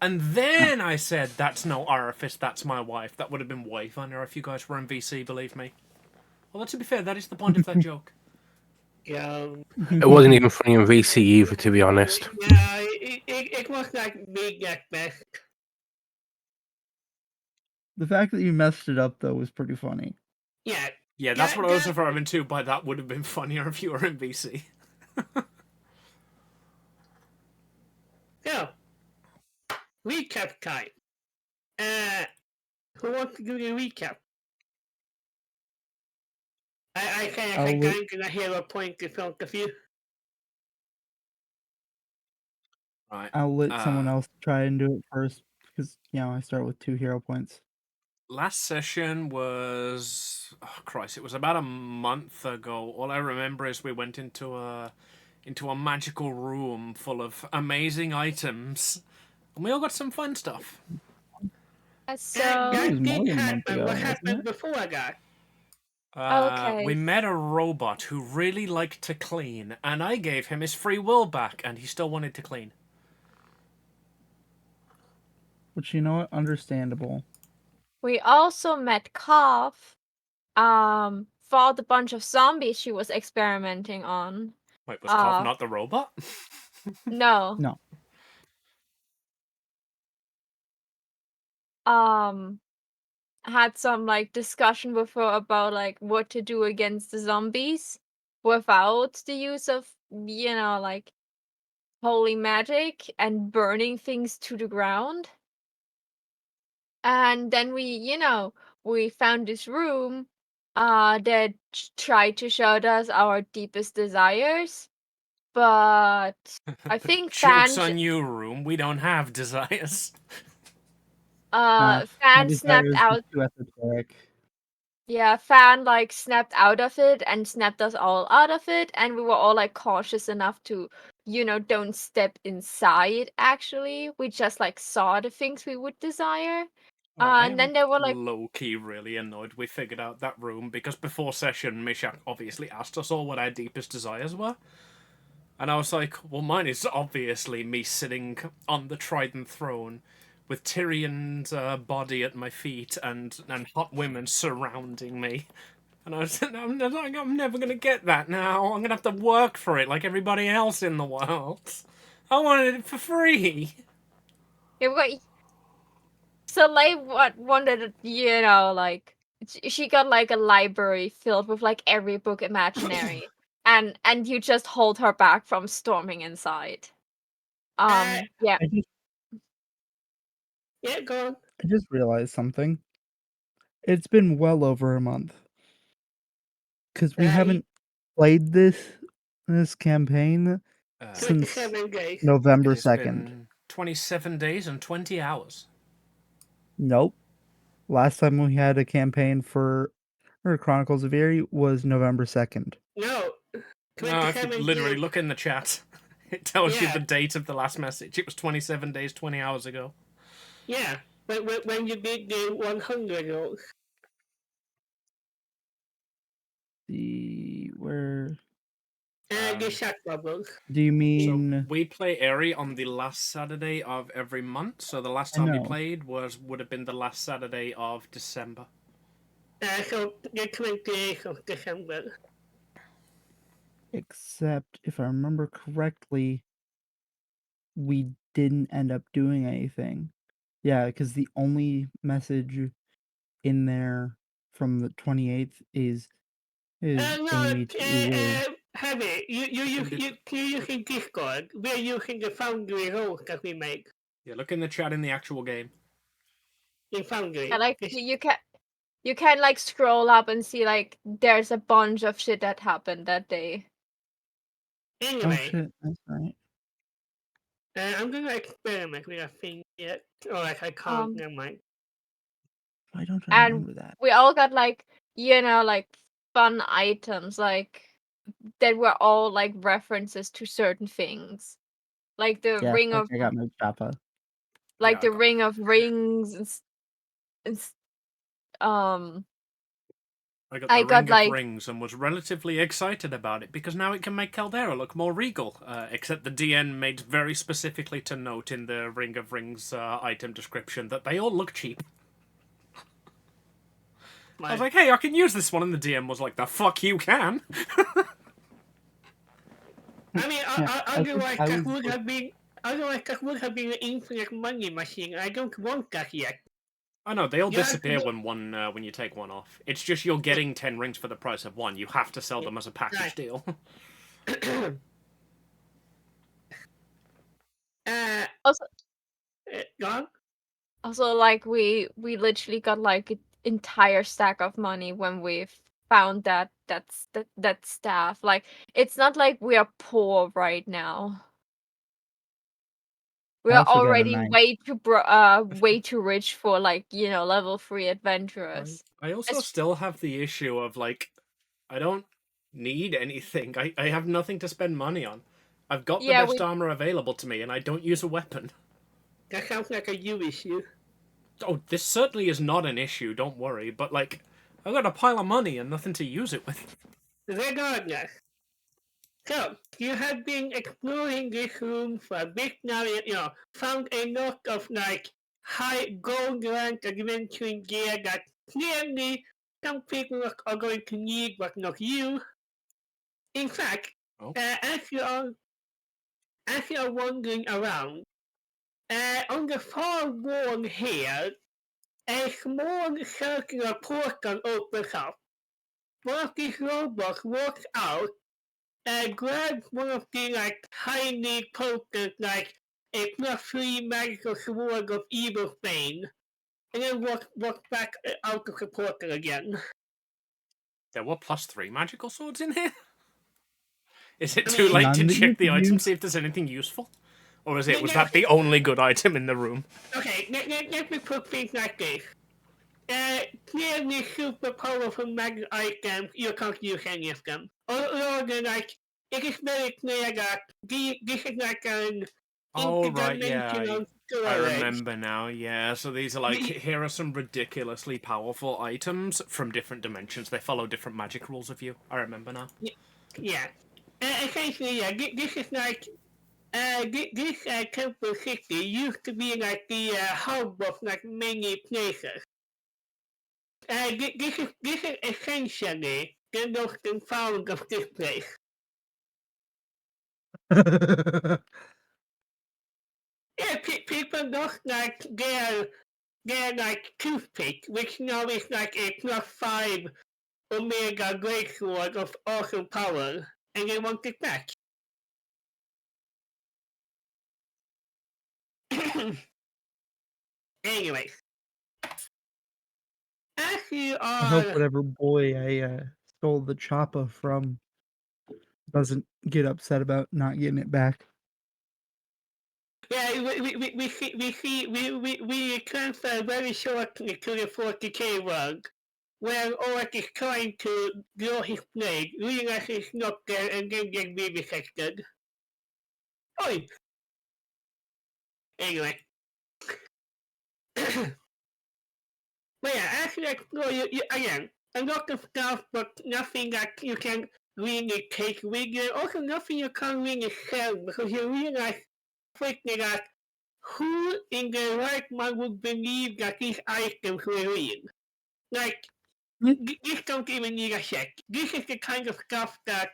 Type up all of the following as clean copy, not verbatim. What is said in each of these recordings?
And then I said, that's no orifice, that's my wife. That would have been way funnier if you guys were in VC, believe me. Well, to be fair, that is the point of that joke. Yeah. It wasn't even funny in VC either, to be honest. Yeah, it was like big at best. The fact that you messed it up though was pretty funny. Yeah. Yeah, that's what I was referring to by that would have been funnier if you were in VC. So, recap time. Who wants to do the recap? I kind of gonna hear a point to front of you. Right. I'll let someone else try and do it first because I start with 2 hero points. Last session was Christ, it was about a month ago. All I remember is we went into a magical room full of amazing items, and we all got some fun stuff. So That did happen. What happened before that? Okay. We met a robot who really liked to clean, and I gave him his free will back, and he still wanted to clean. Which, you know what? Understandable. We also met Koff, fought a bunch of zombies she was experimenting on. Wait, was Koff not the robot? No. No. Had some like discussion with her about like what to do against the zombies without the use of like holy magic and burning things to the ground. And then we found this room that tried to show us our deepest desires, but I think Joke's on you, room. We don't have desires. Fan snapped out. Too esoteric. Yeah, Fan like snapped out of it and snapped us all out of it, and we were all like cautious enough to, don't step inside. Actually, we just like saw the things we would desire. And then they were like low-key really annoyed we figured out that room, because before session Mishak obviously asked us all what our deepest desires were. And I was like, well, mine is obviously me sitting on the Trident throne with Tyrion's body at my feet and hot women surrounding me. And I was like, I'm never going to get that now. I'm going to have to work for it like everybody else in the world. I wanted it for free. Soleil wanted, like, she got like a library filled with like every book imaginary, and you just hold her back from storming inside. Yeah. Yeah, go on. I just realized something. It's been well over a month. Because we haven't played this campaign since 27 days. November It's 2nd. been 27 days and 20 hours. Nope. Last time we had a campaign for Chronicles of Eerie was November 2nd. No. No, if you literally look in the chat, it tells you the date of the last message. It was 27 days, 20 hours ago. Yeah, but when you did the 100 rolls. Where? The shot bubbles. Do you mean? So we play Eerie on the last Saturday of every month. So the last time we played would have been the last Saturday of December. So the 28th of December. Except, if I remember correctly, we didn't end up doing anything. Yeah, because the only message in there from the 28th is Amy to Uwu. Heavy, you're using Discord. We're using the Foundry rolls that we make. Yeah, look in the chat in the actual game. In Foundry. Yeah, like you can like scroll up and see like there's a bunch of shit that happened that day. Anyway. Oh shit, that's right. I'm gonna experiment with a thing yet. Or like I can't, never mind. Why don't I remember that? We all got like, like fun items, like that were all like references to certain things. Like the ring of I got my Japa. Like the ring of rings and I got I the got, Ring of like- Rings and was relatively excited about it because now it can make Caldera look more regal. Except the DN made very specifically to note in the Ring of Rings item description that they all look cheap. I was like, hey, I can use this one, and the DM was like, the fuck you can. I mean, Yeah, I think otherwise I that was- would have been an infinite money machine. I don't want that yet. I know, they all Yeah, disappear but- when you take one off. It's just you're getting 10 rings for the price of one. You have to sell them as a package Right. deal. Also, Gone? also, like we literally got like an entire stack of money when we found that staff. Like it's not like we are poor right now. We I are also got a already knife. way too rich for like level 3 adventurers. I also It's- still have the issue of, like, I don't need anything. I have nothing to spend money on. I've got the Yeah, best armor available to me, and I don't use a weapon. That sounds like a you issue. Oh, this certainly is not an issue, don't worry, but, like, I've got a pile of money and nothing to use it with. Regardless. So, you have been exploring this room for a bit now, found a lot of, like, high gold rank adventuring gear that clearly some people are going to need, but not you. In fact, Oh. as you are wandering around, on the far wall here, a small circular portal opens up. One of these robots walks out and grabs one of the tiny tokens like a +3 magical sword of evil fame, and then walks back out of the portal again. There were +3 magical swords in here? Is it I too mean- late None to that you check the can item, use. see if there's anything useful? Or was Yeah, that the only good item in the room? Okay, let me put things like this. Clearly super powerful magic items, you can't use any of them. Or it is very clear that this is like an Oh, right, yeah. interdimensional I storage. remember now, yeah. So these are like, here are some ridiculously powerful items from different dimensions. They follow different magic rules of you. I remember now. Yeah. Essentially, yeah, this is like, this temple city used to be like the hub of like many places. This is essentially the lost and found of this place. Yeah, people lost like their like toothpick, which now is like a +5 Omega Greatsword of awesome power, and they want it back. Anyways, as you I hope are, whatever boy I stole the choppa from doesn't get upset about not getting it back. yeah, we transfer very shortly to the 40k world, where Orak is trying to draw his blade, realize it's not there, and then get vivisected. Oi! Anyway. But yeah, as you explore, you again, a lot of stuff, but nothing that you can really take with you. Also, nothing you can really sell, because you realize quickly that who in their right mind would believe that these items were real? Like, this don't even need a check. This is the kind of stuff that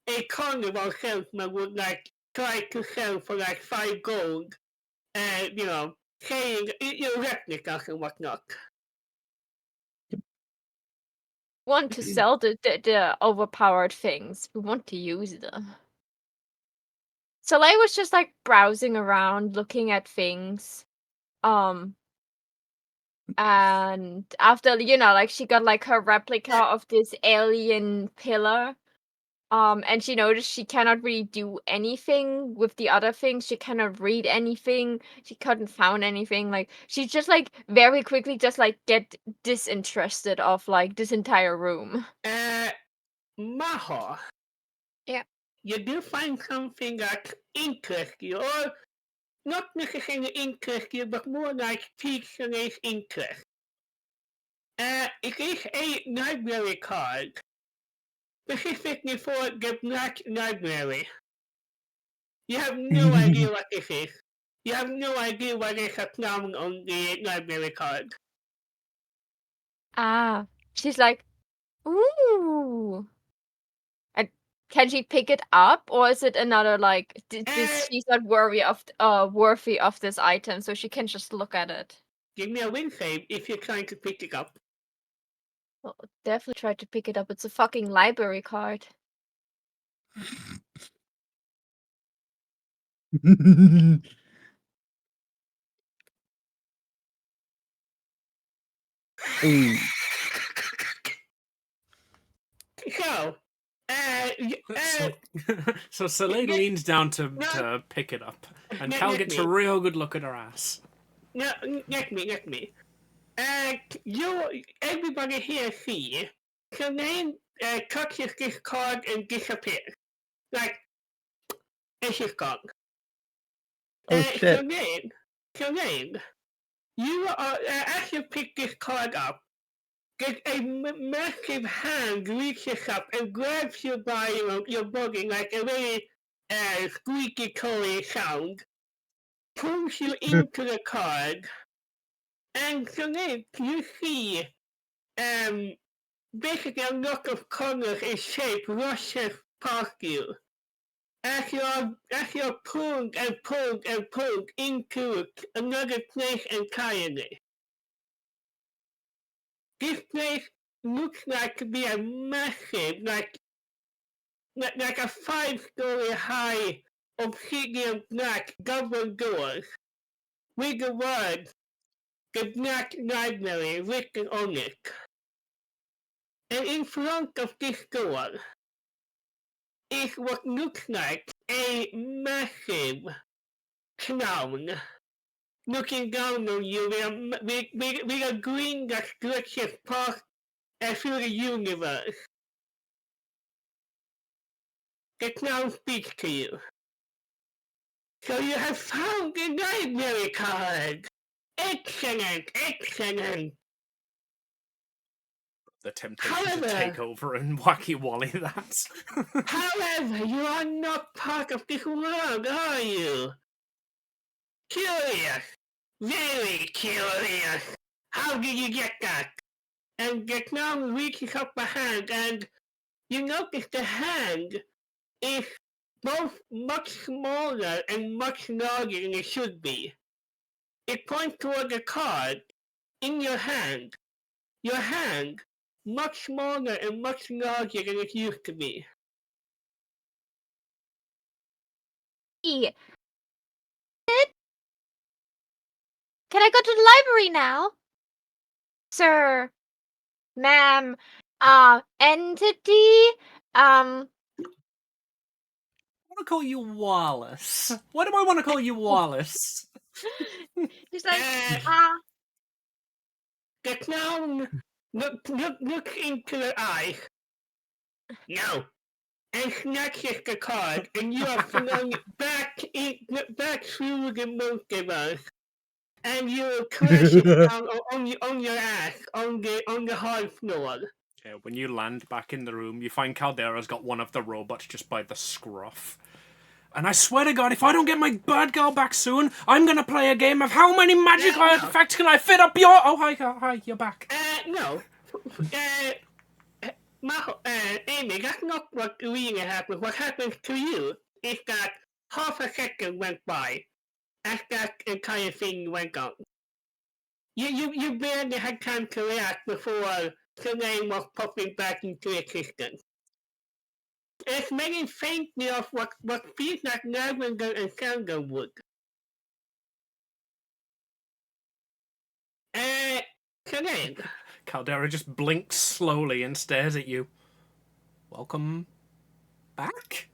a carnival salesman would like try to sell for like 5 gold, and saying replicas and whatnot. Want to sell the overpowered things. We want to use them. So I was just like browsing around, looking at things. And after like she got like her replica of this alien pillar. And she noticed she cannot really do anything with the other things. She cannot read anything. She couldn't found anything. Like she just like very quickly just like get disinterested of like this entire room. Maho. Yeah. You do find something that interests you, or not necessarily interests you, but more like piques your interest. It is a library card, specifically for the Black Library. You have no idea what this is. You have no idea why there's a clown on the library card. Ah, she's like, ooh. And can she pick it up, or is it another like? She's not worthy of this item, so she can just look at it. Give me a win save if you're trying to pick it up. Well, definitely try to pick it up. It's a fucking library card. Ooh. So, So Celine leans down to pick it up, and Cal gets a real good look at her ass. no, let me. Everybody here see, Celine touches this card and disappears. Like, and she's gone. Oh shit. Celine, you are, as you pick this card up, there's a massive hand reaches up and grabs you by your body like a very squeaky toy sound, pulls you into the card, and Celine, you see basically a lot of colors and shape rushes past you. As you're pulled into another place entirely. This place looks like to be a massive, like a 5-story high obsidian black double doors with the words "The Black Library" written on it. And in front of this door is what looks like a massive clown looking down on you with a grin that stretches past through the universe. The clown speaks to you. So you have found the library card! Excellent! The temptation to take over and wacky Wally that. However, you are not part of this world, are you? Curious! Very curious! How did you get that? And the clown reaches up a hand, and you notice the hand is both much smaller and much larger than it should be. It points toward the card in your hand. Your hand, much smaller and much larger than it used to be. Can I go to the library now? Sir, ma'am, entity, I want to call you Wallace. Why do I want to call you Wallace? He's like, The clown look into the eyes. No. And snatches the card, and you are flung back through the multiverse. And you crash down on your ass on the hard floor. Yeah, when you land back in the room, you find Caldera's got one of the robots just by the scruff. And I swear to God, if I don't get my bad girl back soon, I'm gonna play a game of how many magic artifacts can I fit up your... Oh, hi, you're back. No. Amy, that's not what really happened. What happened to you is that half a second went by as that entire thing went on. You barely had time to react before Celine was popping back into existence. It's making faintly of what feels like lavender and sandalwood. Celine. Caldera just blinks slowly and stares at you. Welcome back?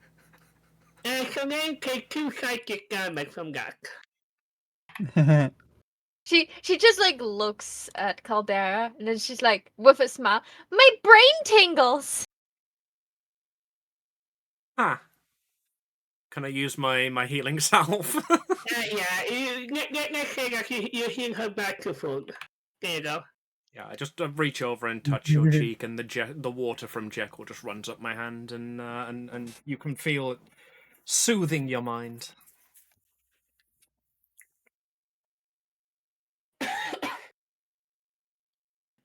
Celine takes 2 psychic damage from that. she just like looks at Caldera, and then she's like, with a smile, my brain tingles. Ah. Can I use my healing salve? Yeah, let's say that you heal her back to full. There you go. Yeah, I just reach over and touch your cheek, and the water from Jekyll just runs up my hand, and you can feel it soothing your mind.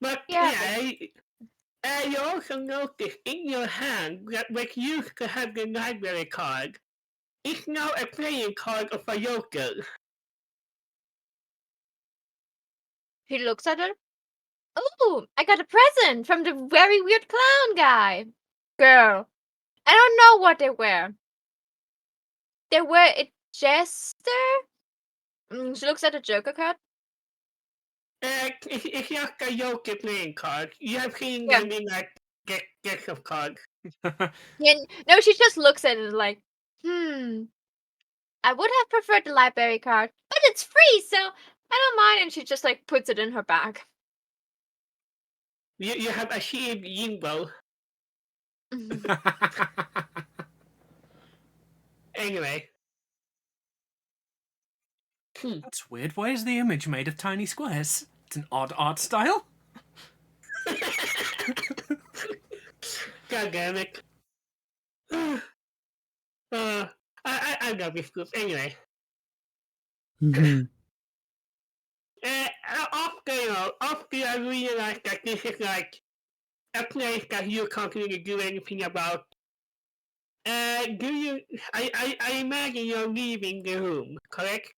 But Yeah, you also notice in your hand that what used to have the library card is now a playing card of a yokel. he looks at her. Oh, I got a present from the very weird clown guy. Girl, I don't know what they were. They were a jester? She looks at the Joker card. It's just a yokel playing card. You have seen Yeah. them in like decks of cards. Yeah, no, she just looks at it like, I would have preferred the library card, but it's free, so I don't mind. And she just like puts it in her bag. You have achieved Yingbo. Anyway. That's weird. Why is the image made of tiny squares? It's an odd art style. God damn it. I love this group. Anyway. After I realized that this is like a place that you can't really do anything about, I imagine you're leaving the room, correct?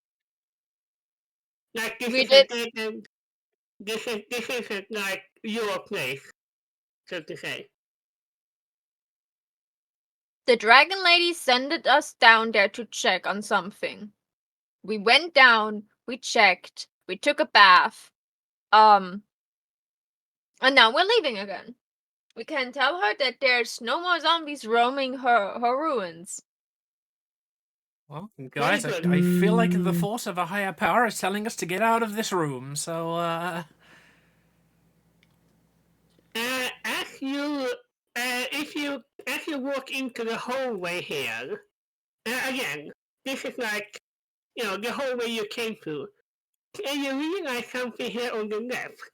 Like this We isn't like your place, so to say. The Dragon Lady sent us down there to check on something. We went down, we checked, we took a bath. And now we're leaving again. We can tell her that there's no more zombies roaming her ruins. Well, guys, I feel like the force of a higher power is telling us to get out of this room, so, As you walk into the hallway here, again, this is like, the hallway you came through, and you realize something here on the left.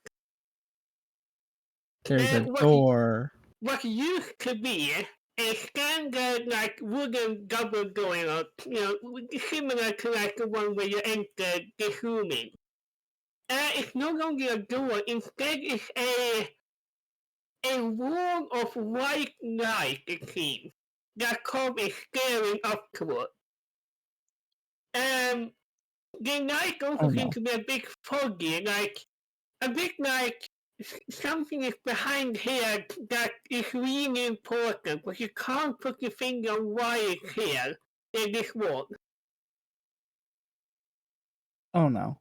There's a door. What used to be a standard, like, wooden double door, similar to, like, the one where you entered this room in. It's no longer a door. Instead, it's a wall of white light, it seems, that Cobb is staring up toward. The light also seems to be a bit foggy, a bit like something is behind here that is really important, but you can't put your finger on why it's here in this wall. Oh no.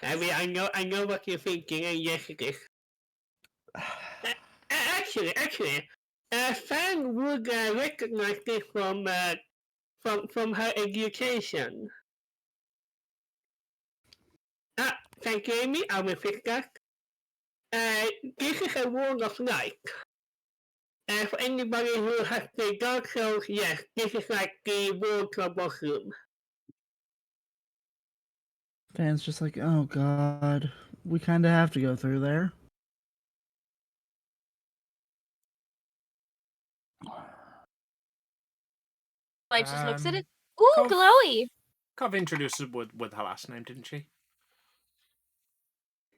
I mean, I know what you're thinking, and yes, it is. Actually, Fan would recognize this from her education. Thank you, Amy. I will fix that. This is a wall of light. For anybody who has played Dark Souls, yes, this is like the wall to a boss room. Fan's just like, oh god, we kind of have to go through there. Like, just looks at it. Ooh, Cove- glowy. Cov introduced us with her last name, didn't she?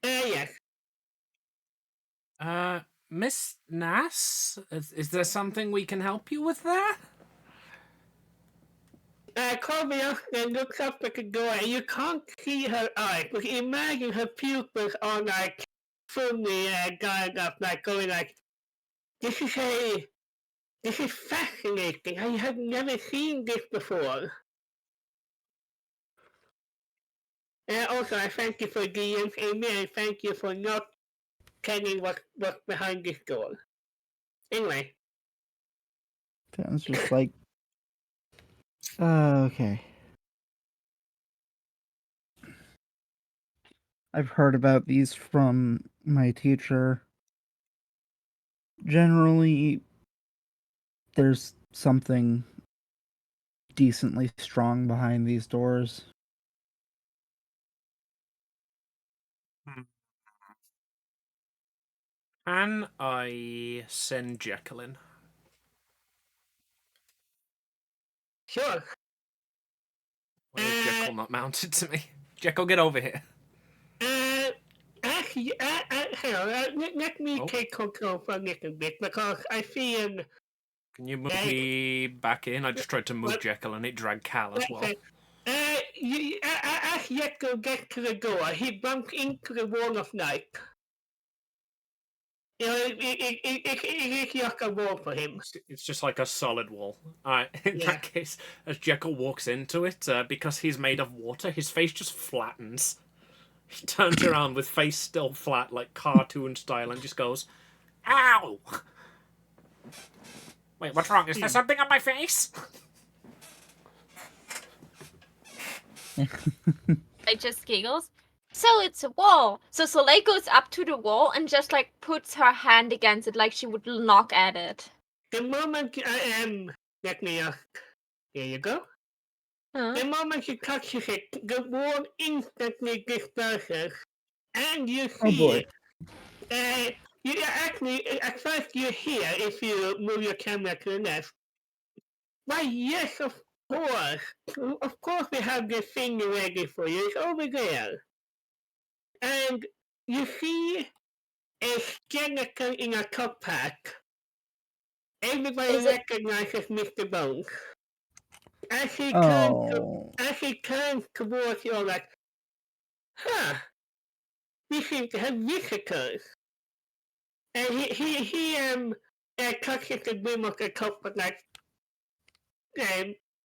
Yes. Miss Nass? Is there something we can help you with there? Corvia then looks up at the door and you can't see her eyes, but imagine her pupils are like fully gone up, like going like, this is fascinating. I have never seen this before. Also, I thank you for DMs, Amy, and thank you for not telling what's behind this door. Anyway. Fan's just like, okay. I've heard about these from my teacher. Generally, there's something decently strong behind these doors. Can I send Jekyll in? Sure. Why is Jekyll not mounted to me? Jekyll, get over here. Actually, hang on, let me Oh. take control for a little bit because I feel Can you move Hey. me back in? I just tried to move What? Jekyll and it dragged Cal as well. As Jekyll gets to the door, he bumps into the wall of light. You know, it is like a wall for him. It's just like a solid wall. Alright, in Yeah. that case, as Jekyll walks into it, because he's made of water, his face just flattens. He turns around with face still flat, like cartoon style, and just goes, "Ow! Wait, what's wrong? Is there something on my face?" It just giggles. So it's a wall. So Soleil goes up to the wall and just like puts her hand against it like she would knock at it. The moment I am, let me there you go. Huh? The moment she touches it, the wall instantly disperses, and you Oh see boy. it. You actually, at first you hear if you move your camera to the left. Why, yes, of course. Of course we have this thing ready for you. It's over there. And you see a skeleton in a top hat. Everybody Is it- recognizes Mr. Bones. As he Oh. turns towards you, like, huh, we seem to have visitors. And he touches the brim of the cup, but like,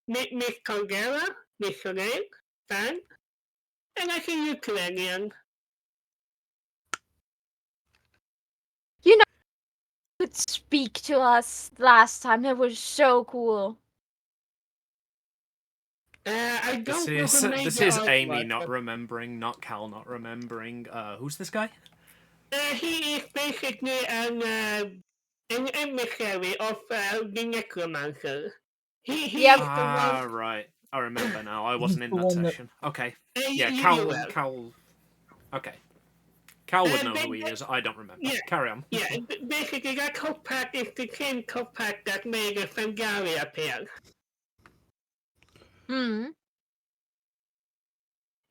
Miss Caldera, Miss Soleil, Fan, and I see you two again. Could speak to us last time. That was so cool. I This don't know is who made this the is artwork, Amy not but, remembering, not Cal not remembering. Who's this guy? he is basically an emissary of the necromancer. He's Yep. the one. Ah, right. I remember now. I wasn't in the that one that- session. Okay. You- Yeah, you Cal. will. Cal. Okay. Cal would know they- who he is. I don't remember. yeah. Carry on. Yeah, basically that top pack is the same top pack that made the Fangari appear. Hmm.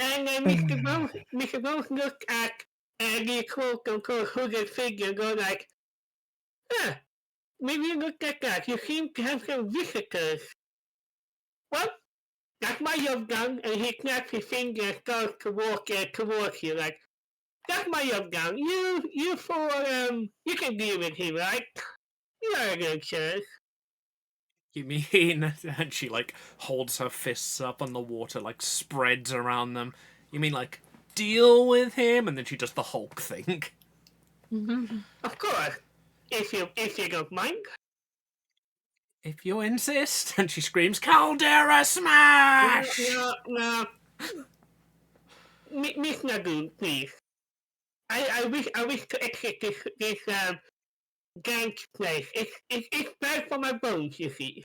And Mr. Bones looked at the quote-unquote hooded figure and go like, huh, maybe you look at that. You seem to have some visitors. Well, that's my job done. And he snaps his finger and starts to walk towards you like, that's my job done. You four, you can deal with him, right? You're a good chance. You mean? And she like holds her fists up on the water, like spreads around them. You mean like deal with him? And then she does the Hulk thing. Of course, if you don't mind. If you insist. And she screams, Caldera smash! No. Miss Nagoon, please. I wish to exit this gang's place. It's bad for my bones, you see.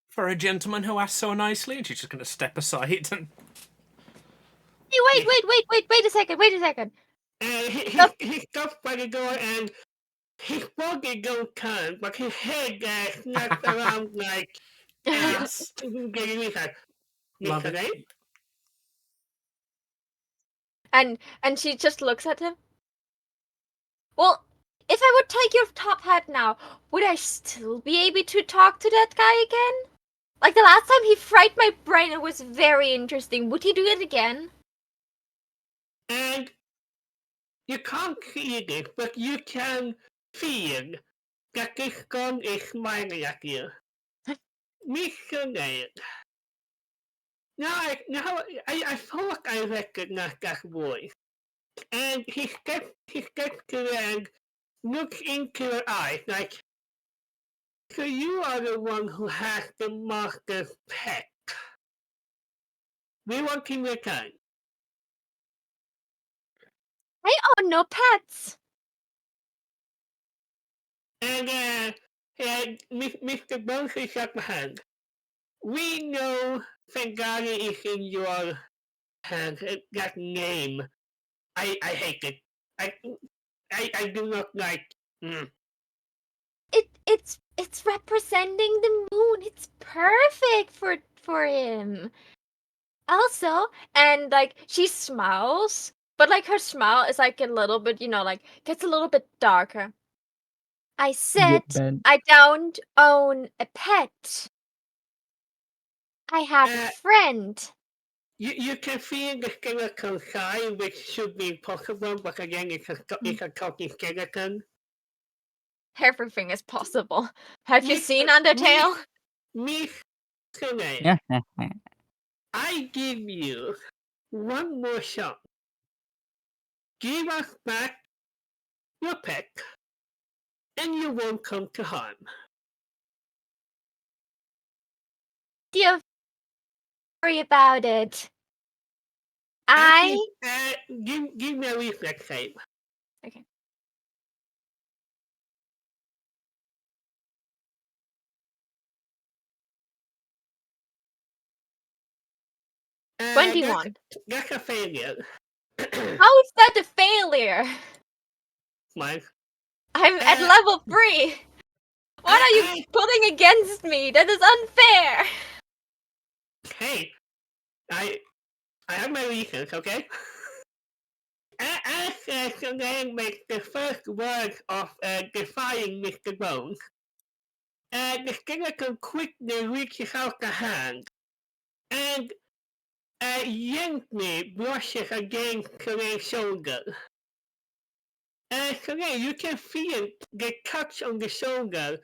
For a gentleman who asked so nicely, and she's just gonna step aside and Hey, wait a second. He stops by the door and his body don't turn, but his head snaps around like yes. getting inside. Love Mr. Ray? it. And she just looks at him. Well, if I would take your top hat now, would I still be able to talk to that guy again? Like the last time he fried my brain, it was very interesting. Would he do it again? And you can't see this, but you can feel that this gun is smiling at you. Mr. Ray. Now I thought I recognized that voice. And he steps to her and looks into her eyes like, so you are the one who has the master's pet. We want him returned. I own no pets. And Mr. Bones shook my hand. We know Fangari is in your hand. That name. I hate it. I do not like. It's representing the moon. It's perfect for him. Also, and like she smiles, but like her smile is like a little bit, like gets a little bit darker. I said Ben. I don't own a pet. I have a Uh, friend. You can feel the skeleton sigh, which should be possible, but again, it's a talking skeleton. Everything is possible. Have you Miss- seen Undertale? Miss Sune, I give you one more shot. Give us back your pet, and you won't come to harm. Don't worry about it. Give me a reflex save. Okay. Uh, 21. That's a failure. How is that a failure? Smile. I'm at level 3. What are you putting against me? That is unfair. Hey, I have my reasons, okay? As Soleil makes the first word of defying Mr. Bones, the skeleton quickly reaches out the hand and gently brushes against Soleil's shoulder. Soleil, you can feel the touch on the shoulder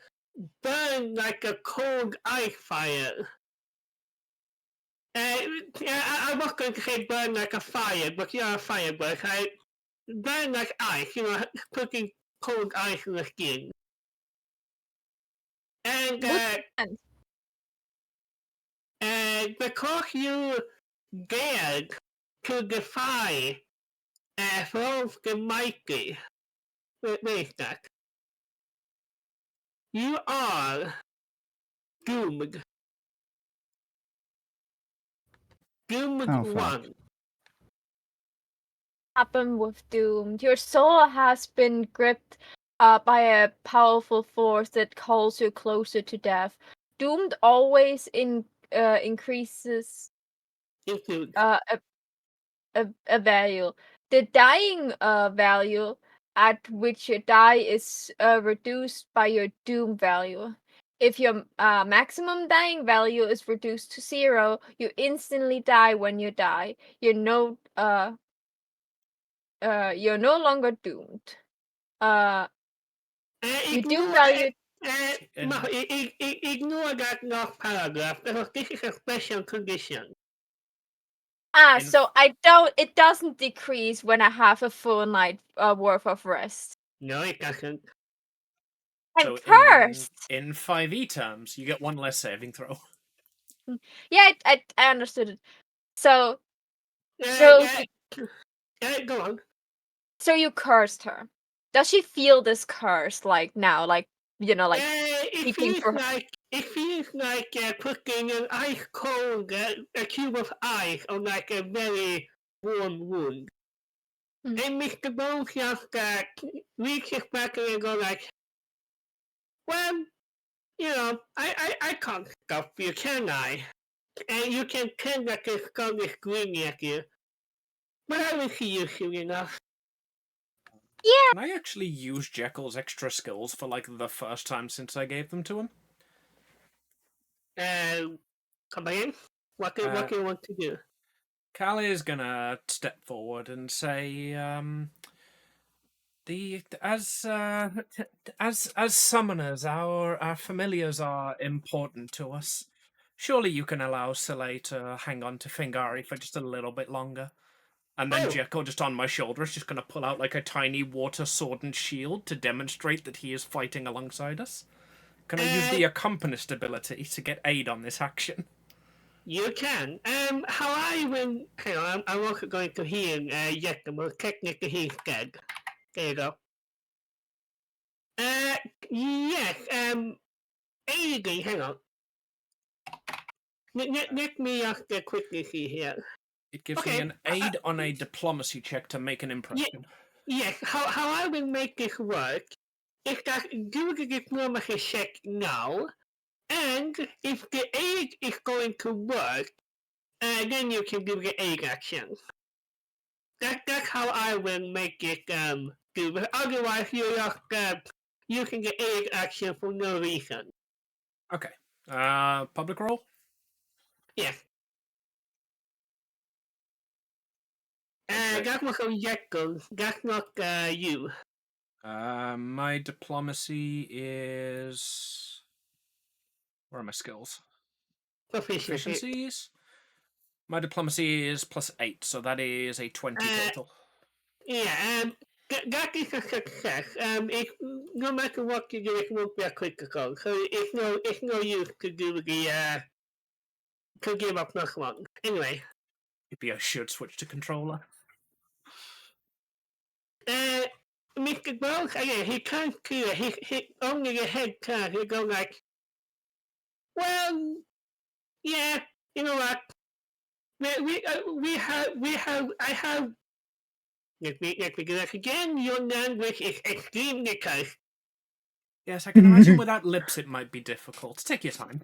burn like a cold ice fire. I'm not going to say burn like a fire, but you're a firebird. Burn like ice, putting cold ice on the skin. And because you dared to defy Throne the Mighty, wait is that? You are doomed. Doomed Oh, fuck. 1. Happen with Doom. Your soul has been gripped by a powerful force that calls you closer to death. Doomed always increases Include. a value. The dying value at which you die is reduced by your doom value. If your maximum dying value is reduced to 0, you instantly die when you die. You're no longer doomed. Your doom value. Ignore that last paragraph because this is a special condition. So it doesn't decrease when I have a full night worth of rest. No, it doesn't. I'm cursed. In 5e terms, you get one less saving throw. Yeah, I understood it. So go on. So you cursed her. Does she feel this curse now? It speaking for her. feels like putting an ice cold a cube of ice on like a very warm wound. Hmm. And Mr. Bones just reaches back and go like, well, I can't stop you, can I? And you can tell that the skull is screaming at you. But I will see you soon enough. Yeah. Can I actually use Jekyll's extra skills for the first time since I gave them to him? Come again? What do you want to do? Callie is gonna step forward and say, as summoners, our familiars are important to us. Surely you can allow Soleil to hang on to Fingari for just a little bit longer. And then Jekyll, just on my shoulder, is just going to pull out a tiny water sword and shield to demonstrate that he is fighting alongside us. Can I use the accompanist ability to get aid on this action? You can. How I will... Hang on, I'm also going to heal Jekyll, but technically he's dead. There you go. Yes, Aiding, hang on. Let me just quickly see here. It gives me an aid on a diplomacy check to make an impression. yes, how I will make this work is that you will get normally check now, and if the aid is going to work, then you can do the aid action. That's how I will make it do. But otherwise, you just using the aid action for no reason. Okay. Public roll? Yes. Okay. That was a Jekyll. That's not you. My diplomacy is. Where are my skills? Proficiency. Proficiencies? My diplomacy is +8, so that is a 20 total. Yeah, that is a success. No matter what you do, it won't be a critical. So it's no use to do the to give up plus one. Anyway, Maybe I should switch to controller. Mr. Bones, again, he can't clear. He only the head turn. He go like, well, yeah, you know what? I have. Let me do that again. Your language is extremely close. Yes, I can imagine without lips it might be difficult. Take your time.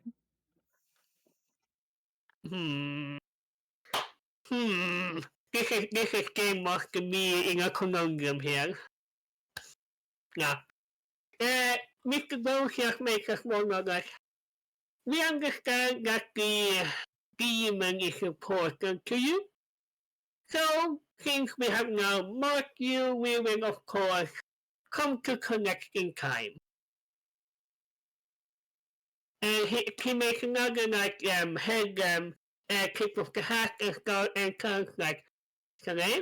This is game master me in a conundrum here. Now, Mr. Bones just makes us wonder that we understand that the demon is important to you. So, since we have now marked you, we will of course come to connect in time. And he makes another like head tip of the hat and start and turns like, Salam,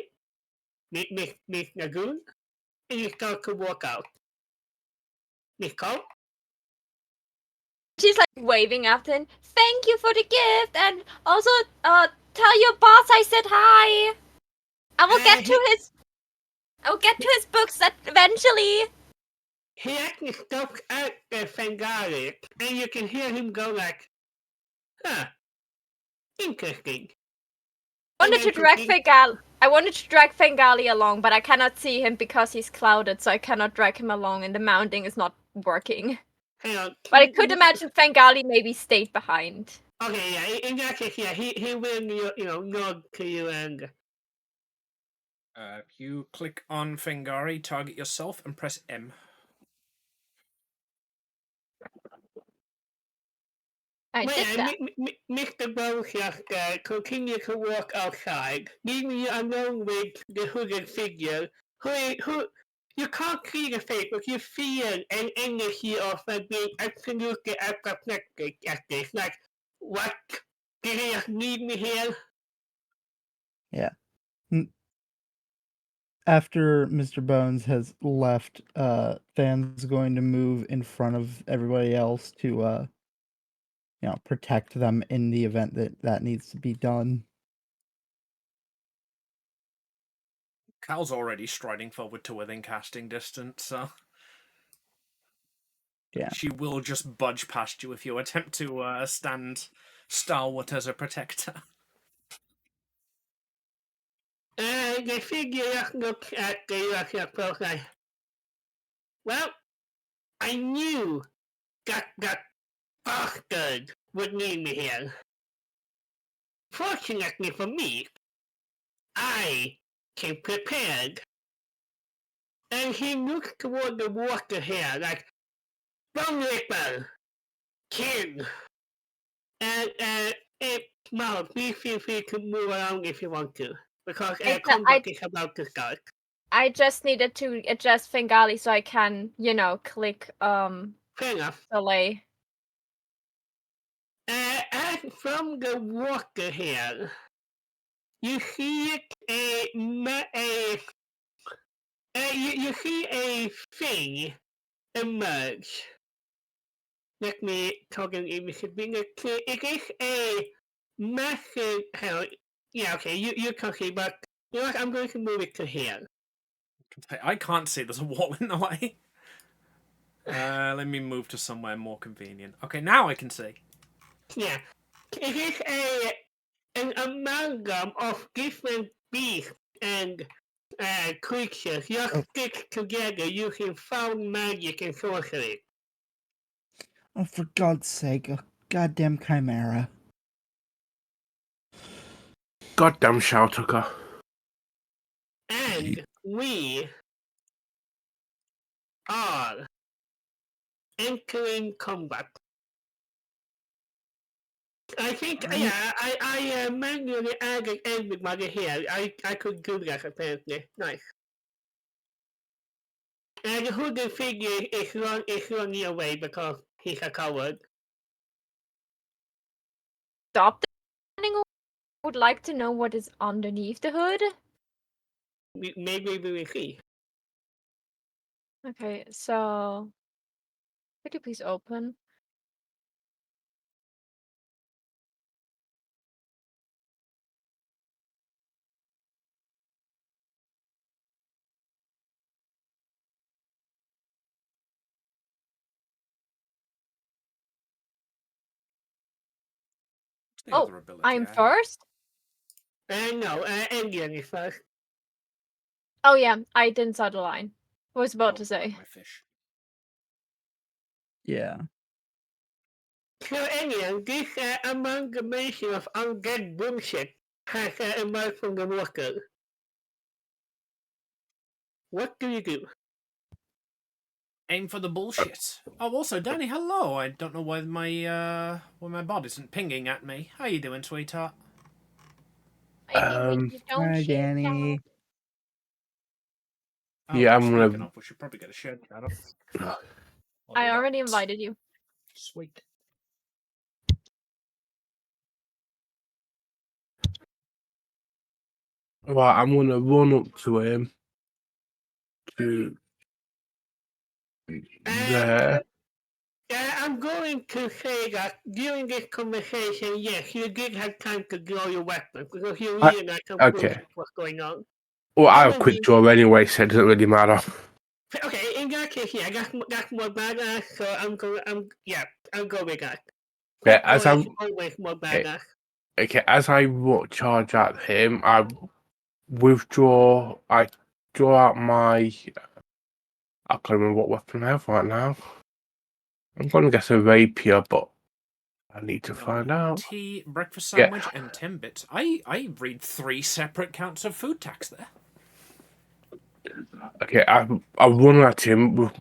Miss Lagoon, and you start to walk out. Miss Cole? She's like waving after him. Thank you for the gift, and also tell your boss I said hi. I will get to his books eventually. He actually stops at the Fangari, and you can hear him go like, huh, interesting. I wanted to drag Fengali along, but I cannot see him because he's clouded, so I cannot drag him along, and the mounting is not working. Hang on. But I could imagine Fengali maybe stayed behind. Okay, yeah, in that case, yeah, he will, nod to you and... You click on Fengari, target yourself, and press M. I did that. Mr. Bones just continue to walk outside, leaving you alone with the hooded figure, who you can't see the face, but you feel an energy of being absolutely apoplectic at this. Like, what? Did he just leave me here? Yeah. After Mr. Bones has left, Than's going to move in front of everybody else to, protect them in the event that needs to be done. Cal's already striding forward to within casting distance, so... Yeah. She will just budge past you if you attempt to stand stalwart as a protector. The figure just looks at the Russian like, well, I knew that bastard would need me here. Fortunately for me, I came prepared. And he looks toward the water here like, Bone Ripper, King. And Mal, please feel free to move around if you want to. Because combat is about to start. I just needed to adjust Fengali so I can, click Fair enough. delay. And from the water here, you see you see a thing emerge. Let me talk in English. It is a massive. Yeah, okay, you can see, but you know what? I'm going to move it to here. I can't see. There's a wall in the way. Let me move to somewhere more convenient. Okay, now I can see. Yeah, it is an amalgam of different beasts and creatures. You're stitched together using found magic and sorcery. Oh, for God's sake, a goddamn chimera. Goddamn Shoutucker. And we are entering combat. I think, yeah, I manually added everybody here. I could do that apparently. Nice. And the hooded figure is running away because he's a coward. Stop the would like to know what is underneath the hood. Maybe we will see. Okay, so could you please open? The Oh, other ability I'm I have. first? No, Indian is first. Oh yeah, I didn't saw the line. I was about Oh, to say. my fish. Yeah. So Indian, this amalgamation of undead bullshit has emerged from the water. What do you do? Aim for the bullshit. Oh, also, Danny, hello. I don't know why my bot isn't pinging at me. How you doing, sweetheart? Maybe don't Hi, share Danny. that. Oh, Yeah, I'm speaking gonna. of, we should probably get a shared chat up. I'll I do already that. invited you. Sweet. Right, I'm gonna run up to him. To there. I'm going to say that during this conversation, yes, you did have time to draw your weapon because you realized some okay. bullshit was going on. Well, I have quick draw anyway, so it doesn't really matter. Okay, in that case, yeah, that's more badass. So I'll go with that. Yeah, as I'm always more badass. Okay, as I charge at him, I withdraw. I draw out my. I can't remember what weapon I have right now. I'm gonna guess a rapier, but I need to find out. Tea, breakfast sandwich, and 10 bits. I read 3 separate counts of food tax there. Okay, I run at him,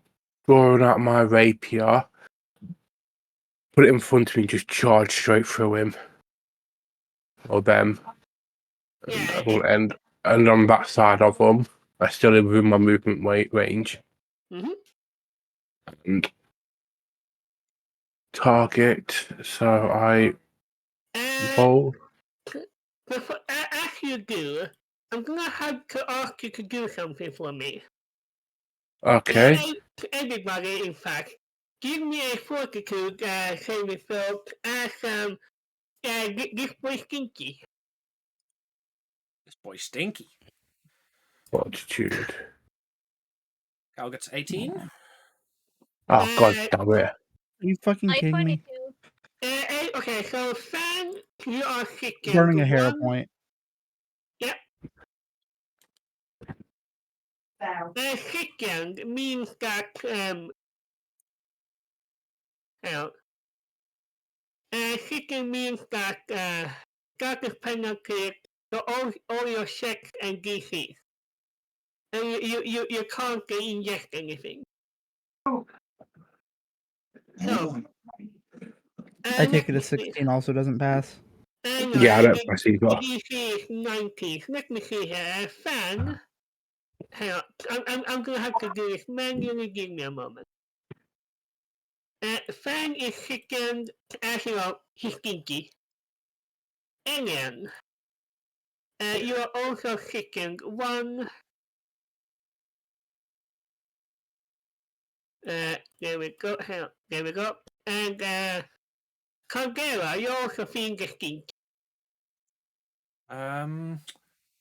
drawing out my rapier, put it in front of me, just charge straight through him or them, and on that side of them, I still within my movement range. Mm-hmm. And target. So I roll. As you do, I'm gonna have to ask you to do something for me. Okay. Everybody, in fact, give me a fortitude saving throw as this boy Stinky. This boy's stinky. Fortitude. Cal gets 18. Oh god damn it! Are you fucking kidding me? Okay, so Fan, you are kicking. Burning a hair point. Yep. Second means that second means that that is penalty to all your checks and DCs. And you can't inject anything. So I take it a 16 also doesn't pass. Yeah, I don't press either. DC is 90. Let me see here. Fan. Hang on. I'm gonna have to do this manually. Give me a moment. Fan is second, as you know, he's stinky. Alien. You are also second. One. There we go. Hang on. There we go. And Caldera, you're also seeing the stink.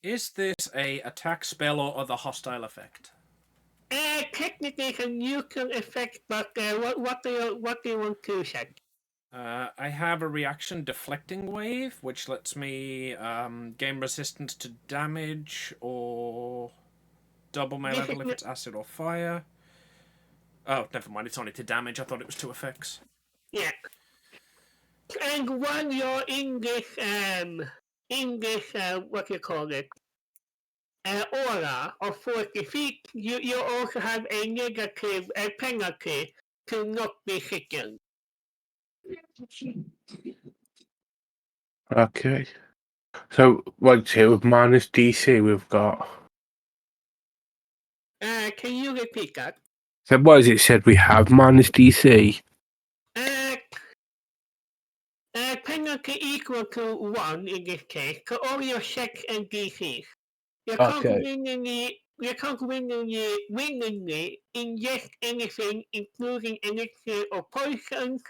Is this a attack spell or other hostile effect? Technically it's a neutral effect, but what do you want to check? I have a reaction deflecting wave, which lets me gain resistance to damage or Double melee This is level if it's acid or fire. Oh, never mind. It's only to damage. I thought it was to effects. yeah. And while you're in this, what you call it, aura of 40 feet, you also have a negative penalty to not be hidden. Okay. So, what's here with minus DC we've got? Can you repeat that? So, what has it said we have? Minus DC? Penalty equal to 1 in this case, for all your checks and DCs. You Okay. can't willingly ingest anything, including elixir or poisons,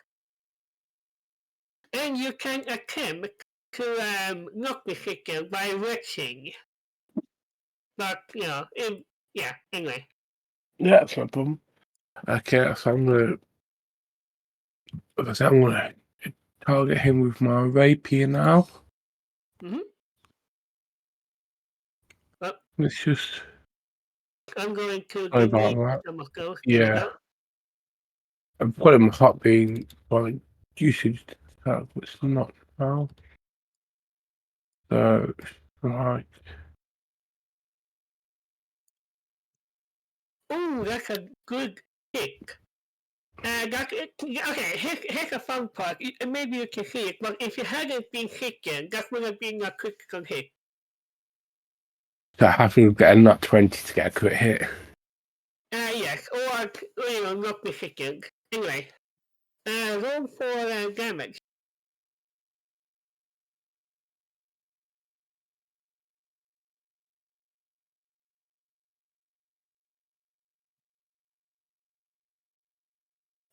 and you can attempt to knock the hidden by retching. But, anyway. Yeah, that's no problem. Okay, so I'm gonna target him with my rapier now. Mhm. Well, Let's just. I'm going to Sorry about delete that. some of those. There we Yeah. go. I've got him hot being like usage attack, but it's not now. So, right. Oh, that's a good pick. That's it. Okay, here's a fun part. Maybe you can see it, but if you hadn't been hidden, that would have been a critical hit. So having to get a nut 20 to get a crit hit. Yes, or not be hidden. Anyway, roll for damage.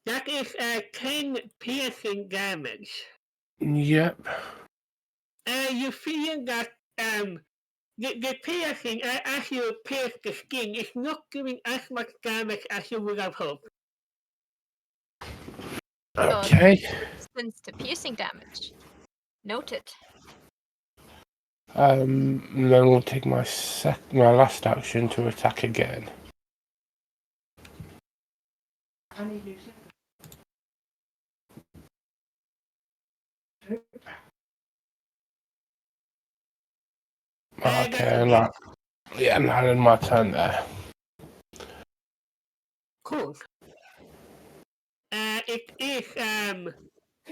That is 10 piercing damage. Yep. You feel that the piercing, as you pierce the skin, is not doing as much damage as you would have hoped. Okay. Resistance to piercing damage. Noted. Then we'll take my last action to attack again. Okay, now then my turn there. Cool. It is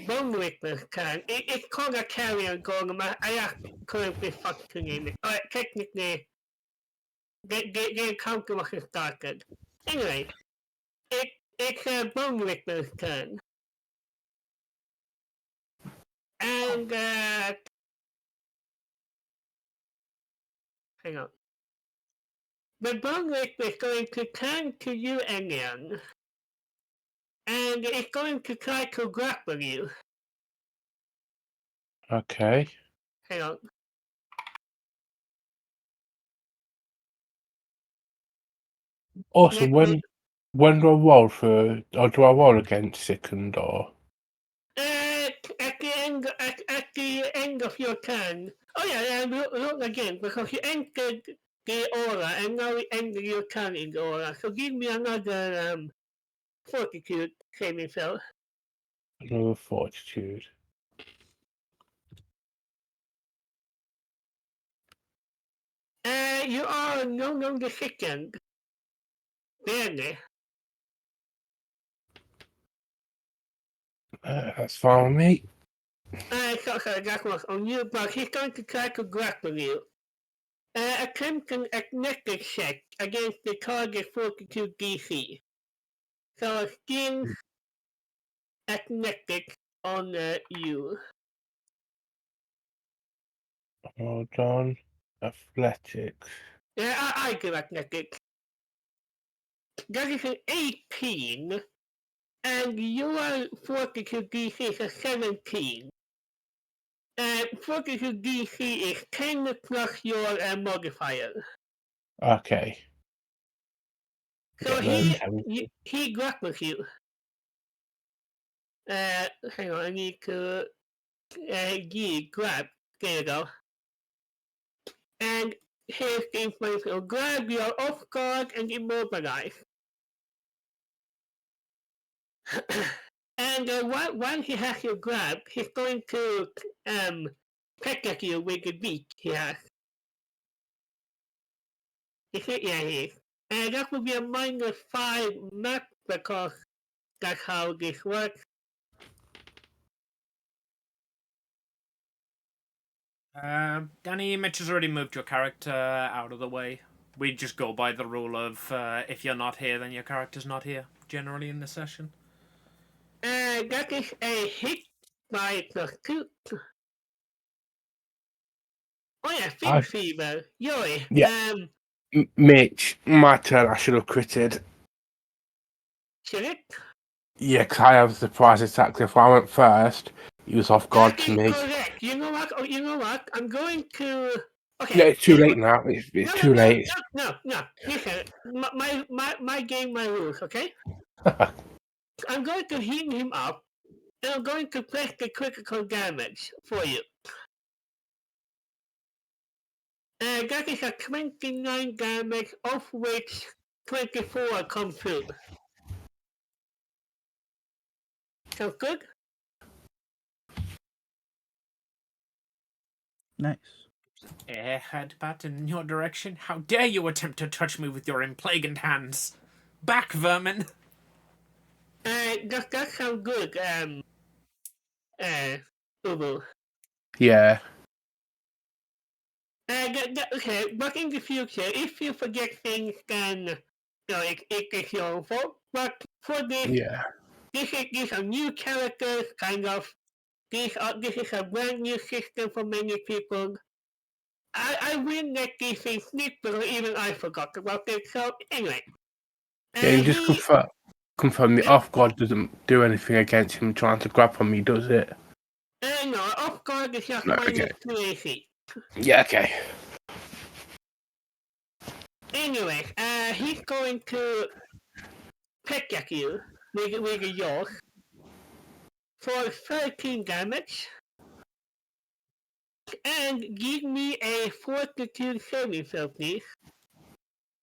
Bone Reaper's turn. It's called a carrier golem. I currently functioning it. Technically, the encounter wasn't started. Anyway, it's Bone Reaper's turn. And, hang on. The Bone Reaper is going to turn to you, Elian. And it's going to try to grapple you. Okay. Hang on. Also, when do I roll for, or do I roll against second or? At the end of your turn. Oh yeah, look again because you entered the aura and now we enter your turn in the aura. So give me another fortitude saving throw. Another fortitude. You are no longer second. Barely. That's fine with me. Sorry, that was on you, but he's going to try to grapple you. Attempt an athletics check against the target fortitude DC. So skill athletics on you. Hold on. Athletics. Yeah, I do athletics. That is an 18, and your fortitude DC is a 17. Fortitude DC is 10 plus your modifier. Okay. So Yeah, he grapples you. Hang on, I need to grab. There you go. And his influence will grab you off guard and immobilize. And once he has you grabbed, he's going to peck at you with the beak he has. Yeah, he is. And that would be a -5 map because that's how this works. Danny, Mitch has already moved your character out of the way. We just go by the rule of if you're not here, then your character's not here, generally in this session. That is a hit by +2. Oh yeah, Fin Fever. Yoi. Yeah. Mitch, my turn. I should have critted. Should it? Yeah, 'cause I have a surprise attack. If I went first, he was off guard That to is me. correct. You know what? Oh, you know what? I'm going to. Okay. Yeah, it's too late now. It's too late. No. Listen, my game, my rules. Okay. I'm going to heal him up, and I'm going to press the critical damage for you. That is a 29 damage, of which 24 come through. Sounds good? Nice. Headbutt in your direction. How dare you attempt to touch me with your implaguant hands? Back, vermin! That sounds good, Ubu. Yeah. Okay, but in the future, if you forget things, then it is your own fault. But for this, Yeah. these are new characters, kind of. This is a brand new system for many people. I will let these things slip because even I forgot about it. So anyway, Yeah, you just confirm the off guard doesn't do anything against him trying to grab on me, does it? No, off guard is just No, minus okay. 2 AC. Yeah, okay. Anyway, he's going to peck at you with a yaw for 13 damage. And give me a fortitude saving throw, please.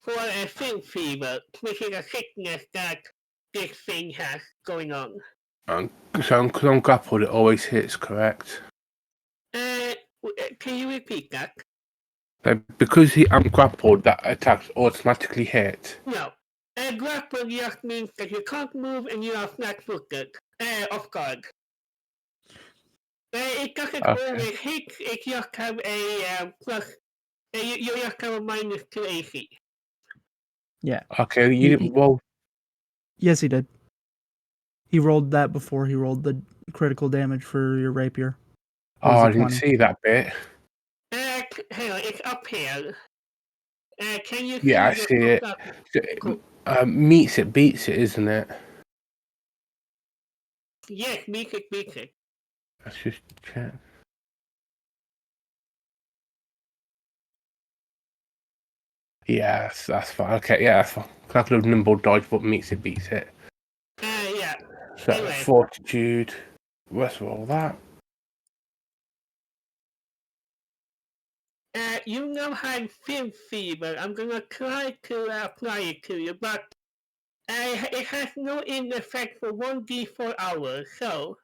For a Fin Fever, which is a sickness that this thing has going on. So because I'm grappled, it always hits, correct? Can you repeat that? Because I'm grappled, that attack's automatically hit. No. Grapple just means that you can't move and you are flat-footed. Off guard. It doesn't always hit, it just have a plus. You just have a minus 2 AC. Yeah. Okay, you didn't roll. Yes, he did. He rolled that before he rolled the critical damage for your rapier. Oh, I didn't see that bit. Hang on, it's up here. Can you see? Yeah, I see it. Cool. Meets it, beats it, isn't it? Yes, beats it. Let's just check. Yeah, that's fine. Okay, yeah, that's fine. Couple of nimble dodge, but meets it, beats it. Yeah. So Anyway. fortitude. Let's roll that. You now have Fin Fever. I'm gonna try to apply it to you, but it has no in effect for 1d4 hours. So,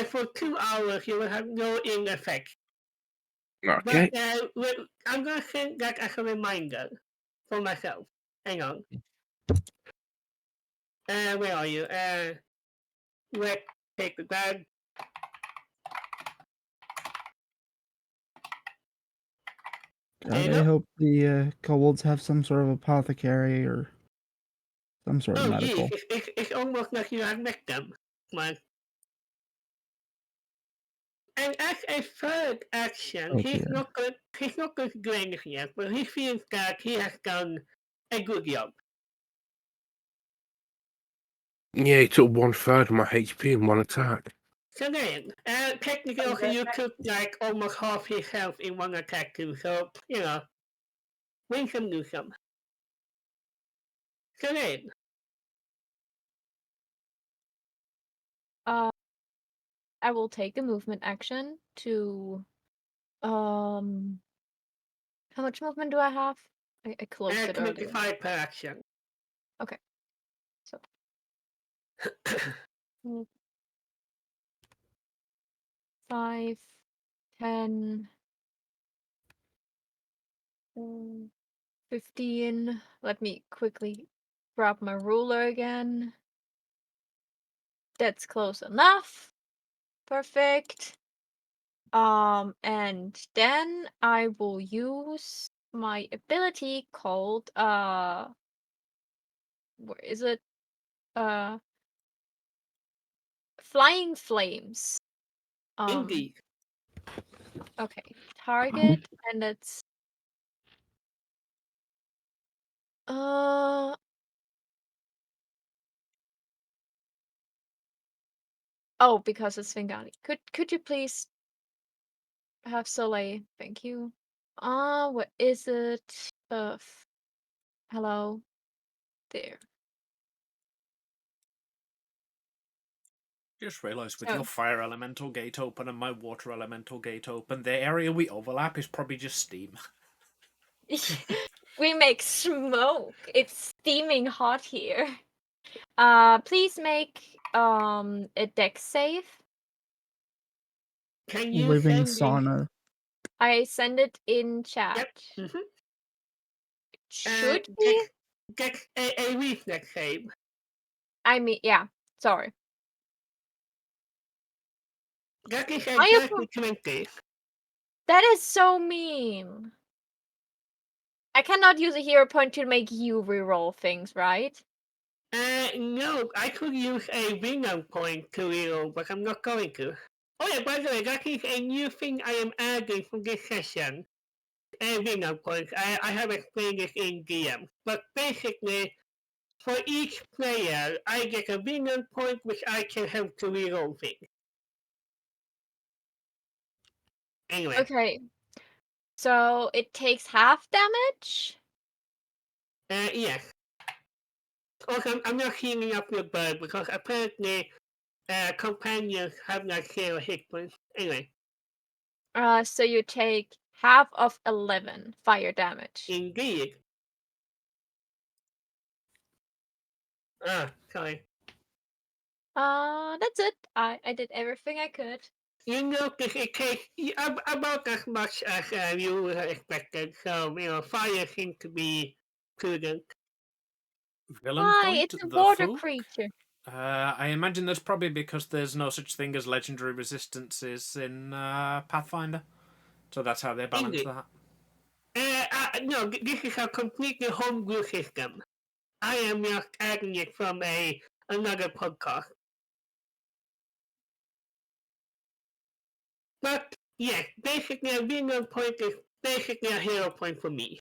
for 2 hours, you will have no in effect. Okay. But I'm gonna send that as a reminder for myself. Hang on. Where are you? Let's take the bag. God, I hope the kobolds have some sort of apothecary or some sort of medical. It's almost like you have met them. Come on. And as a third action, he's not going to do anything yet, but he feels that he has done a good job. Yeah, he took 1/3 of my HP in one attack. So then, technically also you took like almost half his health in one attack too, so, win some, lose some. So then. I will take a movement action to How much movement do I have? I closed it earlier. 25 per action. Okay. So 5, 10, 15. Let me quickly grab my ruler again. That's close enough. Perfect. And then I will use my ability called where is it? Flying Flames. Indeed. Okay. Target, and it's oh, because it's Svengali. Could you please have Soleil? Thank you. What is it? Hello. There. Just realised with So- your fire elemental gate open and my water elemental gate open, the area we overlap is probably just steam. We make smoke. It's steaming hot here. Please make a dex save. Can you Living send me- sauna. I send it in chat. Mhm. Should be. Get a reflex save. I mean, yeah. Sorry. That is Are you exactly 20. That is so mean. I cannot use a hero point to make you reroll things, right? No, I could use a winner point to reroll, but I'm not going to. Oh yeah, by the way, that is a new thing I am adding from this session. A winner point. I have explained this in DM. But basically, for each player, I get a winner point which I can help to reroll things. Anyway. Okay. So it takes half damage? Yes. Also, I'm not healing up your bird because apparently companions have like 0 hit points. Anyway, So you take half of 11 fire damage. indeed. Sorry. That's it. I did everything I could. You notice it takes about as much as you would have expected, so, fire seems to be prudent. Villain Why? point, It's a the water folk? creature. I imagine that's probably because there's no such thing as legendary resistances in Pathfinder. So that's how they balance Indeed. that. No, this is a completely homebrew system. I am just adding it from another podcast. But, yes, basically a winner point is basically a hero point for me.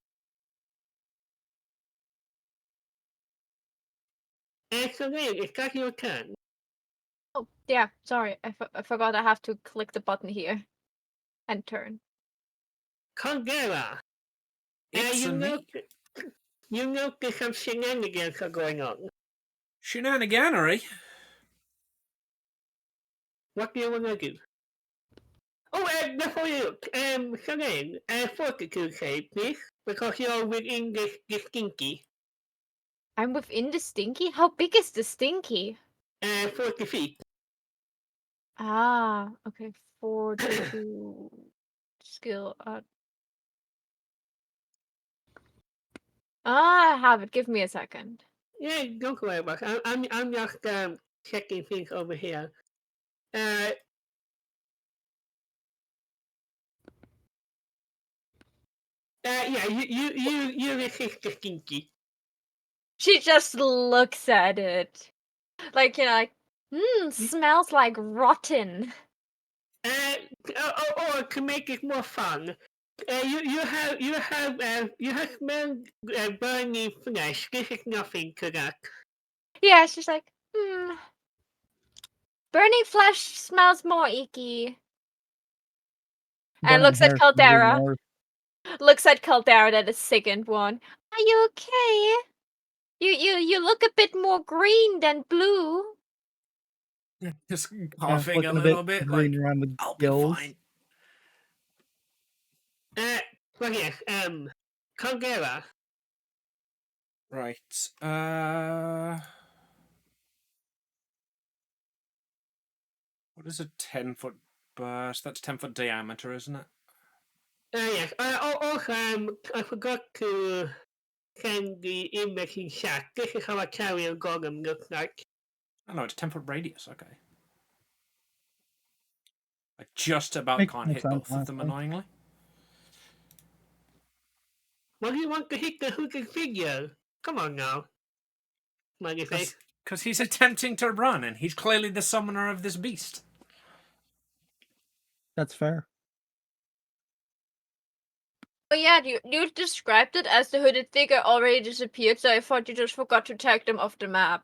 And so then, it's got your turn. Oh, yeah. Sorry. I forgot I have to click the button here. And turn. Caldera. It's a me. You notice some shenanigans are going on. Shenaniganery? What do you want to do? Oh, before you look, Selene, fortitude save, please, because you're within this stinky. I'm within the stinky? How big is the stinky? 40 feet. Ah, okay. 42 skill. I have it. Give me a second. Yeah, don't worry about it. I'm just checking things over here. Yeah, you resist the stinky. She just looks at it. Like, smells like rotten. Or to make it more fun, you have smelled burning flesh. This is nothing to that. Yeah, she's like, burning flesh smells more icky. And Burning looks at hair should be Caldera. more- Looks at Caldera, that the second one. Are you okay? You look a bit more green than blue. Just Yeah, coughing a looking little bit, like, green around the I'll be gills. fine. Well, yes, Kagera. Right. What is a 10-foot burst? That's 10-foot diameter, isn't it? Yes. Also, I forgot to send the image in chat. This is how a carrier golem looks like. Oh no, it's 10-foot radius. Okay. I just about Makes can't more hit sense, both of them, honestly. annoyingly. What do you want to hit the hooded figure? Come on now. Smiley face. Because he's attempting to run, and he's clearly the summoner of this beast. That's fair. But yeah, you described it as the hooded figure already disappeared, so I thought you just forgot to tag them off the map.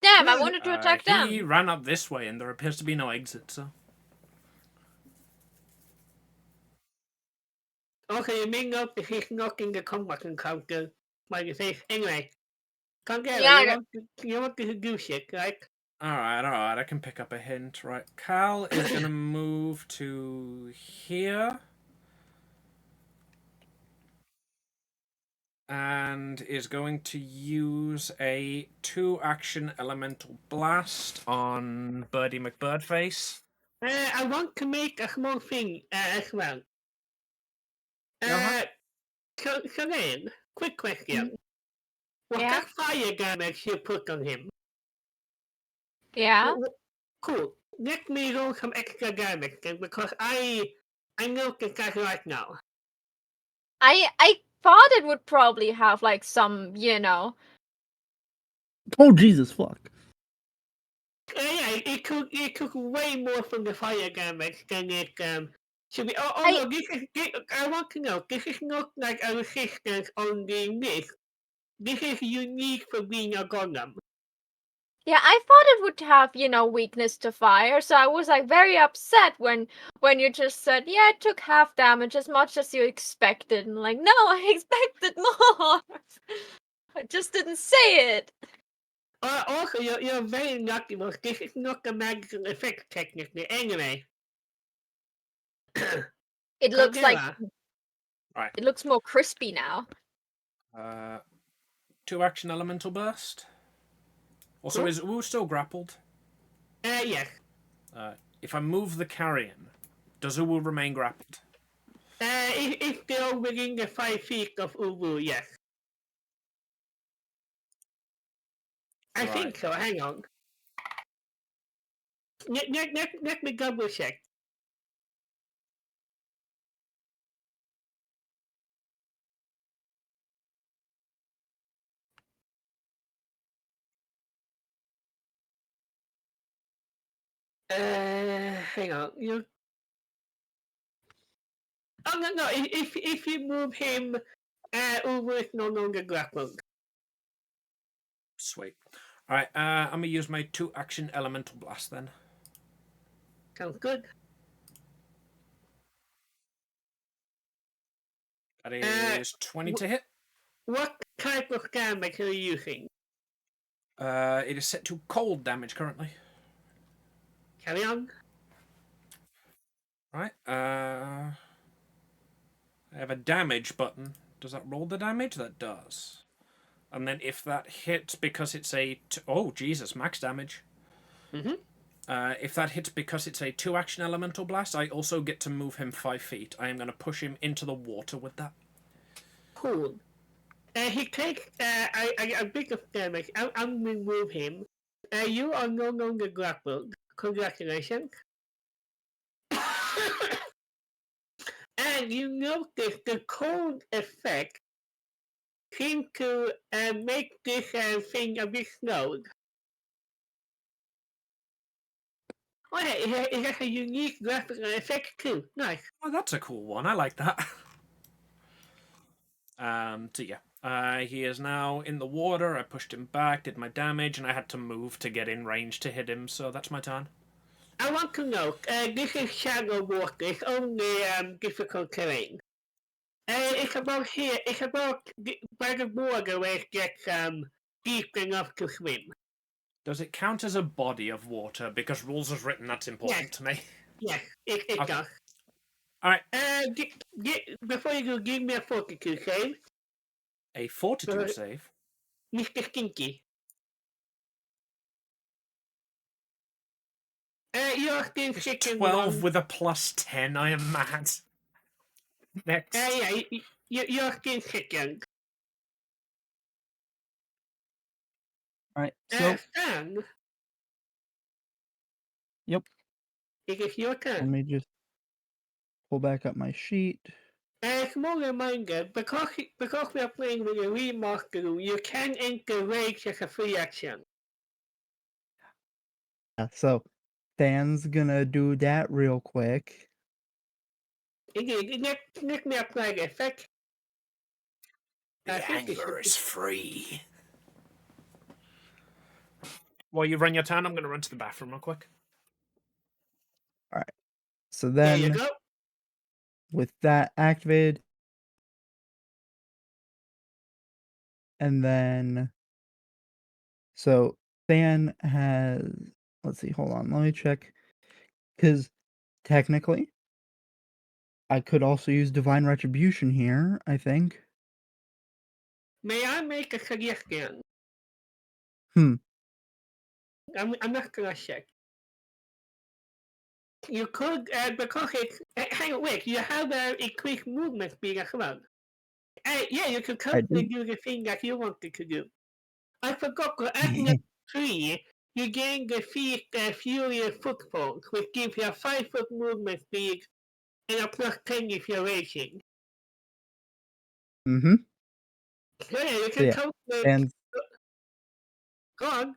Damn, I wanted to attack He them. ran up this way, and there appears to be no exit, so... Okay, you may note that he's not in the combat encounter. Smiley face. Anyway. Kagera, Yeah, you want to do shit, right? Alright, I can pick up a hint. Right, Cal is going to move to here. And is going to use a 2-action elemental blast on Birdie McBirdface. I want to make a small thing as well. Uh-huh. So then, quick question. What Yeah. kind of fire damage you put on him? yeah. Cool. Let me roll some extra damage then, because I noticed that right now. I thought it would probably have like some, Oh Jesus fuck. Yeah, it took way more from the fire damage than it should be. Oh I- no, I want to know, this is not like a resistance on the list. This is unique for being a golem. Yeah, I thought it would have, weakness to fire, so I was like very upset when you just said, yeah, it took half damage as much as you expected. And like, no, I expected more. I just didn't say it. Also, you're very lucky because this is not a magical effect technically. Anyway. It looks like Right. it looks more crispy now. 2-action elemental burst. Also, Cool. is Wu still grappled? Yes. If I move the carrion, does Uwu remain grappled? If they're within the 5 feet of Ubu, yes. I Right. think so. Hang on. Let me double check. Hang on. You. Oh no! If you move him, Ubu is no longer grappled. Sweet. Alright, I'm going to use my 2-action elemental blast then. Sounds good. That is 20 to hit. What type of damage are you using? It is set to cold damage currently. Carry on. Right. I have a damage button. Does that roll the damage? That does. And then if that hits because it's a... oh, Jesus, max damage. Mm-hmm. If that hits because it's a 2-action elemental blast, I also get to move him 5 feet. I am going to push him into the water with that. Cool. He takes a bit of damage. I'll remove him. You are no longer grappled. Congratulations. And you notice the cold effect seems to make this thing a bit slowed. Oh yeah, it has a unique graphical effect too. Nice. Oh, that's a cool one. I like that. So yeah. He is now in the water. I pushed him back, did my damage, and I had to move to get in range to hit him, so that's my turn. I want to note, this is shallow water. It's only difficult terrain. It's about here. It's about by the border where it gets deep enough to swim. Does it count as a body of water? Because rules as written, that's important Yes. to me. Yes, it Okay. does. All right, Before you go, give me a fortitude save, a fortitude save. Mr. Stinky. You're still It's second 12 one. with a plus 10. I am mad. Next. Yeah, you're still second. Alright, so Stan. Yep. It is your let turn. me just pull back up my sheet. Small reminder, because we are playing with a remaster room, you can enter rage as a free action. Yeah, so Dan's gonna do that real quick. Let me apply the effect. The anger is free. While you run your turn, I'm going to run to the bathroom real quick. So There you then, go. with that activated, and then, so Dan has, let's see, hold on, let me check, because technically, I could also use Divine Retribution here, I think. May I make a suggestion? Hmm. I'm not gonna check. You could, because it's. Hang on, wait, you have increased movement speed as well. Yeah, you could I totally do. do the thing that you wanted to do. I forgot, at level 3, you gain the feat Furious Footfall, which gives you a 5-foot movement speed and a plus 10 if you're racing. Mm-hmm. So yeah, you So can yeah, totally. and Go on.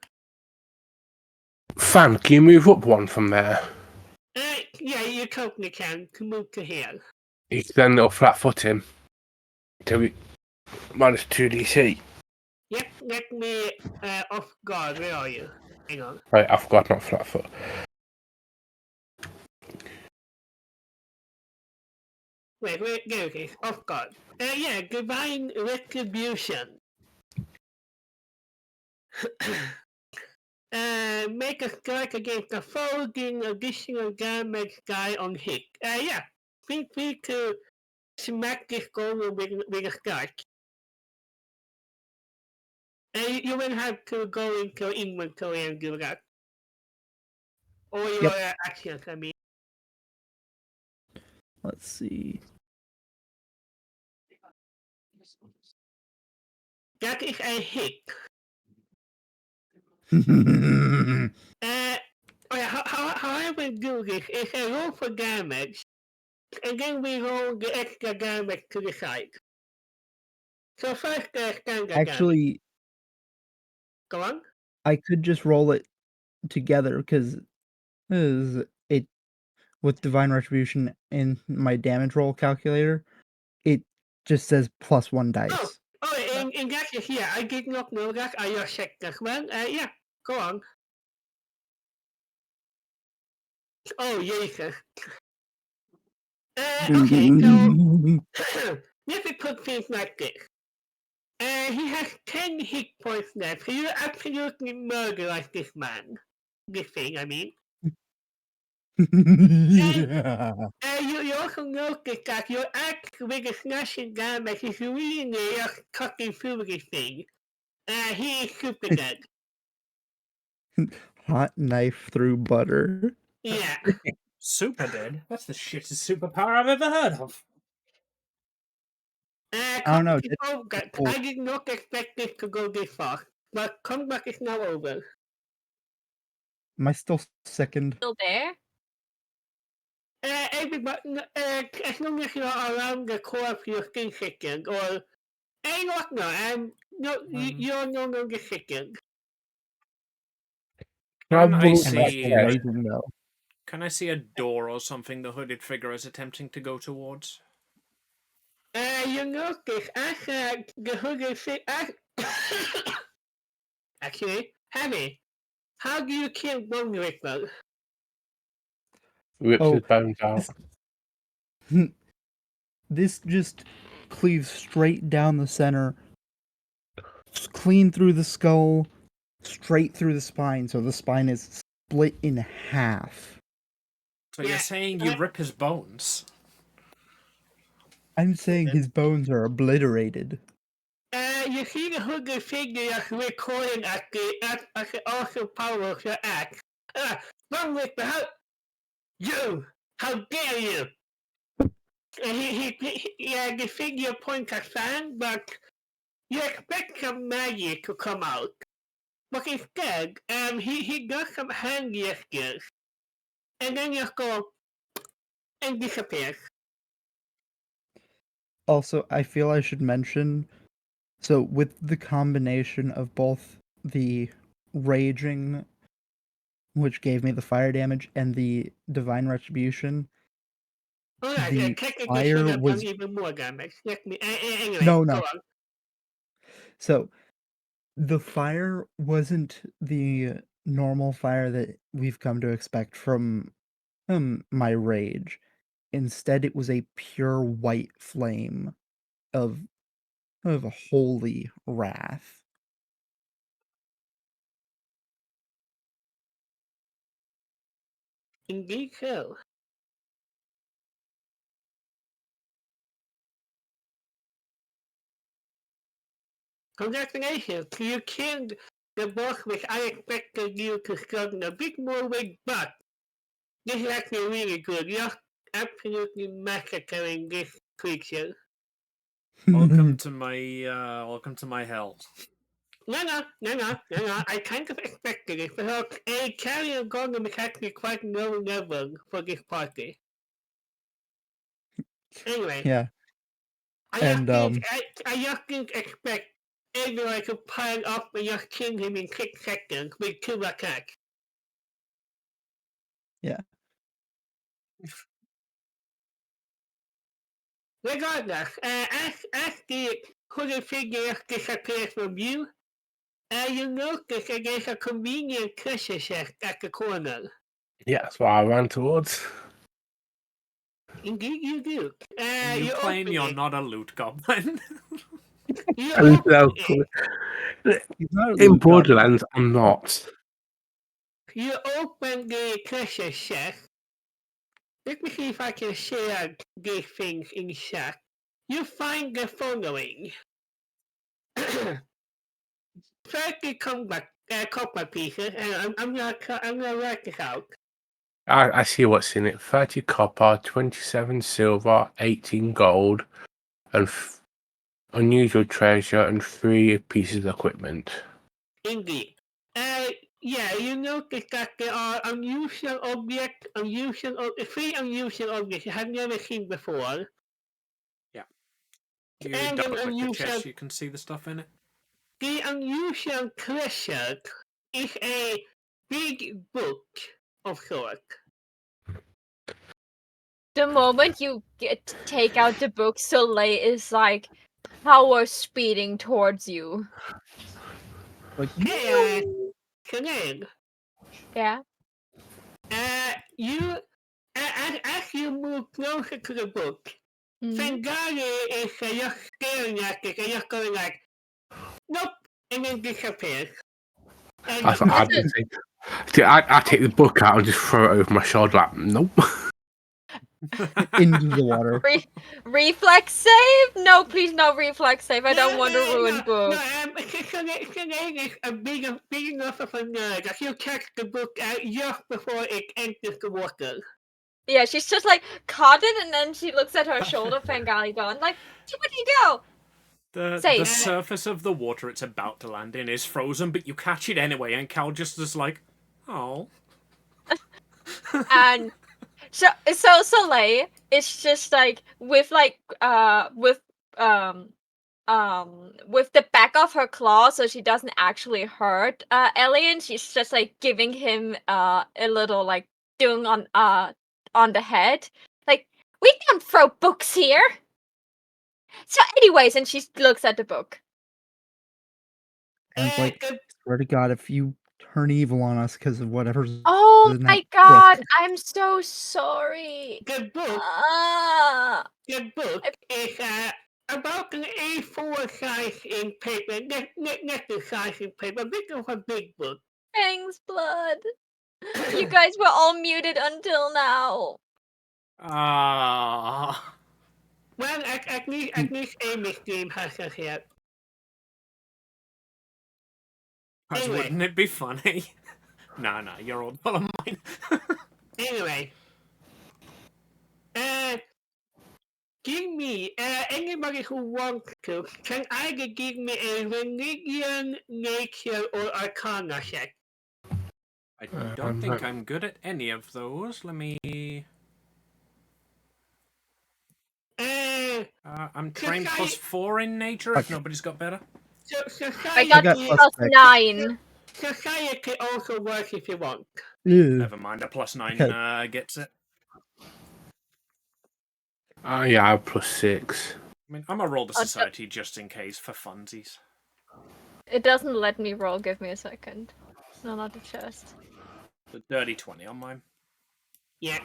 Fan, can you move up one from there? Yeah, you totally can to move to here. You can then little flat foot him. Till we minus 2d6. Yep, let me off guard. Where are you? Hang on. Right, I forgot not flat foot. Wait, there it is. Off guard. Yeah, Divine Retribution. Make a strike against a foe, dealing additional damage die on hit. Yeah, feel free to smack this goal with a strike. You will have to go into inventory and do that. Or your actions, I mean. let's see. That is a hit. How I will do this is I roll for damage, and then we roll the extra damage to the side. So first, standard damage. Actually, Go on. I could just roll it together because it with Divine Retribution in my damage roll calculator, it just says +1 dice. In that case, yeah, I did not know that. I just checked as well. Yeah, go on. Oh, Jesus. Okay, so let me put things like this. He has 10 hit points left, so you absolutely murder this man. This thing, I mean. Yeah. You also notice that your axe with the slashing damage is really just cutting through this thing. He is super dead. Hot knife through butter. Yeah. Super dead? That's the shittest superpower I've ever heard of. I don't know. I did not expect this to go this far, but combat is now over. Am I still second? Still there? Everybody, as long as you're around the core, you're still second, or you're no longer second. Can I That's see? amazing, though. Can I see a door or something the hooded figure is attempting to go towards? You notice as the hooded figure. Actually, Harry, how do you kill one ripper? Rips Oh. his bones out. This just cleaves straight down the center, clean through the skull, straight through the spine, so the spine is split in half. So you're saying you rip his bones? I'm saying his bones are obliterated. You see the hooded figure that's recording at the awesome power of your act. Run with the help! You! How dare you! The figure points at Fan, but you expect some magic to come out. But instead, he does some hand gestures. And then just go and disappears. Also, I feel I should mention, so with the combination of both the raging, which gave me the fire damage, and the divine retribution, Alright, the technically fire should have done was even more damage. Anyway, no. go on. So the fire wasn't the normal fire that we've come to expect from my rage. Instead, it was a pure white flame of holy wrath. Indeed so. Congratulations, you killed the boss which I expected you to struggle a bit more with, but this is actually really good. You're absolutely massacring this creature. Welcome to my hell. No, I kind of expected it because a carrier golem is actually quite low level for this party. Anyway, Yeah, I and just didn't expect everyone to pile up and just kill him in 6 seconds with 2 attacks. yeah. Regardless, as the hooded figure disappears from view, you notice that there's a convenient treasure chest at the corner. Yeah, that's what I ran towards. Indeed, you do. And you claim open you're it. not a loot goblin. You And open so, it. He's not a in loot goblin. Borderlands, I'm not. You open the treasure chest. Let me see if I can share these things in chat. You find the following. 30 copper pieces, and I'm gonna write this out. I see what's in it. 30 copper, 27 silver, 18 gold, and unusual treasure, and 3 pieces of equipment. Indeed. Yeah, you notice that there are unusual objects, 3 unusual objects you have never seen before. You And double an click the unusual, chest, you can see the stuff in it. the unusual treasure is a big book of sorts. The moment you take out the book, Soleil is like power speeding towards you. Like, Hey, Sinead, Yeah. you, as you move closer to the book, Mhm. Fengari is just staring at it and just going like, nope, and then disappears. And That's what I'd be saying. See, I'd take the book out and just throw it over my shoulder like, nope. into the water. Reflex save? No, please no reflex save. I don't want to ruin book. Sinead is a big enough of a nerd that she'll catch the book out just before it enters the water. Yeah, she's just like caught it, and then she looks at her shoulder, Fengali going like, "Where'd you go?" The Safe. surface of the water it's about to land in is frozen, but you catch it anyway, and Cal just is like, oh. And so Soleil is just like with the back of her claw, so she doesn't actually hurt Alien. She's just like giving him a little like dung on the head. Like, we don't throw books here. So anyways, and she looks at the book. And it's like, swear to God, if you turn evil on us because of whatever's Oh in my that God, book. I'm so sorry. The book Ah. is about an A4 size in paper, not the size in paper, a bit of a big book. Fang's blood. You guys were all muted until now. Ah. Well, at least Amy's dream has us here. Because Anyway. wouldn't it be funny? Nah, you're all full of mine. Anyway. Give me, anybody who wants to, can either give me a religion, nature, or arcana check. I don't think I'm good at any of those. Let me... I'm trained +4 in nature, if nobody's got better. I got got +9. Society also works if you want. Ew. Never mind, a +9 Okay. gets it. Yeah, I have +6. I mean, I'm gonna roll the society just in case for funsies. It doesn't let me roll. Give me a second. It's not on the chest. The dirty 20 on mine. Yeah.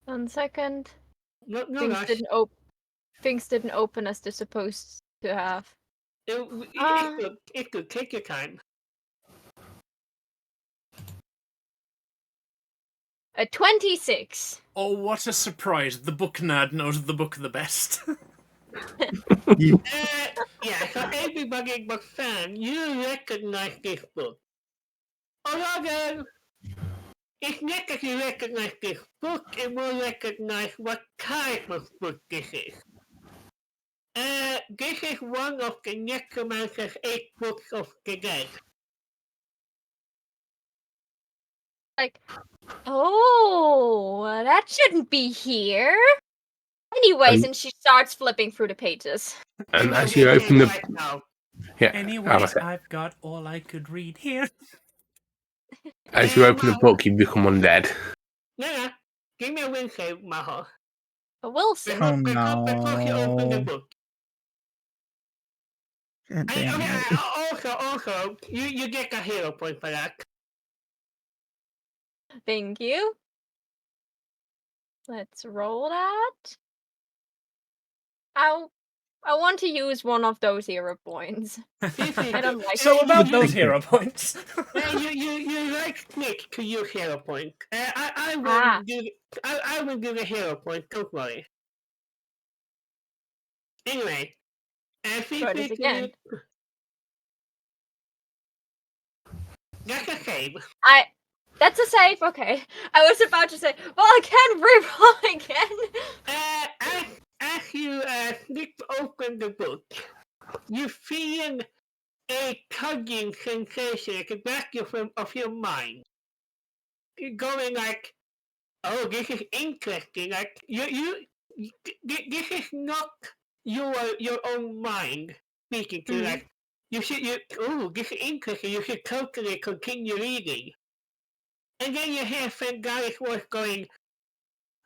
1 second. No Things rush. Things didn't open as they're supposed to have. It's good. Take your time. A 26. Oh, what a surprise. The book nerd knows the book the best. Yeah, so everybody but Sam, you recognize this book. Although it's not that you recognize this book, it will recognize what type of book this is. This is one of the Necromancer's 8 books of the dead. Like, oh, that shouldn't be here. Anyways, and she starts flipping through the pages. And as you open the... Right now. Yeah. Anyways, I've got all I could read here. As you open the book, you become undead. No. Give me a win save, Maho. A Wilson. Oh Before you open the no. book. God damn it. Also, you get a hero point for that. Thank you. Let's roll that. I want to use one of those hero points. I don't like So it. about With those those- hero points. You right click to use hero point. I will give a hero point. Don't worry. Anyway, feel Try free this to again. use- That's a save. That's a save, okay. I was about to say, well, I can't reroll again. As you flip open the book, you feel a tugging sensation at the back of your mind. You're going like, oh, this is interesting. Like this is not your own mind speaking to you. Like this is interesting. You should totally continue reading. And then you hear Fengaris voice going,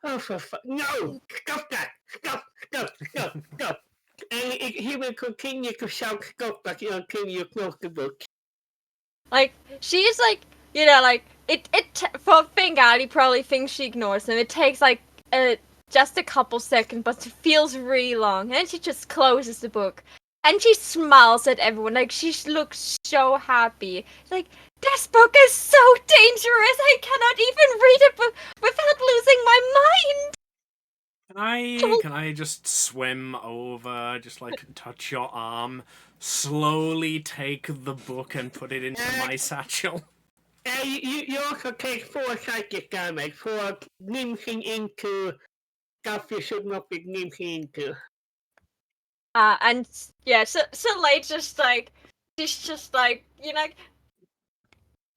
oh, for no! Stop that! Stop! And he will continue to shout stop at you until you close the book. Like, she's like, you know, like, for Fengali probably thinks she ignores him. It takes like just a couple seconds, but it feels really long. And then she just closes the book. And she smiles at everyone, like, she looks so happy. Like, this book is so dangerous, I cannot even read a book without losing my mind! Can I just swim over, just like touch your arm, slowly take the book and put it into my satchel? You also take 4 psychic damage for glimpsing into stuff you should not be glimpsing into. And yeah, so like just like she's just like, you know,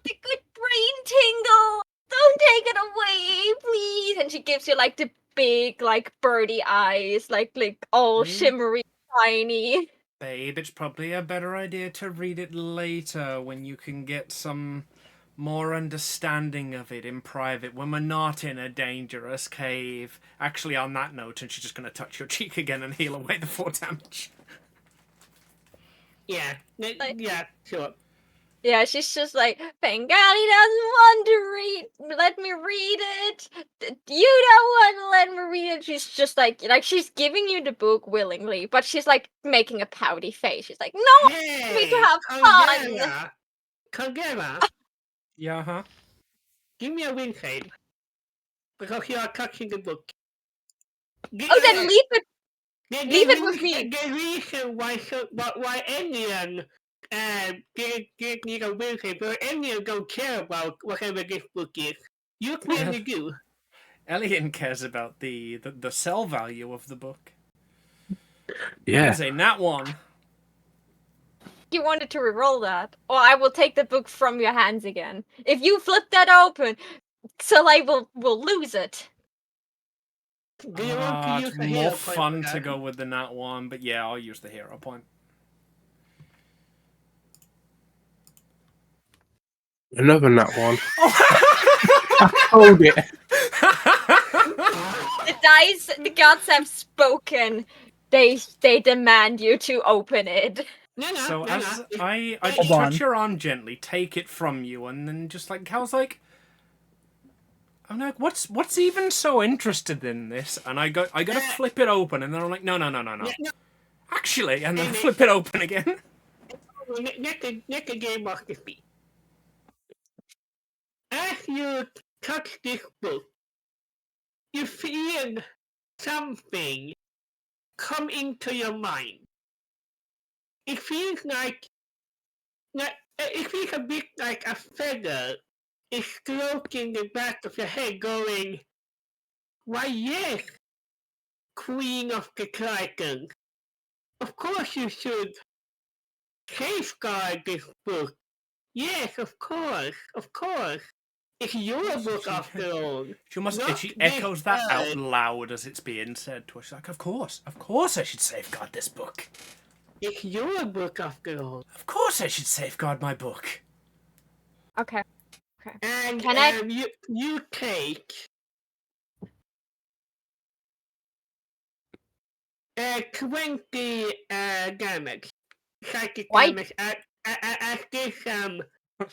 the good brain tingle. Don't take it away, please. And she gives you like the big like birdie eyes, like all shimmery, tiny. Babe, it's probably a better idea to read it later when you can get some more understanding of it in private when we're not in a dangerous cave. Actually, on that note, and she's just going to touch your cheek again and heal away the 4 damage. Yeah, yeah, sure. Yeah, she's just like, Bengali doesn't want to read. Let me read it. You don't want to let me read it. She's just like she's giving you the book willingly, but she's like making a pouty face. She's like, no, Hey, we to have fun. Kagera. Yeah, huh? Give me a win save. Because you are touching the book. Oh, then leave it. Leave it with me. The reason why Alien didn't need a win save, because Alien don't care about whatever this book is. You clearly do. Elian cares about the sell value of the book. Yeah. There's a nat one. You wanted to reroll that, or I will take the book from your hands again. If you flip that open, Soleil will lose it. Do you want to use It's a hero more point fun for to that? go with the nat one, but yeah, I'll use the hero point. Another nat one. Hold it. The gods have spoken. They demand you to open it. No, So no, as no. I Hold just on. touch your arm gently, take it from you, and then just like Cal's like, I'm like, what's even so interested in this? And I gotta flip it open, and then I'm like, no. No. Actually, and then Hey, flip it open again. Let the game off the speed. As you touch this book, you feel something come into your mind. It feels it feels a bit like a feather is stroking the back of your head, going, "Why, yes, Queen of the Titans. Of course you should safeguard this book. Yes, of course. It's your book after all. She must. Not She this echoes that out bird. loud as it's being said to her. She's like, of course, I should safeguard this book. It's your book after all. Of course, I should safeguard my book. Okay. And Can I- you take 20 damage. Psychic Why? damage as this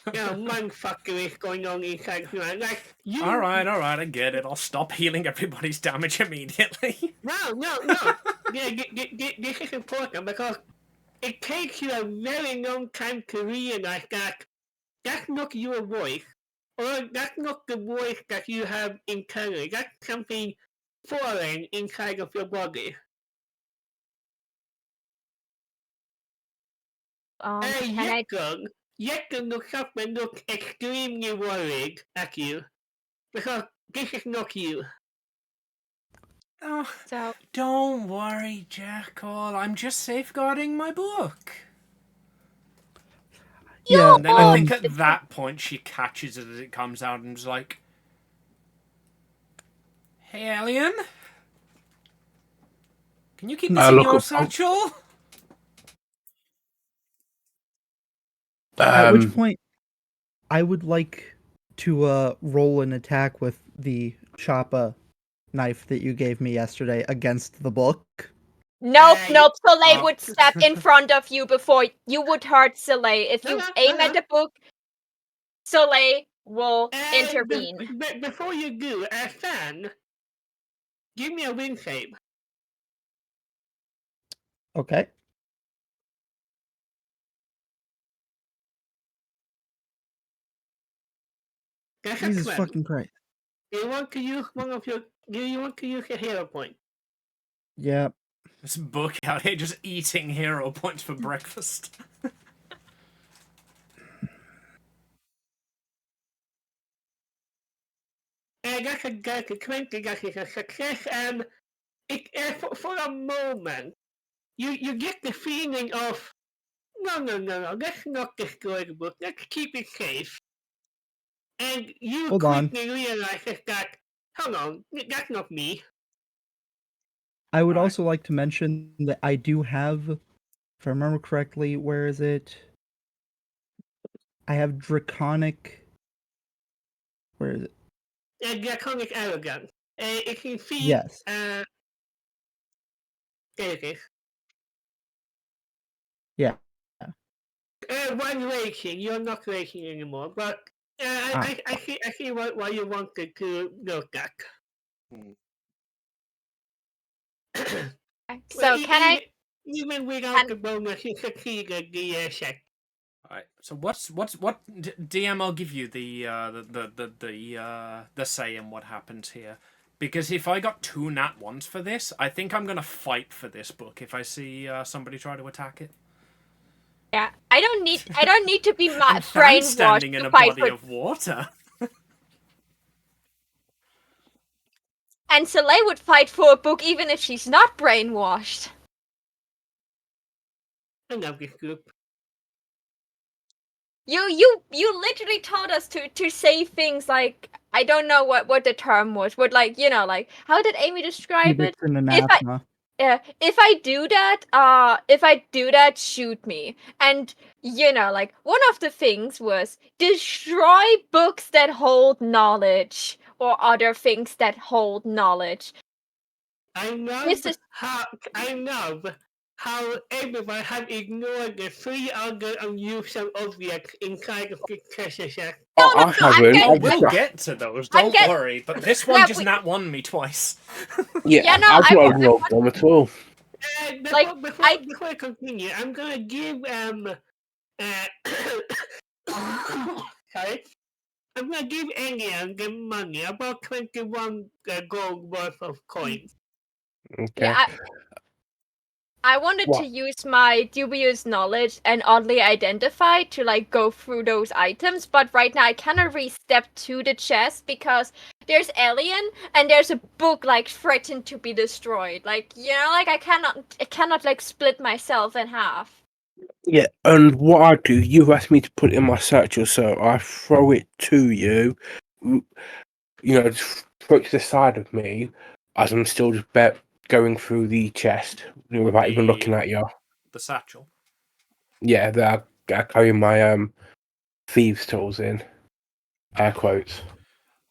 motherfucker is going on inside of you. Like you. All right, I get it. I'll stop healing everybody's damage immediately. No. Yeah, this is important because it takes you a very long time to realize that that's not your voice, or that's not the voice that you have internally. That's something foreign inside of your body. Can I? Yekon looks up and looks extremely worried at you because this is not you. Oh, So don't worry, Jackal. I'm just safeguarding my book. Yeah. And then I think at that point she catches it as it comes out and is like, "Hey, alien, can you keep this in look your up- satchel?" At which point, I would like to roll an attack with the Choppa knife that you gave me yesterday against the book. nope. you- Soleil would step in front of you before you would hurt Soleil. If you No, aim no. at the book, Soleil will And intervene. before you do, Fan, give me a win save. Okay. That's a Jesus 12. fucking Christ. Do you want to use Do you want to use a hero point? Yeah. This book out here just eating hero points for breakfast. That's a 20. That is a success. For a moment, you get the feeling of no. Let's not destroy the book. Let's keep it safe. And you Hold on. quickly realize that. Hold on, that's not me. I would Alright. also like to mention that I do have, if I remember correctly, where is it? I have Draconic. Where is it? Draconic arrogance. It can feed. Yes. There it is. Yeah. One racing. You're not racing anymore, but I see why you wanted to note that. So can I? Even without the bonus, you succeeded the check. Alright, so what DM? I'll give you the say in what happens here, because if I got 2 nat ones for this, I think I'm gonna fight for this book if I see somebody try to attack it. Yeah, I don't need to be And Fan's brainwashed standing in to a fight body for. of water. And Soleil would fight for a book even if she's not brainwashed. I love this group. You literally told us to say things like, I don't know what the term was, but like, you know, like, how did Amy describe it? Edicts and If I anathema. if I do that, shoot me. And you know, like, one of the things was destroy books that hold knowledge or other things that hold knowledge. I love This is how everyone have ignored the 3 other unusual objects inside of the treasure chest. no, I I'm haven't. getting- Oh, we'll get to those. I'm Don't worry. But this one Yeah, just nat won me twice. Yeah, no, I've I not wa- rolled one at all. Before I continue, I'm gonna give sorry. I'm gonna give Alien the money, about 21 gold worth of coins. Okay. Yeah, I wanted What? to use my dubious knowledge and oddly identify to like go through those items, but right now I cannot really step to the chest because there's Alien and there's a book like threatened to be destroyed. Like, you know, like I cannot like split myself in half. Yeah, and what I do, you asked me to put it in my satchel, so I throw it to you. Just throw it to the side of me as I'm still just going through the chest without even looking at you. The satchel. Yeah, that I carry my thieves' tools in. Air quotes.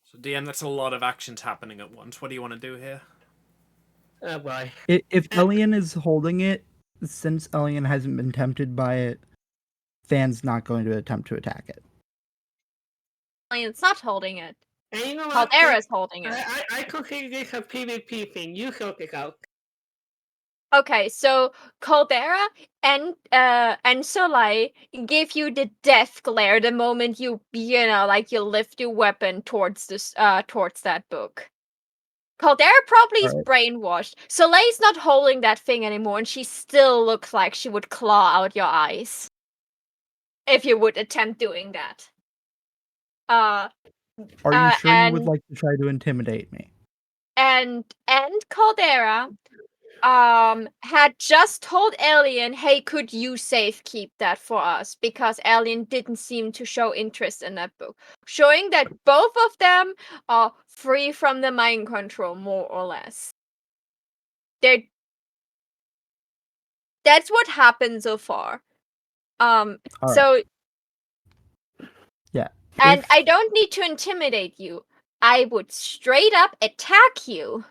So DM, that's a lot of actions happening at once. What do you want to do here? Oh boy. If Elian is holding it, since Elian hasn't been tempted by it, Fan's not going to attempt to attack it. Alien's not holding it. And you know what? Caldera's holding it. I consider this a PvP thing. You sort it out. Okay, so Caldera and Soleil give you the death glare the moment you know, like you lift your weapon towards towards that book. Caldera probably is brainwashed. Soleil's not holding that thing anymore, and she still looks like she would claw out your eyes if you would attempt doing that. Are you sure you would and like to try to intimidate me? and Caldera had just told Alien, hey, could you safekeep that for us? Because Alien didn't seem to show interest in that book. Showing that both of them are free from the mind control, more or less. That's what happened so far. So yeah. And I don't need to intimidate you. I would straight up attack you.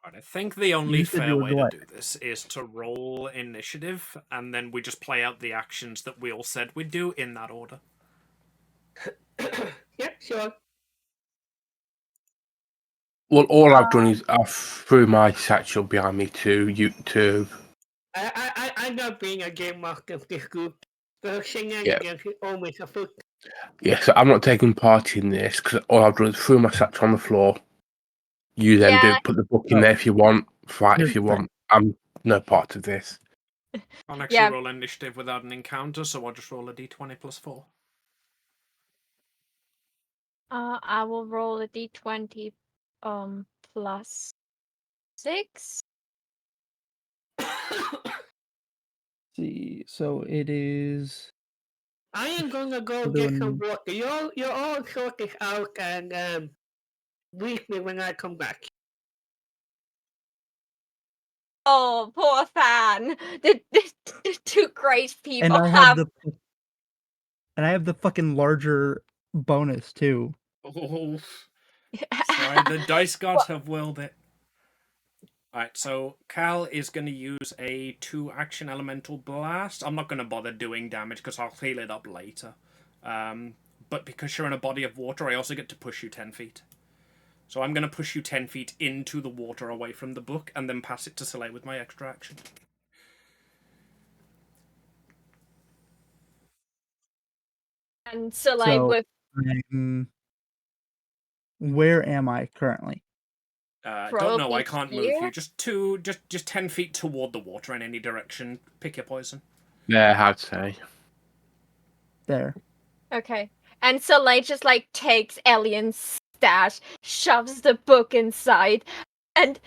Right, I think the only You said fair you were way to glad. do this is to roll initiative, and then we just play out the actions that we all said we'd do in that order. Yep, sure. Well, all I've done is I've threw my satchel behind me to YouTube. I'm not being a game master of this group. The shenanigans is always afoot. Yeah, so I'm not taking part in this because all I've done is threw my satchel on the floor. You then put the book in there if you want, fight Here's if you the thing. want. I'm no part of this. Can't actually roll initiative without an encounter, so I'll just roll a d20 plus 4. I will roll a d20 plus 6. See, so it is. I am gonna go get some water. You're all sort this out and brief me when I come back. Oh, poor Fan. The two great people And I have the fucking larger bonus too. Oh, sorry, the dice gods have willed it. Alright, so Cal is going to use a 2-action elemental blast. I'm not going to bother doing damage because I'll heal it up later. But because you're in a body of water, I also get to push you 10 feet. So I'm going to push you 10 feet into the water away from the book and then pass it to Soleil with my extra action. And so like So- with Where am I currently? Don't know. Probably I can't move here? you. Just 10 feet toward the water in any direction. Pick your poison. There, I'd say. There. Okay. And Soleil just like takes Elian's stash, shoves the book inside, and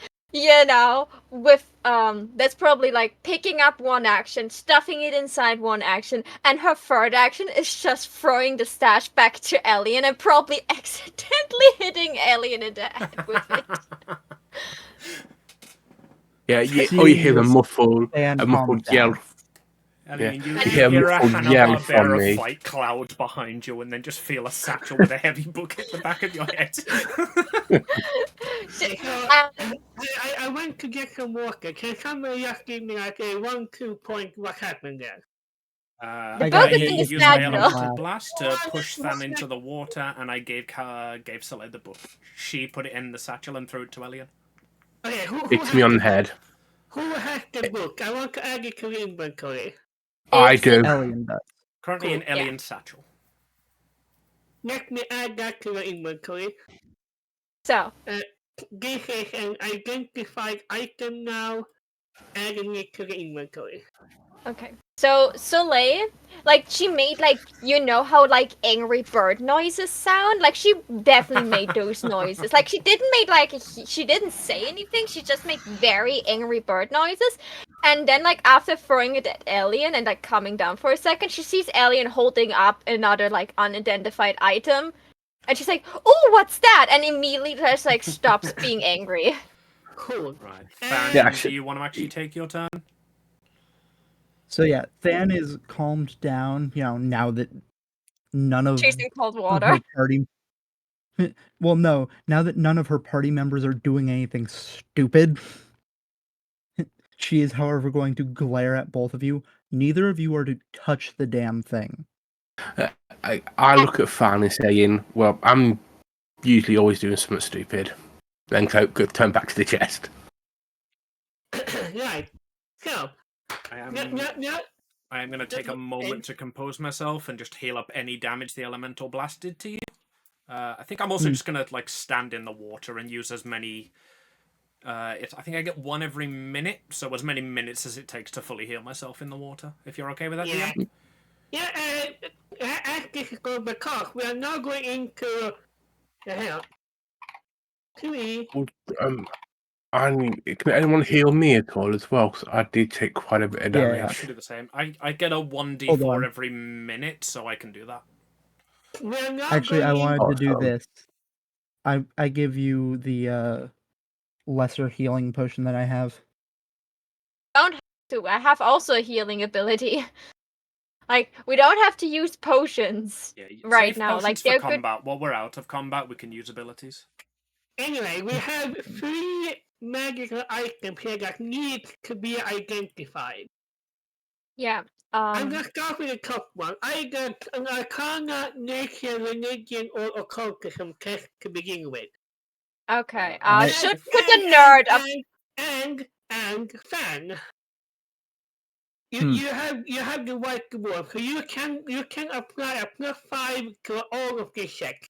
with that's probably like picking up one action, stuffing it inside one action, and her third action is just throwing the stash back to Elian and probably accidentally hitting Elian in the head with it. Yeah, you hear a muffled And yell. I Yeah. mean, you Yeah, hear a muffled yell from Hanna-Barbera me. fight cloud behind you, and then just feel a satchel with a heavy book at the back of your head. So, I went to get some water. Can somebody just give me like a 1-2 point what happened there? The got book is you. in Used the my satchel. elemental blast to push Than into the water, and I gave Soleil the book. She put it in the satchel and threw it to Elian. Okay, who Hits me on the head. Who has the book? I want to add it to the inventory. I It's- do. Elian does. Currently Cool, in Elian's satchel. Let me add that to the inventory. So, This is an identified item now. Adding it to the inventory. okay. So Soleil, like she made like how like angry bird noises sound? Like she definitely made those noises. Like she didn't say anything. She just made very angry bird noises. And then like after throwing it at Elian and like coming down for a second, she sees Elian holding up another like unidentified item. And she's like, "Oh, what's that?" And immediately just like stops being angry. Cool. Right. Yeah, Fan, actually- do you want to actually take your turn? So yeah, Than is calmed down, now that none of Chasing cold her water. party well, no, now that none of her party members are doing anything stupid. She is, however, going to glare at both of you. Neither of you are to touch the damn thing. I look at Fan and saying, well, I'm usually always doing something stupid. Then turn back to the chest. Right. So, I am no. going to take a moment to compose myself and just heal up any damage the elemental blast did to you. I think I'm also just going to like stand in the water and use as many. I think I get one every minute, so as many minutes as it takes to fully heal myself in the water. If you're okay with that, Yeah. DM? Yeah, as this is going to talk, we are now going into the hell. Can Can anyone heal me at all as well? 'Cause I did take quite a bit of Yeah. damage. I can do the same. I get a Hold 1d4 on. every minute, so I can do that. we are now Actually, I going wanted to do Awesome. this. I give you the lesser healing potion that I have. I have also a healing ability. Like we don't have to use potions. Yeah, Right save now, potions like, for they're good- combat. While we're out of combat, we can use abilities. Anyway, we have 3 magical items here that need to be identified. Yeah. I'm going to start with the top one. I got an Arcana, Nature, Religion, or Occultism test to begin with. Okay. I- Should put the nerd up. And Fan. Hmm. You have the white dwarf, so you can apply a +5 to all of these checks.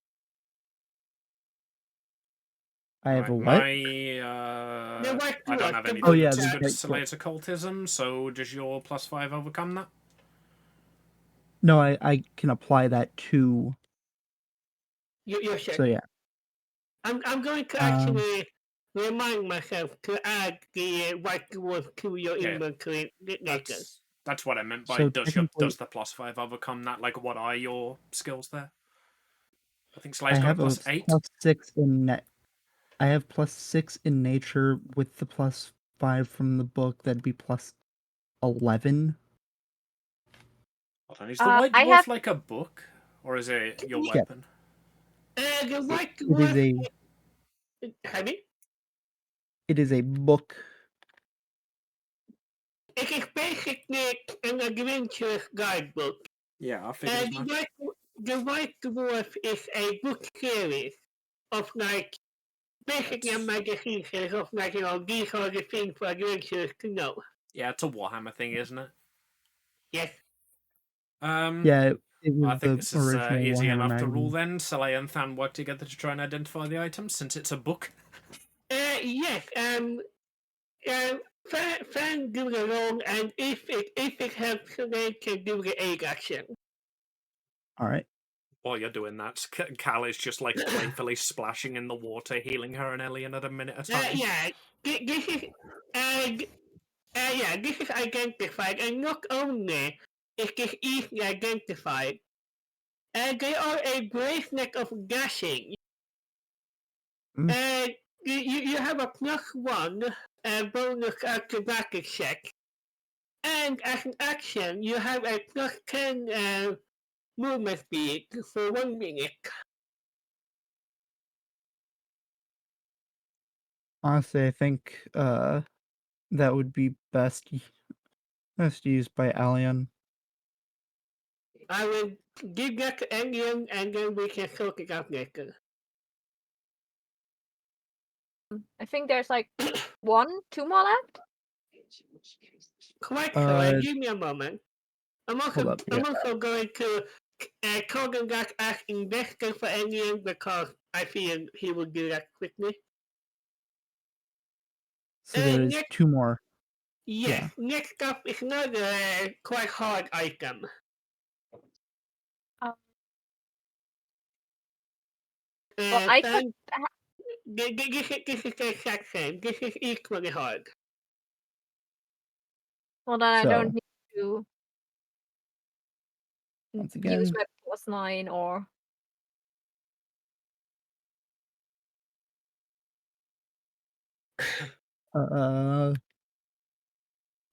I have a Right, what? The white I don't dwarf, have the any blue yeah, boots the good white Slayer's occultism, so does your +5 overcome that? No, I can apply that to. Your check. So yeah. I'm going to Um, actually remind myself to add the white dwarf to your Yeah, inventory later. That's what I meant by So does technically- the +5 overcome that? Like, what are your skills there? I think I Slayer's got a have a +8. +6 in net. I have +6 in nature with the +5 from the book. That'd be +11. Hold on, is the Uh, white I dwarf have- like a book, or is it your Yeah. weapon? The white It is dwarf. a Heavy? it is a book. It is basically an adventurous guidebook. Yeah, I figured as much. The white dwarf is a book series of like basically a magazine series of like these are the things for adventurers to know. Yeah, it's a Warhammer thing, isn't it? Yes. Yeah, It I was think the this is original easy Warhammer enough to rule magazine. then. Soleil and Fan work together to try and identify the items since it's a book. Yes. Fan do the roll, and if it helps, they can do the aid action. All right. While you're doing that, Cal is just like playfully splashing in the water, healing her and Elian at a minute at a time. Yeah. This is this is identified, and not only is this easily identified, they are a bracelet of gashing. Mm. You have a +1 bonus acrobatic check, and as an action, you have a +10 movement speed for 1 minute. Honestly, I think that would be best used by Alien. I will give that to Alien, and then we can sort it out later. I think there's like 2 more left. Quite so. Give me a moment. I'm Hold up, yeah. also going to call them back as investor for Alien because I feel he will do that quickly. So there is next, 2 more. Yes. Yeah. Next up is another quite hard item. Well, I could. This is the exact same. This is equally hard. Well, then I So, don't need to once use again, my +9 or.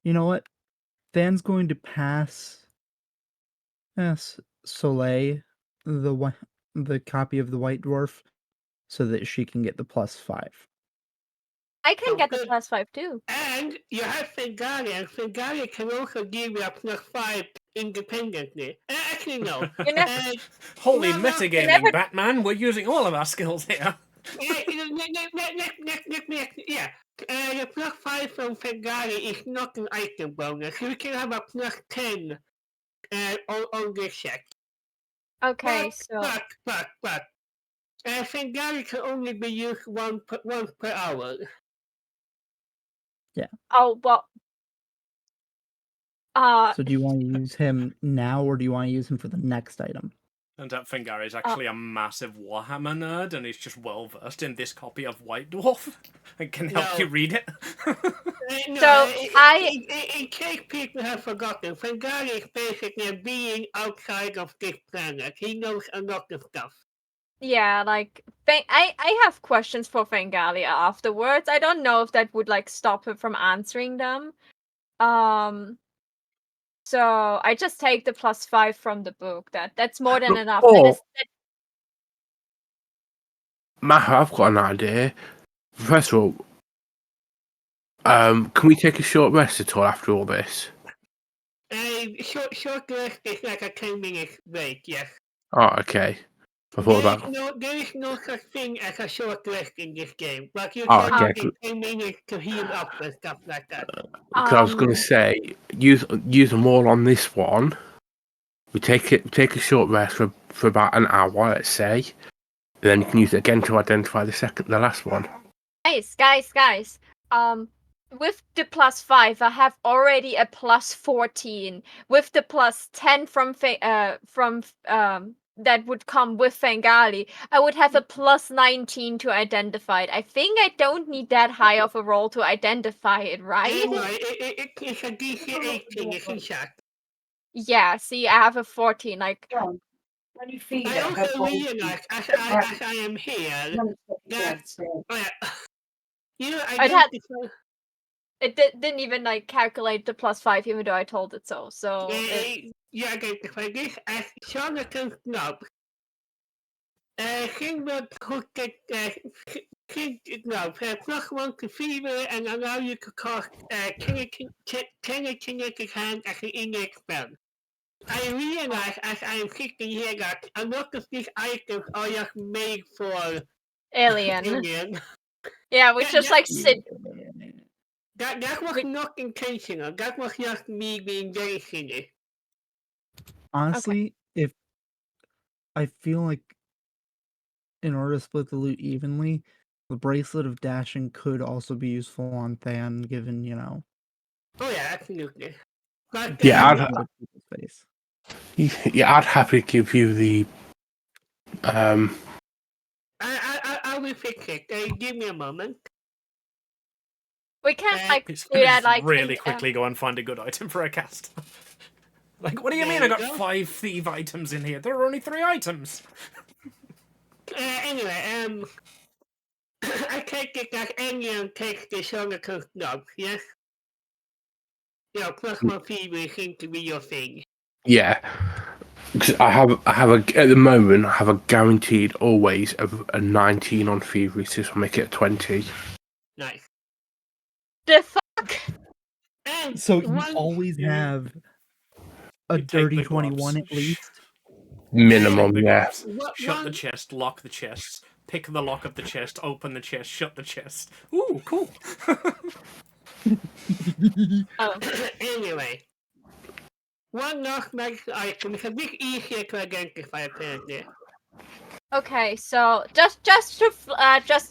you know what? Dan's going to pass Soleil the copy of the White Dwarf so that she can get the +5. I can So get the good. +5 too. And you have Fengalia, and Fengalia can also give you a +5 independently. Actually, no. You never. Holy No, no, metagaming, never- Batman! We're using all of our skills here. Yeah. The +5 from Fengali is not an item bonus. You can have a +10 on this check. Okay, But Fengali can only be used once per hour. Yeah. Oh well. So do you want to use him now, or do you want to use him for the next item? And Fengari is actually a massive Warhammer nerd, and he's just well versed in this copy of White Dwarf, and can help you read it. In case people have forgotten, Fengari is basically a being outside of this planet. He knows a lot of stuff. Yeah, like I have questions for Fengalia afterwards. I don't know if that would like stop him from answering them. So I just take the +5 from the book. That's more than enough. Matt, I've got an idea. First of all, can we take a short rest at all after all this? Short rest is like a 10-minute break, yes. Oh, okay. I thought there is no such thing as a short rest in this game, but you Oh, can okay. take 10 minutes to heal up and stuff like that. Because I was going to say, use them all on this one. We take a short rest for about an hour, let's say. And then you can use it again to identify the last one. Guys. With the +5, I have already a +14. With the +10 from that would come with Fengali, I would have a +19 to identify it. I think I don't need that high of a roll to identify it, right? It's a DC 18, it's in chat. Yeah, see, I have a 14. Like, When you feed I it, her also body- realize, as I am here, that I'd had- it didn't even like calculate the +5, even though I told it so. So you identify this as Jonathan Snob. Sinbad Hooked +1 to fever and allow you to cast kinetic hand as an innate spell. I realize as I am sitting here that a lot of these items are just made for Alien. Yeah, we just like sit. That was not intentional. That was just me being very silly. Honestly, if I feel like in order to split the loot evenly, the bracelet of dashing could also be useful on Than, given Oh yeah, absolutely. But Yeah, give other people space. I'd happily give you the I will fix it. Give me a moment. We can't like He's do gonna that just like really quickly go and find a good item for a cast. Like, what do you mean? I There got you go. 5 thief items in here. There are only 3 items. Anyway, I take it that anyone takes the Sonic Snob, yes? Plus 1 fever seems to be your thing. yeah. 'Cause I have at the moment I have a guaranteed always a 19 on thievery, so this will make it a 20. Nice. the fuck. And So you one, always Mhm. have a You take dirty the 21 gloves. at least. Minimum, The yeah. gloves. Shut the chest, lock the chest, pick the lock of the chest, open the chest, shut the chest. Ooh, cool. Oh, Anyway, one last magic item is a bit easier to identify apparently. okay. So just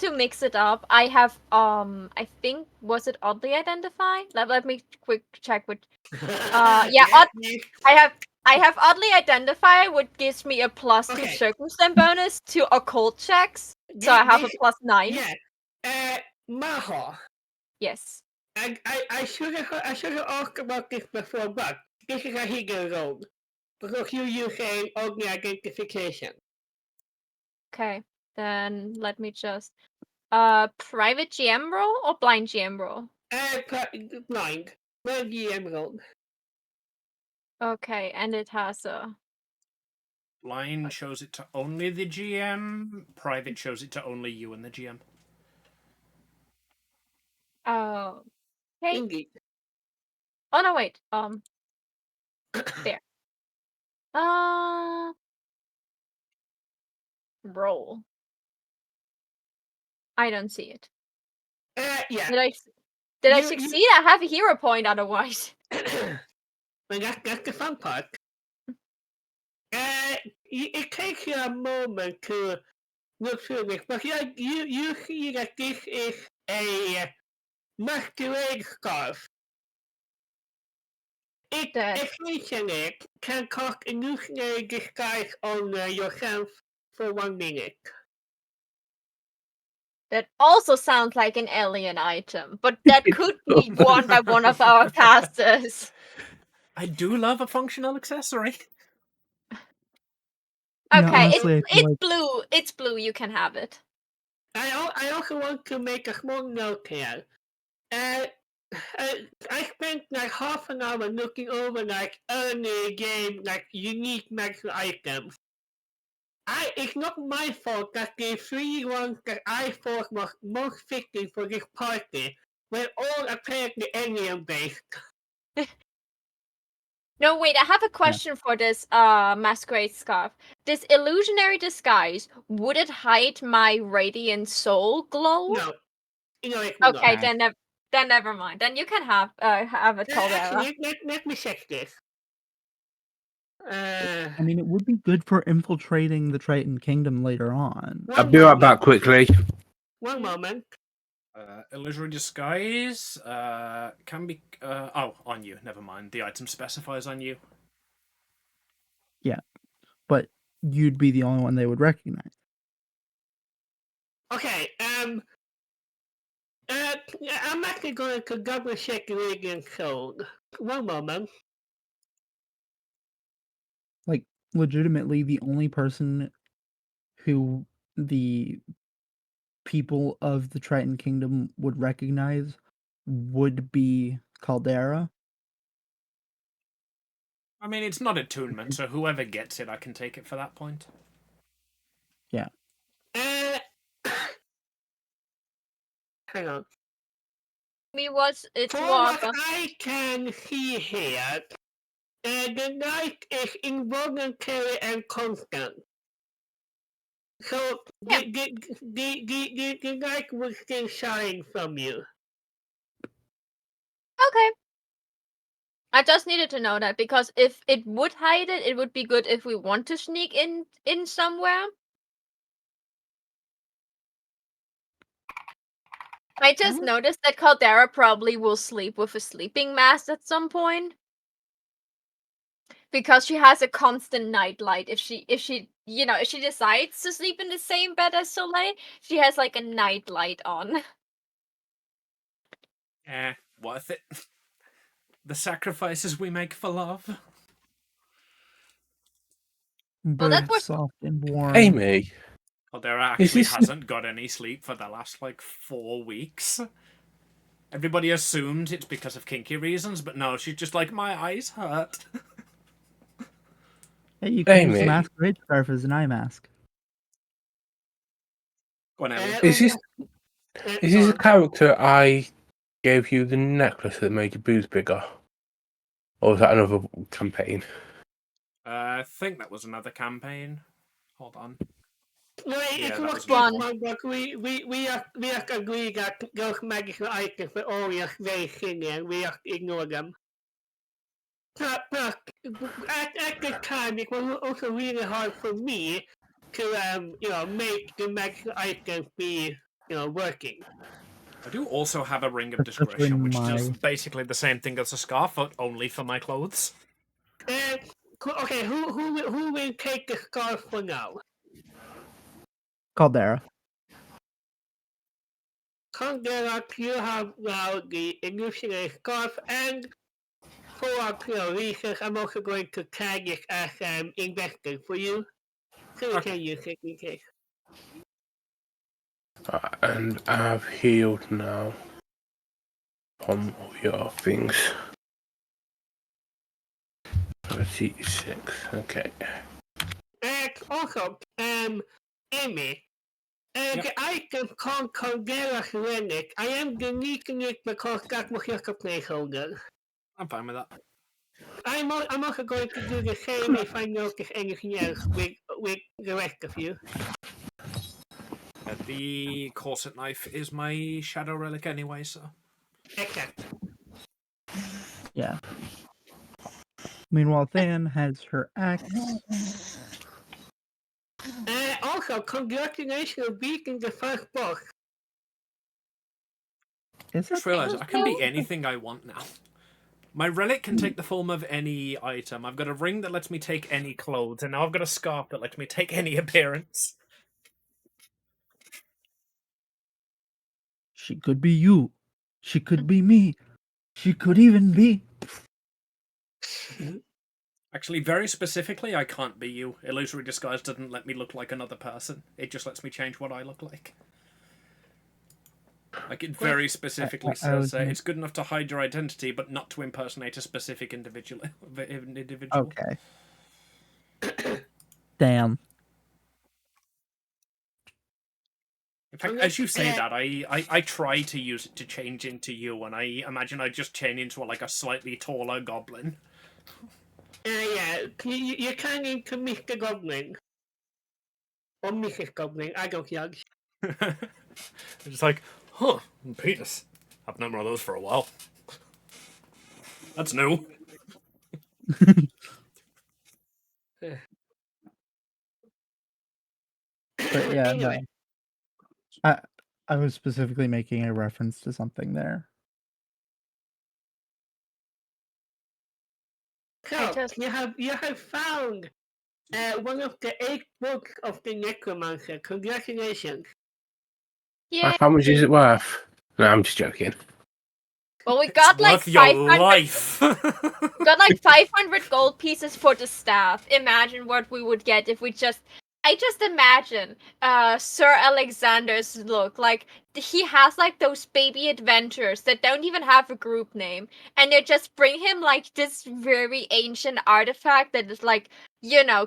to mix it up, I have I think was it oddly identified? Let me quick check which. Yeah, I have oddly identified, which gives me a +2 Okay. circumstance bonus to occult checks. So I have a +9. Yeah. Maho. Yes. I should have asked about this before, but this is a hidden road because you use a oddly identification. Okay. Then let me just private GM roll or blind GM roll? Blind GM roll. Okay, and it has a Blind shows it to only the GM. Private shows it to only you and the GM. oh. Hey. Indeed. Oh no, wait. There. Roll. I don't see it. Yeah. Did I You- succeed? I have a hero point otherwise. Well, that's the fun part. It takes you a moment to look through this, but you see that this is a masquerade scarf. It That occasionally can cast illusionary disguise on yourself for 1 minute. also sounds like an alien item, but that could be worn by one of our casters. I do love a functional accessory. No, Okay, honestly, I feel it's like blue. It's blue. You can have it. I also want to make a small note here. I spent like half an hour looking over like early game like unique magical items. It's not my fault that the 3 ones that I thought was most fitting for this party were all apparently alien based. No, wait. I have a question for this masquerade scarf. This illusionary disguise, would it hide my radiant soul glow? No, it's Okay, not. then never mind. Then you can have a Caldera. Actually, let me check this. I mean, it would be good for infiltrating the Triton Kingdom later on. I'll be right back quickly. One moment. Illusory disguise can be on you. Never mind. The item specifies on you. Yeah, but you'd be the only one they would recognize. Okay, I'm actually going to double check the radiant soul. One moment. Like, legitimately, the only person who the people of the Triton Kingdom would recognize would be Caldera. I mean, it's not attunement, so whoever gets it, I can take it for that point. Yeah. Hang on. It's For more what of a... I can see here, the knight is involuntary and constant. So Yeah. the knight will still shine from you. Okay. I just needed to know that because if it would hide it, it would be good if we want to sneak in somewhere. I just noticed that Caldera probably will sleep with a sleeping mask at some point. Because she has a constant nightlight. If she if she decides to sleep in the same bed as Soleil, she has like a nightlight on. Worth it. The sacrifices we make for love. But that it's was- soft and warm. Amy, Caldera Is actually this- hasn't got any sleep for the last, 4 weeks. Everybody assumed it's because of kinky reasons, but no, she's just like, my eyes hurt. Hey, you can use Amy. the masquerade scarf as an eye mask. Go on, Ellie. is this a character I gave you the necklace that made your boobs bigger? Or was that another campaign? I think that was another campaign. Hold on. No, Yeah, it's that not was one, but we have agreed that those magical items were always very silly and we have ignored them. But at the time, it was also really hard for me to make the magical items be working. I do also have a ring of Especially discretion, which does my- basically the same thing as a scarf, but only for my clothes. Okay, who will take the scarf for now? Caldera. Caldera, you have now the illusionary scarf, and for reasons, I'm also going to tag it as invested for you, so you can use it in case. And I've healed now on all your things. 36, okay. And also, Amy, the item called Caldera's Relic, I am deleting it because that was just a placeholder. I'm fine with that. I'm also going to do the same if I notice anything else with the rest of you. The corset knife is my shadow relic anyway, so. Excellent. Yeah. Meanwhile, Than has her axe. Also, congratulations on beating the first boss. Is Just that realised I can be anything I want now. My relic can take the form of any item. I've got a ring that lets me take any clothes, and now I've got a scarf that lets me take any appearance. She could be you. She could be me. She could even be. Actually, very specifically, I can't be you. Illusory disguise doesn't let me look like another person. It just lets me change what I look like. Like, it very specifically says it's good enough to hide your identity, but not to impersonate a specific individual. Okay. Damn. In fact, as you say that, I try to use it to change into you, and I imagine I just change into a slightly taller goblin. Yeah, you can into Mr. Goblin. Or Mrs. Goblin, I don't judge. It's like, huh, penis. I've known one of those for a while. That's new. But yeah, Anyway. no. I was specifically making a reference to something there. So, you have found one of the 8 books of the Necromancer. Congratulations. Yeah. How much is it worth? No, I'm just joking. Well, we got like Worth your 500. life. Got like 500 gold pieces for the staff. Imagine what we would get if we just. I just imagine Sir Alexander's look. Like, he has like those baby adventurers that don't even have a group name. And they just bring him like this very ancient artifact that is like,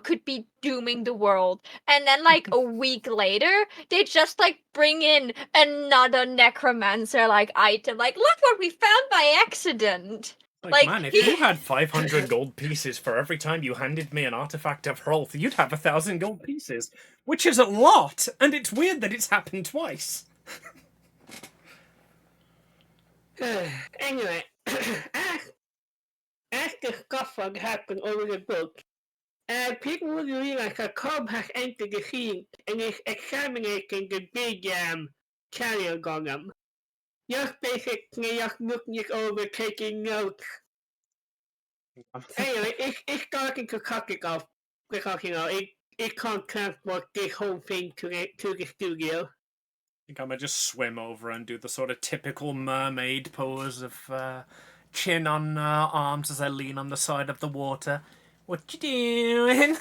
could be dooming the world. And then like a week later, they just like bring in another necromancer like item. Like, look what we found by accident. Like, man, if you had 500 gold pieces for every time you handed me an artifact of Hrolth, you'd have 1,000 gold pieces. Which is a lot, and it's weird that it's happened twice. Anyway, as the scuffle happened over the book, people would realize that Cobb has entered the scene and is examining the big carrier golem. Just basically just looking it over, taking notes. Anyway, it's starting to cut it off because it can't transport this whole thing to the studio. I think I'm gonna just swim over and do the sort of typical mermaid pose of chin on arms as I lean on the side of the water. What you doing?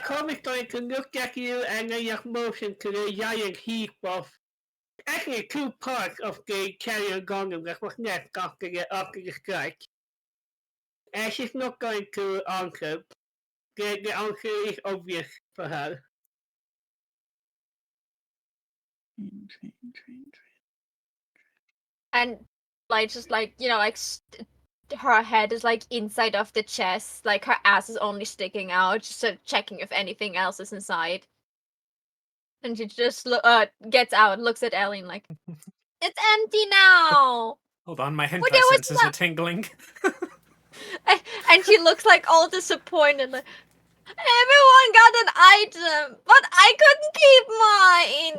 Cobb is going to look at you and then just motion to the giant heap of actually 2 parts of the carrier golem that was left after the strike. She's not going to answer. The answer is obvious for her. And like just like like her head is like inside of the chest, like her ass is only sticking out, just checking if anything else is inside. And she just gets out, looks at Ellie, like, it's empty now. Hold on, my hentai there was senses are tingling. And she looks like all disappointed, like, everyone got an item, but I couldn't keep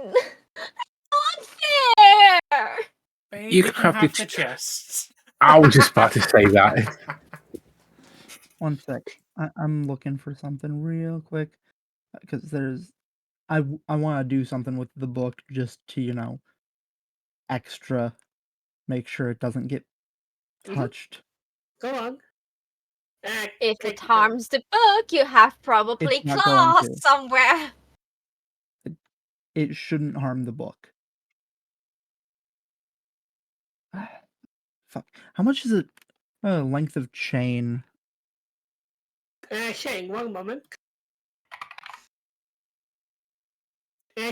mine. Unfair. Babe, You can have have the the chests. I was just about to say that. One sec. I'm looking for something real quick because there's I want to do something with the book just to extra make sure it doesn't get touched. Go on. If it harms the book, you have probably It's not going claws to. somewhere. It shouldn't harm the book. Fuck. How much is it? Length of chain. Shane, one moment.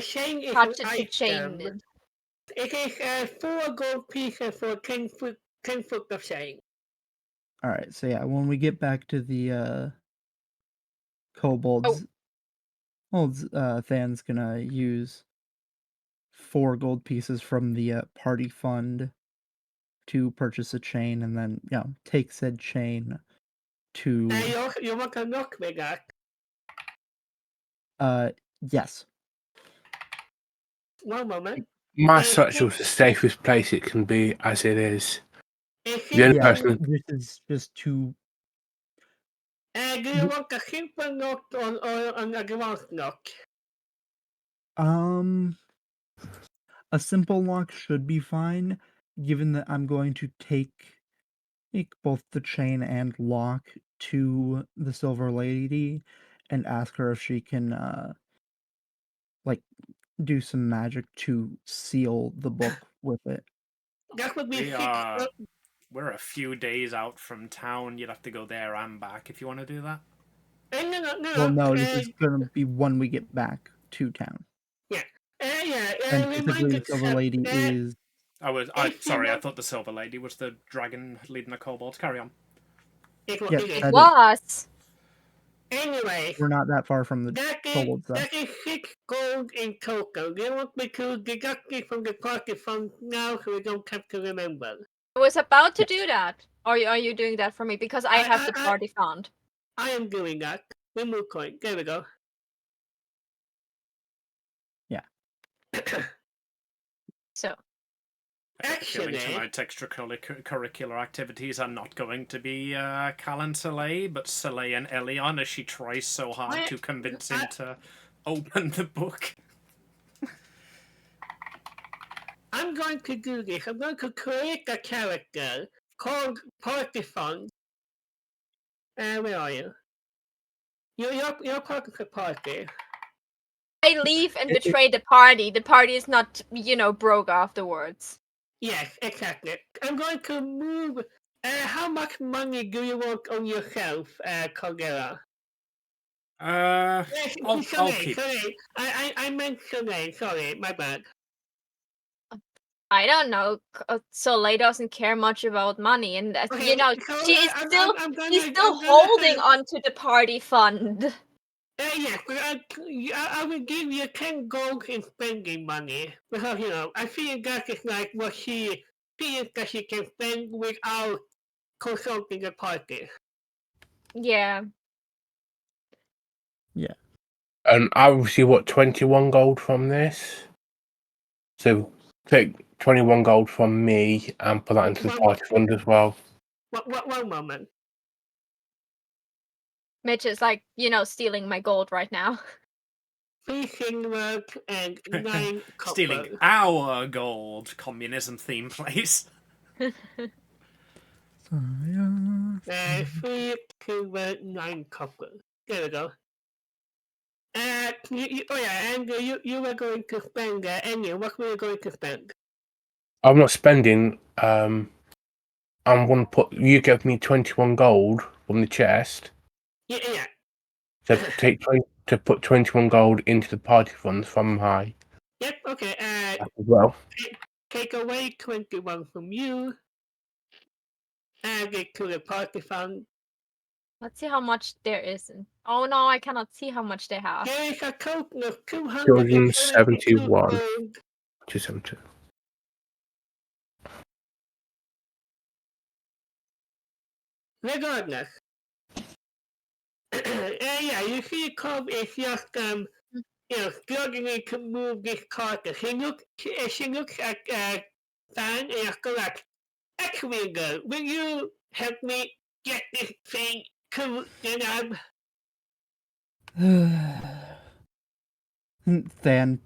Shane is Touch an it to item. chain it. It is 4 gold pieces for 10 foot of chain. All right. So yeah, when we get back to the kobolds, Than's gonna use 4 gold pieces from the party fund to purchase a chain, and then take said chain to. You want to knock me that? Yes. One moment. My satchel's the safest place it can be as it is. The only Yeah, person. this is just too. Do you want a simple knock or an advanced knock? A simple lock should be fine, given that I'm going to take both the chain and lock to the Silver Lady and ask her if she can do some magic to seal the book with it. That would be We're a few days out from town. You'd have to go there and back if you want to do that. No. Well, no, this is going to be when we get back to town. And typically the Silver Lady is. Sorry, I thought the Silver Lady was the dragon leading the kobolds. Carry on. It was. Anyway, we're not that far from the kobolds, though. That is 6 gold in total. Do you want me to deduct it from the party fund now so we don't have to remember? I was about to do that. Or are you doing that for me? Because I have the party fund. I am doing that. Remove coin. There we go. Yeah. So. Actually, tonight's extracurricular activities are not going to be Callan Soleil, but Soleil and Elion as she tries so hard to convince him to open the book. I'm going to do this. I'm going to create a character called Party Fund. Where are you? You're part of the party. I leave and betray the party. The party is not, broke afterwards. Yes, exactly. I'm going to move. How much money do you want on yourself, Caldera? I'll keep. Sorry, I meant Soleil. Sorry, my bad. I don't know. Soleil doesn't care much about money, and she's still holding onto the party fund. Yes, but I will give you 10 gold in spending money because I feel that is like what she experience that you can spend without consulting the party. Yeah. And I receive what 21 gold from this. So take 21 gold from me and put that into the party fund as well. One moment. Mitch is like, stealing my gold right now. 3 silver and 9 copper. Stealing our gold, communism theme place. 3 silver, 9 copper. There we go. And you were going to spend anyway. What were you going to spend? I'm not spending. I'm going to put. You gave me 21 gold from the chest. Yeah. So to put 21 gold into the party funds from high Yep. Okay. as well. Take away 21 from you. Add it to the party fund. Let's see how much there is. Oh no, I cannot see how much they have. There is a total of 272 271. gold. 272. Regardless. Yeah, you see Cobb is just struggling to move this carcass. She looks at Fan and is like, actually girl, will you help me get this thing to the lab? Than's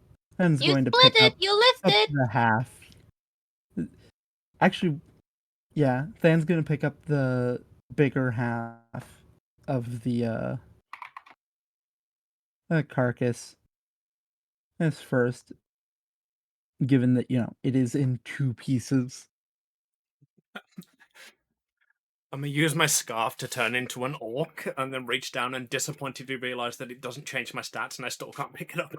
You going to split pick it. up You lifted. the half. Actually, yeah, Than's going to pick up the bigger half of the carcass as first, given that it is in 2 pieces. I'm gonna use my scarf to turn into an orc, and then reach down and disappointedly realize that it doesn't change my stats, and I still can't pick it up.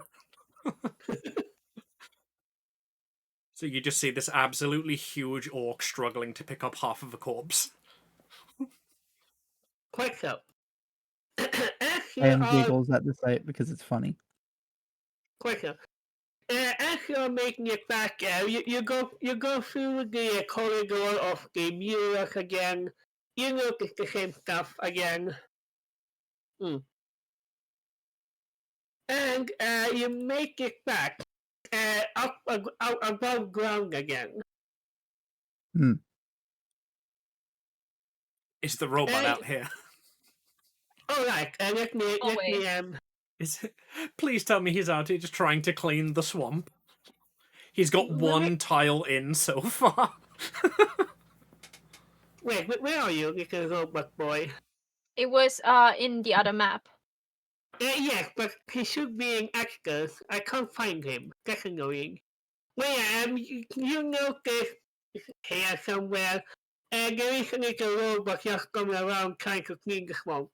So you just see this absolutely huge orc struggling to pick up half of a corpse. Quite so. And giggles at the sight because it's funny. Quite so. As you're making it back, you go through the corridor of the murals again. You notice the same stuff again. And you make it back up above ground again. Is the robot out here? Alright, let me Is it... Please tell me he's out here just trying to clean the swamp. He's got one tile in so far. Wait, where are you, little robot boy? It was in the other map. Yes, but he should be in Axis. I can't find him. That's annoying. Well, you notice here somewhere, there is a little robot just going around trying to clean the swamp.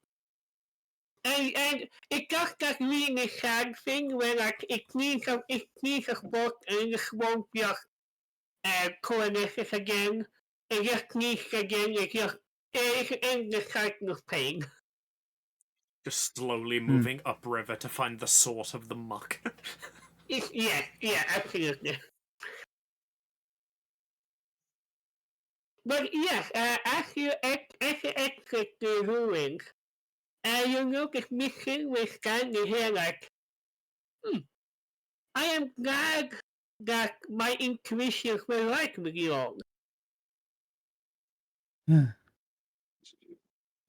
And it does that really sad thing where like it cleans a spot and the swamp just coalesces again. It just cleans again. It ends the cycle of pain. Just slowly moving upriver to find the source of the muck. Yeah, absolutely. But yes, as you exit the ruins, you notice Mission was standing here like, I am glad that my intuitions were right with you all.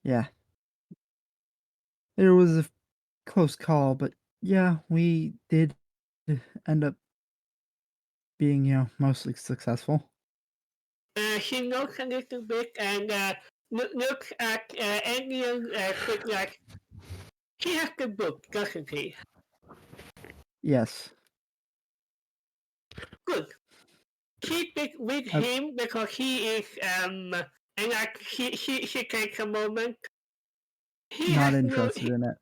Yeah. There was a close call, but yeah, we did end up being, mostly successful. She looks a little bit and looks at Alien like, he has the book, doesn't he? Yes. Good. Keep it with him because he is and like she takes a moment. He Not has interested in it.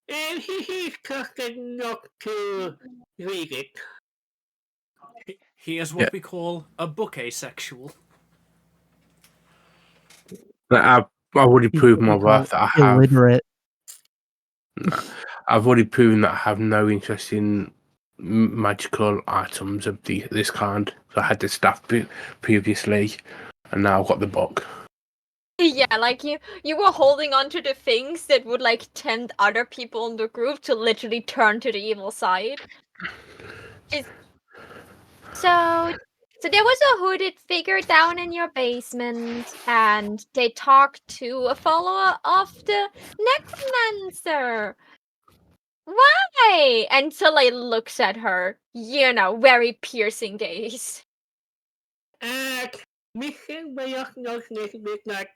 And he's trusted not to read it. He is what we call a book asexual. I've already proven my worth that I have. Illiterate. I've already proven that I have no interest in magical items of this kind. So I had the staff previously, and now I've got the book. Yeah, like you were holding on to the things that would like tempt other people in the group to literally turn to the evil side. So there was a hooded figure down in your basement, and they talked to a follower of the necromancer. Why? And Soleil looks at her, very piercing gaze. Mission way of noticing is that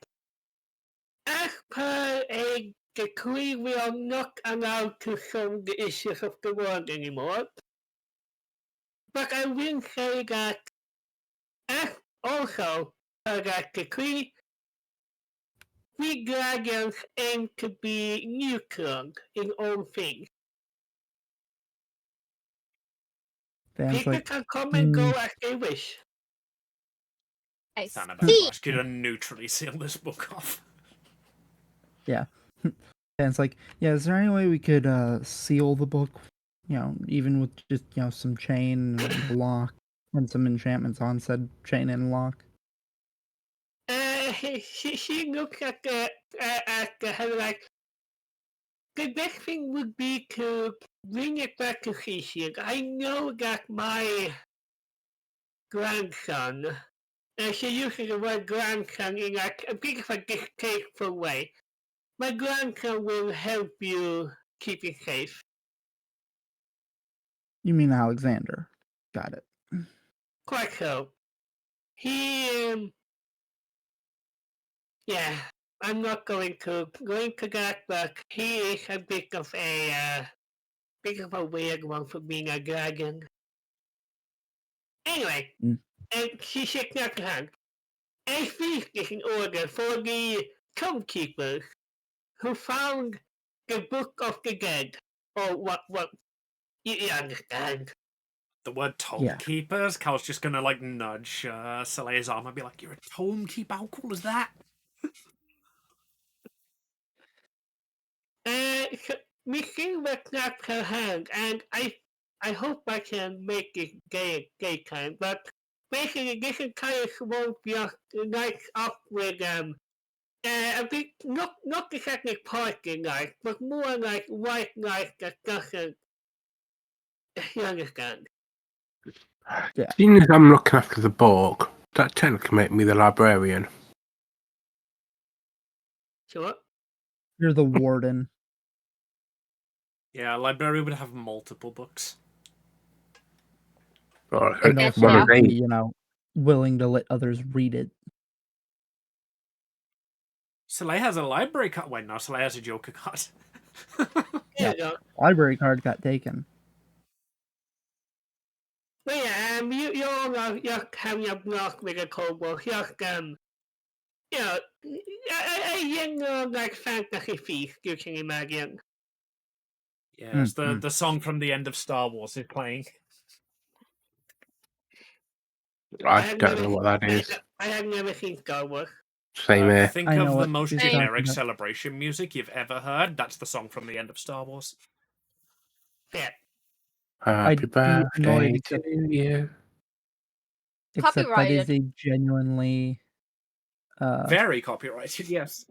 as per a decree, we are not allowed to solve the issues of the world anymore. But I will say that as also per that decree, we dragons aim to be neutral in all things. Dan's People like, can come and go as they wish. I Stand about see. to ask you to neutrally seal this book off. Dan's like, yeah, is there any way we could seal the book? Even with just some chain and a lock and some enchantments on said chain and lock. She looks at the head like, the best thing would be to bring it back to Cecil. I know that my grandson, she uses the word grandson in like a bit of a distasteful way. My grandson will help you keep it safe. You mean Alexander? Got it. Quite so. He, yeah, I'm not going to that, but he is a bit of a weird one for being a dragon. Anyway, and she shakes out her hand. A feast is in order for the tomekeepers who found the Book of the Dead. Or what, you understand. The word tomekeepers? Cal's just gonna like nudge Soleil's arm and be like, "You're a tomekeeper? How cool is that?" Miss Silver clapped her hand, and I hope I can make it daytime, but basically this entire swamp just lights up with a bit not exactly party light, but more like white light that doesn't, you understand. Yeah. Seeing as I'm looking after the book, that technically make me the librarian. Sure. You're the warden. Yeah, a library would have multiple books. Or And Yeah, also, one yeah. of eight. be, willing to let others read it. Soleil has a library card. Wait, no, Soleil has a Joker card. There you go. Library card got taken. But yeah, you're having a block with a kobold. Just a young like fantasy feast, you can imagine. Yes, the song from the end of Star Wars is playing. I don't know what that is. I have never seen Star Wars. Same here. Think I know of the what most you're talking generic about. celebration music you've ever heard. That's the song from the end of Star Wars. Yeah. Happy I'd be birthday annoyed to you. Except that is Copyrighted. a genuinely Very copyrighted, yes.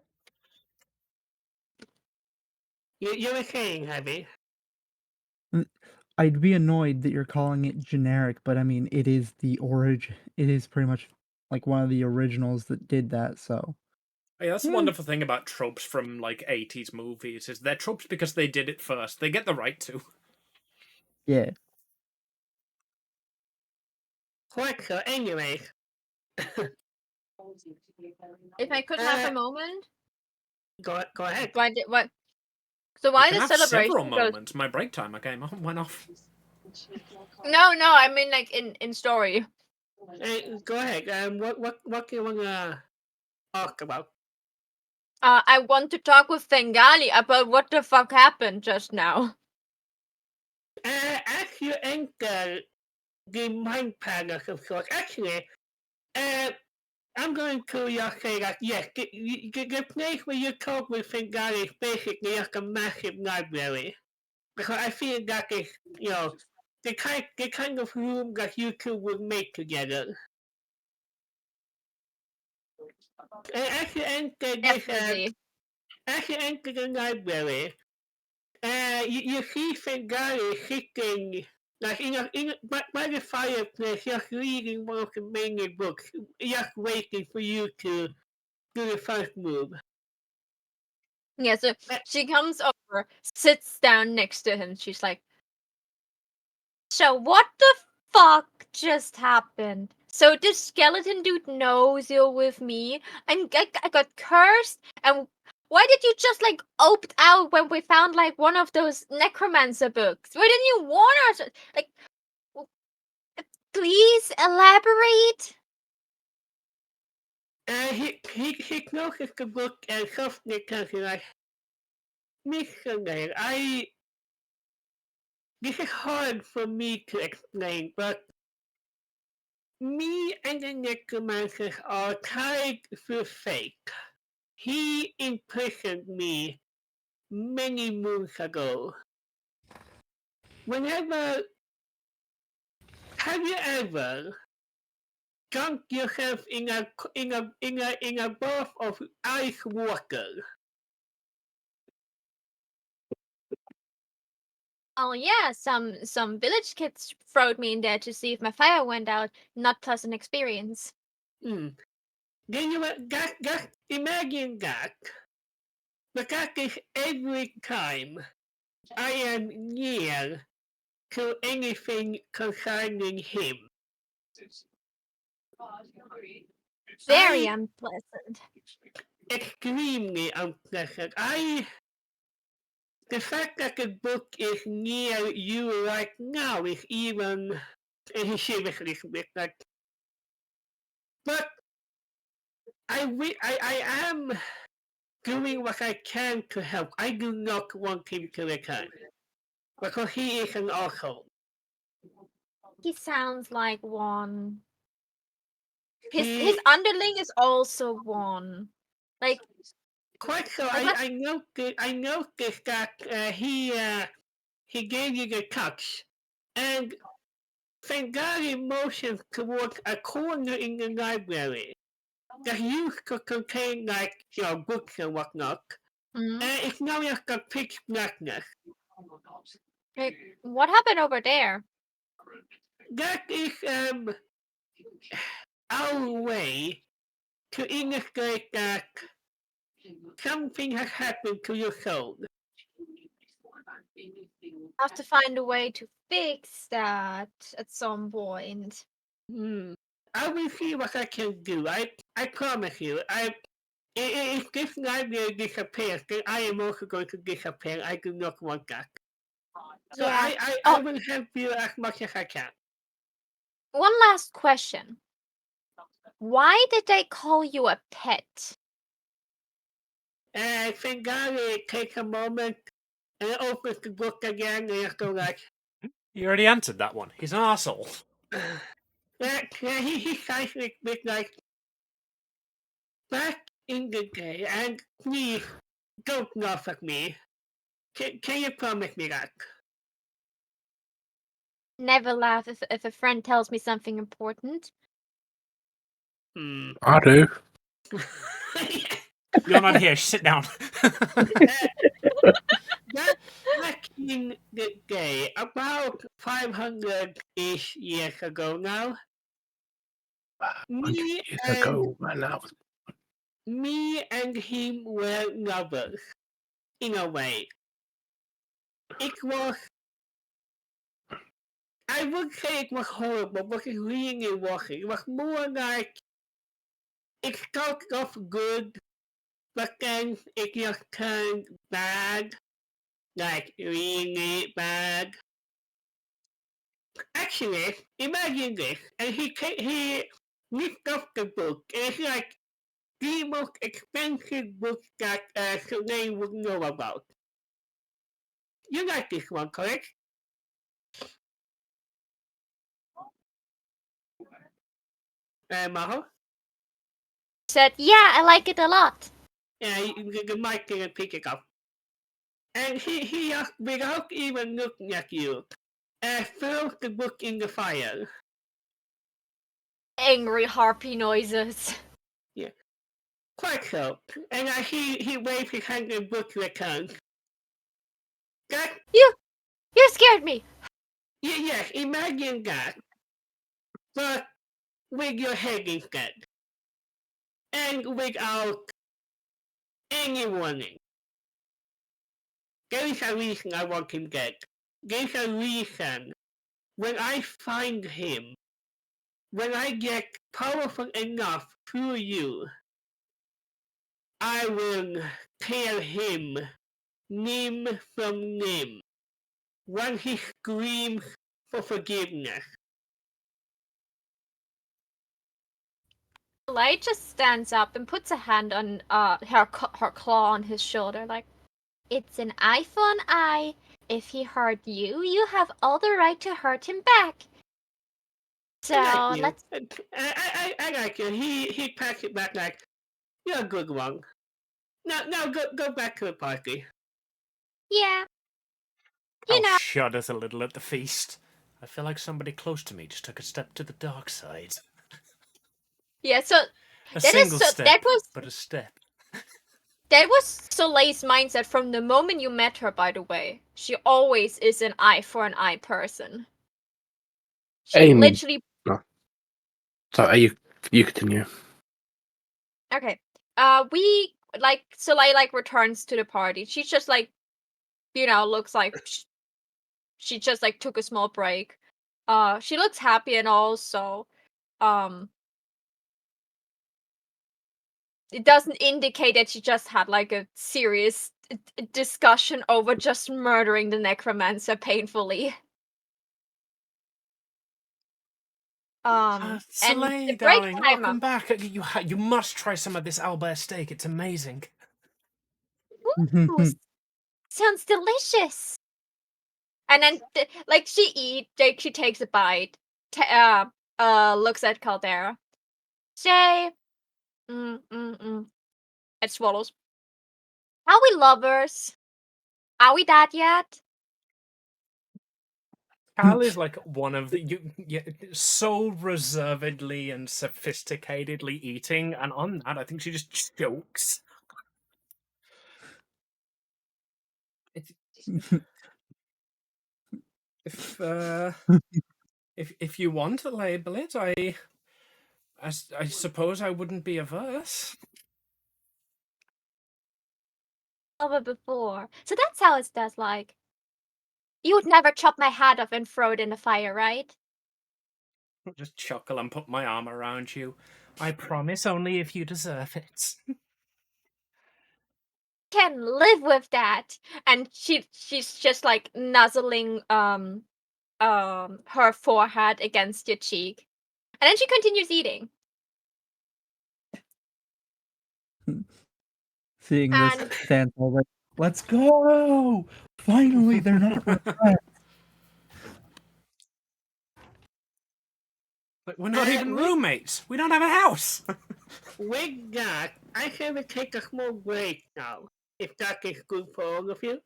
You were saying, Heavy. I'd be annoyed that you're calling it generic, but I mean it is the origin. It is pretty much like one of the originals that did that, so Hey, that's the wonderful thing about tropes from like 80s movies is they're tropes because they did it first. They get the right to. yeah. Quite so. Anyway. If I could have a moment. Go ahead. What? So why You the can have celebration several goes? moments. My break timer went off. No, I mean like in story. Go ahead. What do you wanna talk about? I want to talk with Fengali about what the fuck happened just now. As you enter the mind palace of sorts, actually, I'm going to just say that yes, the place where you talk with Fengali is basically like a massive library. Because I feel that is, the kind of room that you two would make together. And as you enter Definitely. as you enter the library, you see Fengari sitting like by the fireplace, just reading one of the many books, just waiting for you to do the first move. Yeah, so she comes over, sits down next to him. She's like, "So what the fuck just happened? So this skeleton dude knows you're with me, and I got cursed. And why did you just like opt out when we found like one of those necromancer books? Why didn't you warn us? Like, please elaborate." He closes the book and softly tells you like, Mr. Nair, this is hard for me to explain, but me and the necromancers are tied through fate. He imprisoned me many moons ago. Have you ever dunked yourself in a bath of ice water? Oh yeah, some village kids throwed me in there to see if my fire went out. Not pleasant experience. Then just imagine that. But that is every time I am near to anything concerning him. Very unpleasant. Extremely unpleasant. The fact that the book is near you right now is even. And he shivers a little bit, like. But I am doing what I can to help. I do not want him to return. Because he is an asshole. He sounds like one. His underling is also one. Like, quite so. I noticed that he gave you the touch, and Fengari motions towards a corner in the library that used to contain like books and whatnot. mhm. It's now just a pitch blackness. Like, what happened over there? That is our way to illustrate that something has happened to your soul. I have to find a way to fix that at some point. I will see what I can do. I promise you. If this library disappears, then I am also going to disappear. I do not want that. So Yeah. I will help you as much as I can. One last question. Why did they call you a pet? Fengari takes a moment and opens the book again and just go like. You already answered that one. He's an arsehole. He sighs a bit like. Back in the day, and please don't laugh at me. Can you promise me that? Never laugh if a friend tells me something important. I do. You're not here. Sit down. Back in the day, about 500-ish years ago now, 100 years ago, man, that was me and him were lovers, in a way. It was. I would say it was horrible, but it really wasn't. It was more like it started off good, but then it just turned bad. Like, really bad. Actually, imagine this. And he lifted up the book. And it's like the most expensive book that Soleil would know about. You like this one, correct? Maho? Said, yeah, I like it a lot. Yeah, the mic didn't pick it up. And he just, without even looking at you, and throw the book in the fire. Angry harpy noises. Quite so. And he waved his hand and book returns. That, You scared me. yes, imagine that. But with your head instead. And without any warning. There is a reason I want him dead. There's a reason. When I find him, when I get powerful enough through you, I will tear him limb from limb. When he screams for forgiveness. Light just stands up and puts a hand on her claw on his shoulder, like, it's an eye for an eye. If he hurt you, you have all the right to hurt him back. So I like you. let's. I like you. He pats it back like, you're a good one. Now go back to the party. Yeah. You know. I'll shudders a little at the feast. I feel like somebody close to me just took a step to the dark side. Yeah. So A that is single so. step, That was but a step. that was Soleil's mindset from the moment you met her. By the way, she always is an eye for an eye person. She Amy. literally. Sorry, you continue. Okay. We like Soleil like returns to the party. She's just like, looks like she just like took a small break. She looks happy and all, so it doesn't indicate that she just had like a serious discussion over just murdering the necromancer painfully. And Soleil, the break darling, timer. welcome back. You must try some of this Albert steak. It's amazing. Ooh, sounds delicious. And then like she takes a bite, looks at Caldera. Say, and swallows. Are we lovers? Are we that yet? Cal is like one of the so reservedly and sophisticatedly eating, and on that, I think she just chokes. If if you want to label it, I suppose I wouldn't be averse. Over before. So that's how it does like. You would never chop my head off and throw it in the fire, right? Just chuckle and put my arm around you. I promise only if you deserve it. Can live with that. And she's just like nuzzling her forehead against your cheek. And then she continues eating. Seeing this, And Sansa like, let's go! Finally, they're not regrets. Like, we're not even roommates. We don't have a house. With that, I will take a small break now. If that is good for all of you.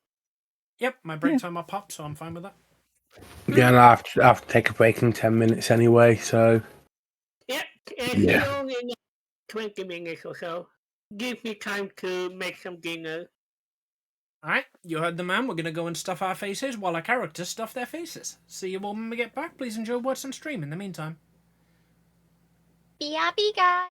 Yep, my break time will pop, so I'm fine with that. Yeah, and I have to take a break in 10 minutes anyway, so. Yep, it's Yeah. only 20 minutes or so. Give me time to make some dinner. Alright, you heard the man. We're going to go and stuff our faces while our characters stuff their faces. See you all when we get back. Please enjoy what's on stream in the meantime. be happy, guys.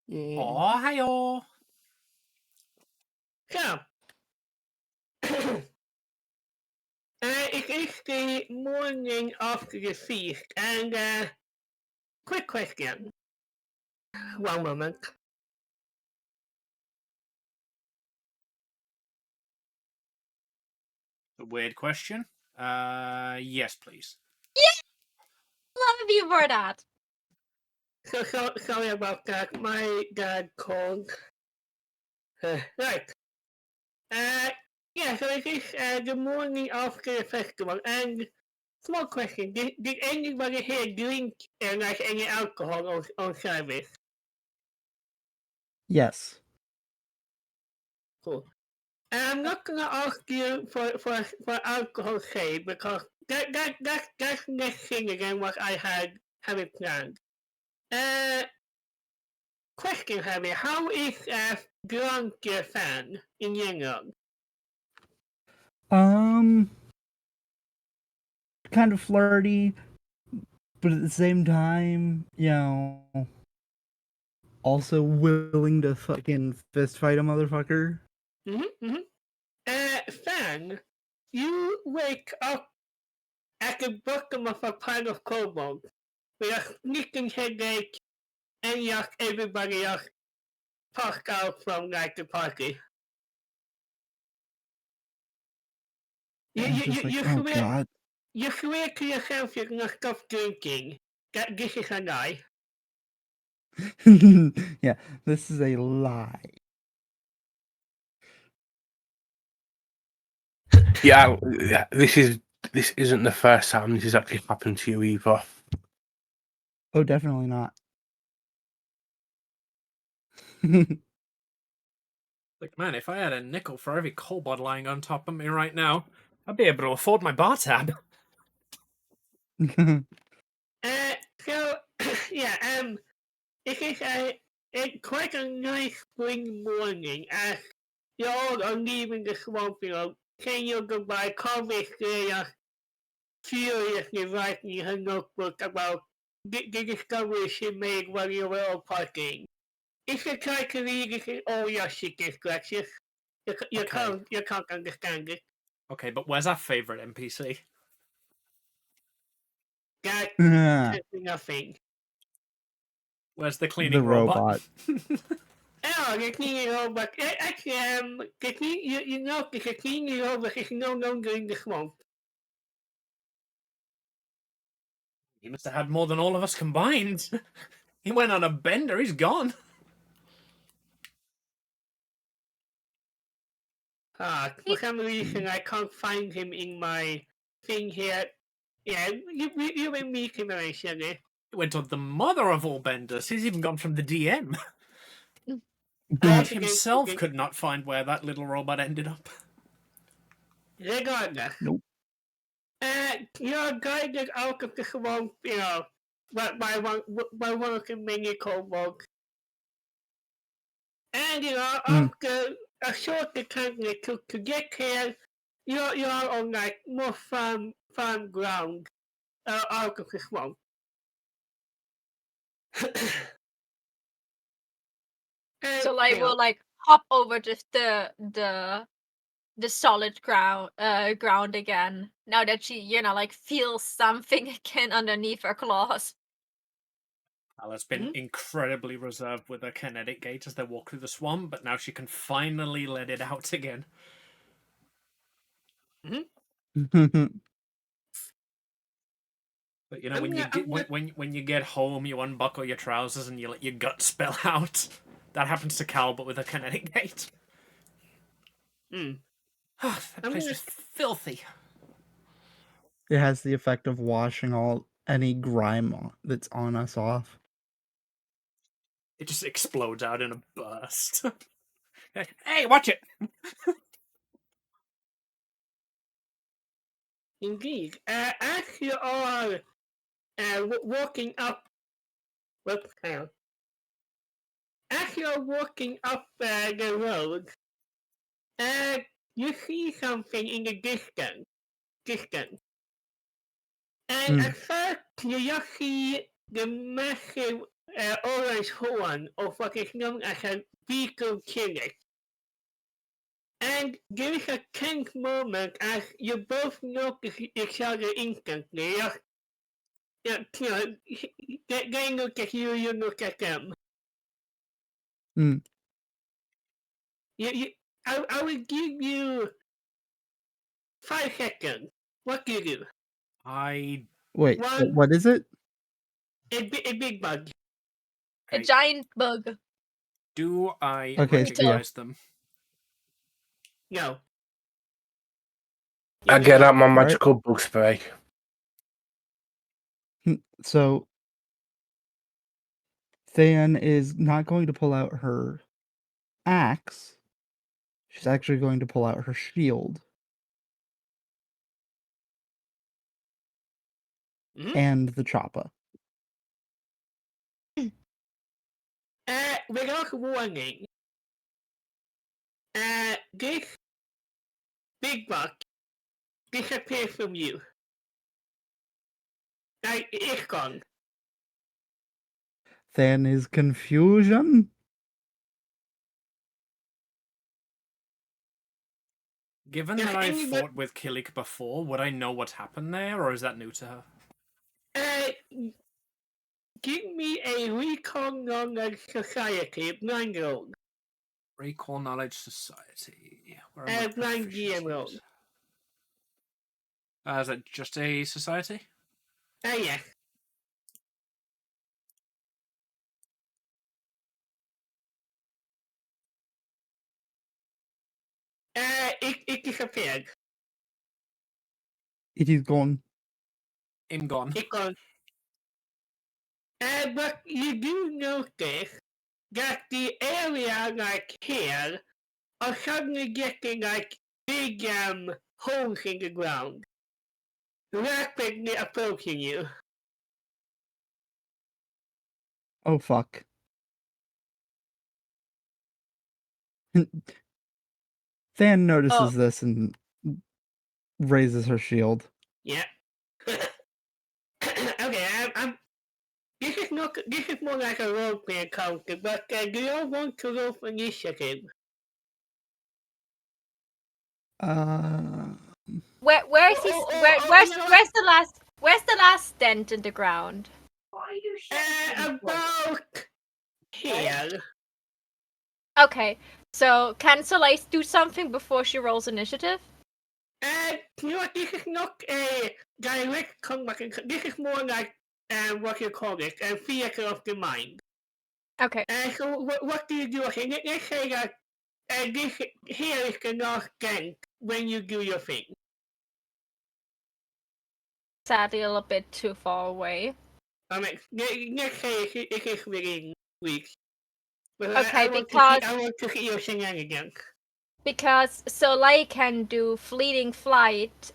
Yeah. Oh, hi-oh. So, it is the morning after the feast, and quick question. One moment. A weird question. Yes, please. Love you for that. So sorry about that. My dad called. Right. Yeah. So it is the morning after the festival, and small question: Did anybody here drink like any alcohol on service? Yes. Cool. I'm not gonna ask you for alcohol's sake because that's next thing again what I have it planned. Question, Harry, how is drunk your fan in general? Kind of flirty, but at the same time, also willing to fucking fist fight a motherfucker. Fan, you wake up at the bottom of a pile of cobalt with a sneaking headache and everybody else passed out from like the party. And just like, oh god. You swear to yourself you're gonna stop drinking. That this is a lie. Yeah, this is a lie. Yeah, this isn't the first time this has actually happened to you either. Oh, definitely not. Like, man, if I had a nickel for every cobalt lying on top of me right now, I'd be able to afford my bar tab. So yeah, it is quite a nice spring morning as you all are leaving the swamp, saying your goodbye. Carver Estrella furiously writing in her notebook about the discovery she made while you were all partying. If you try to read it in all your secret scratches, you Okay. can't understand it. Okay, but where's our favorite NPC? That's nothing. Where's the The cleaning robot? robot. Oh, the cleaning robot. Actually, you know, the cleaning robot is no longer in the swamp. He must have had more than all of us combined. He went on a bender, he's gone. For some reason I can't find him in my thing here. Yeah, you will meet him eventually. He went on the mother of all benders. He's even gone from the DM. I Himself could not find where that little robot ended up. Regardless. Nope. You're guided out of the swamp, by one of the many kobolds. And after a short time it took to get here, you're on like more farm ground out of the swamp. So like we'll like hop over just the solid ground again. Now that she, like feels something again underneath her claws. Ala's been incredibly reserved with her kinetic gate as they walk through the swamp, but now she can finally let it out again. But when you get home, you unbuckle your trousers and you let your gut spill out. That happens to Cal, but with a kinetic gate. That place was filthy. It has the effect of washing any grime that's on us off. It just explodes out in a burst. Hey, watch it! Indeed. As you are walking up, as you are walking up the road, you see something in the distance. And at first, you just see the massive orange horn of what is known as a beagle killer. And there is a tense moment as you both notice each other instantly. They look at you, you look at them. Hmm. I will give you 5 seconds. What do you do? I Wait, One- what is it? A big bug. A Okay. giant bug. do I Okay, so yeah. recognize them? No. I You get don't. out my Right. magical bug spray. So Than is not going to pull out her axe. She's actually going to pull out her shield Mhm. and the choppa. Without warning, this big bug disappears from you. Like, it's gone. Than is confusion. Given Yeah, that I've anybody- fought with Killik before, would I know what happened there, or is that new to her? Give me a recon knowledge society blind roll. Recall Knowledge Society. Where are my Blind GM roll. proficiencies? Is it just a society? Yes. It disappeared. It is gone. I'm gone. It gone. But you do notice that the area like here are suddenly getting like big holes in the ground, rapidly approaching you. Oh fuck. Than notices this and raises her shield. Yeah. Okay, I'm. This is not. This is more like a roleplay encounter. But do you all want to roll for initiative? Where's he? Oh, Where's you know what? where's the last? Where's the last dent in the ground? About here. Okay, so can Soleil do something before she rolls initiative? You know what? This is not a direct combat. This is more like what you call it, a theater of the mind. Okay. So what do you do? Okay, let's say that this here is the last dent when you do your thing. Sadly, a little bit too far away. Let's say it is within weeks. But Okay, I want to see your shenanigans. Because Soleil can do fleeting flight,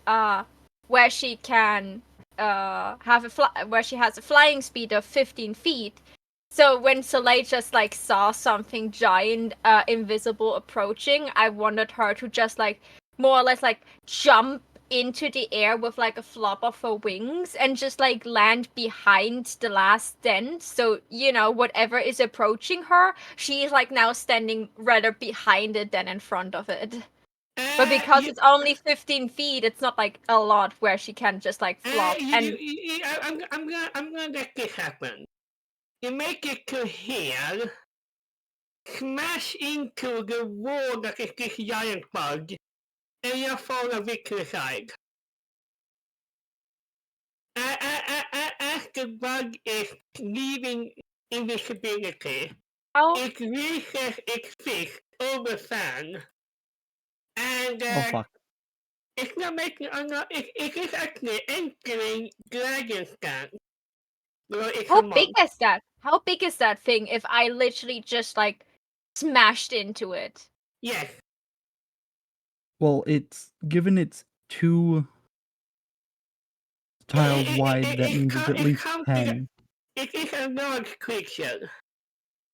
where she can where she has a flying speed of 15 feet. So when Soleil just like saw something giant, invisible approaching, I wanted her to just like more or less like jump into the air with like a flop of her wings and just like land behind the last dent. So, you know, whatever is approaching her, she's like now standing rather behind it than in front of it. But because it's only 15 feet, it's not like a lot where she can just like flop and I'm gonna let this happen. You make it to here, smash into the wall that is this giant bug, and you fall a victory side. As the bug is leaving invisibility, how it raises its fist over Fan, and Oh fuck. it's not making. It is actually entering Dragon Stance. how big is that? How big is that thing if I literally just like smashed into it? Yes. Well, it's given it's 2 tiles wide, that means it's at least 10. It is a large creature.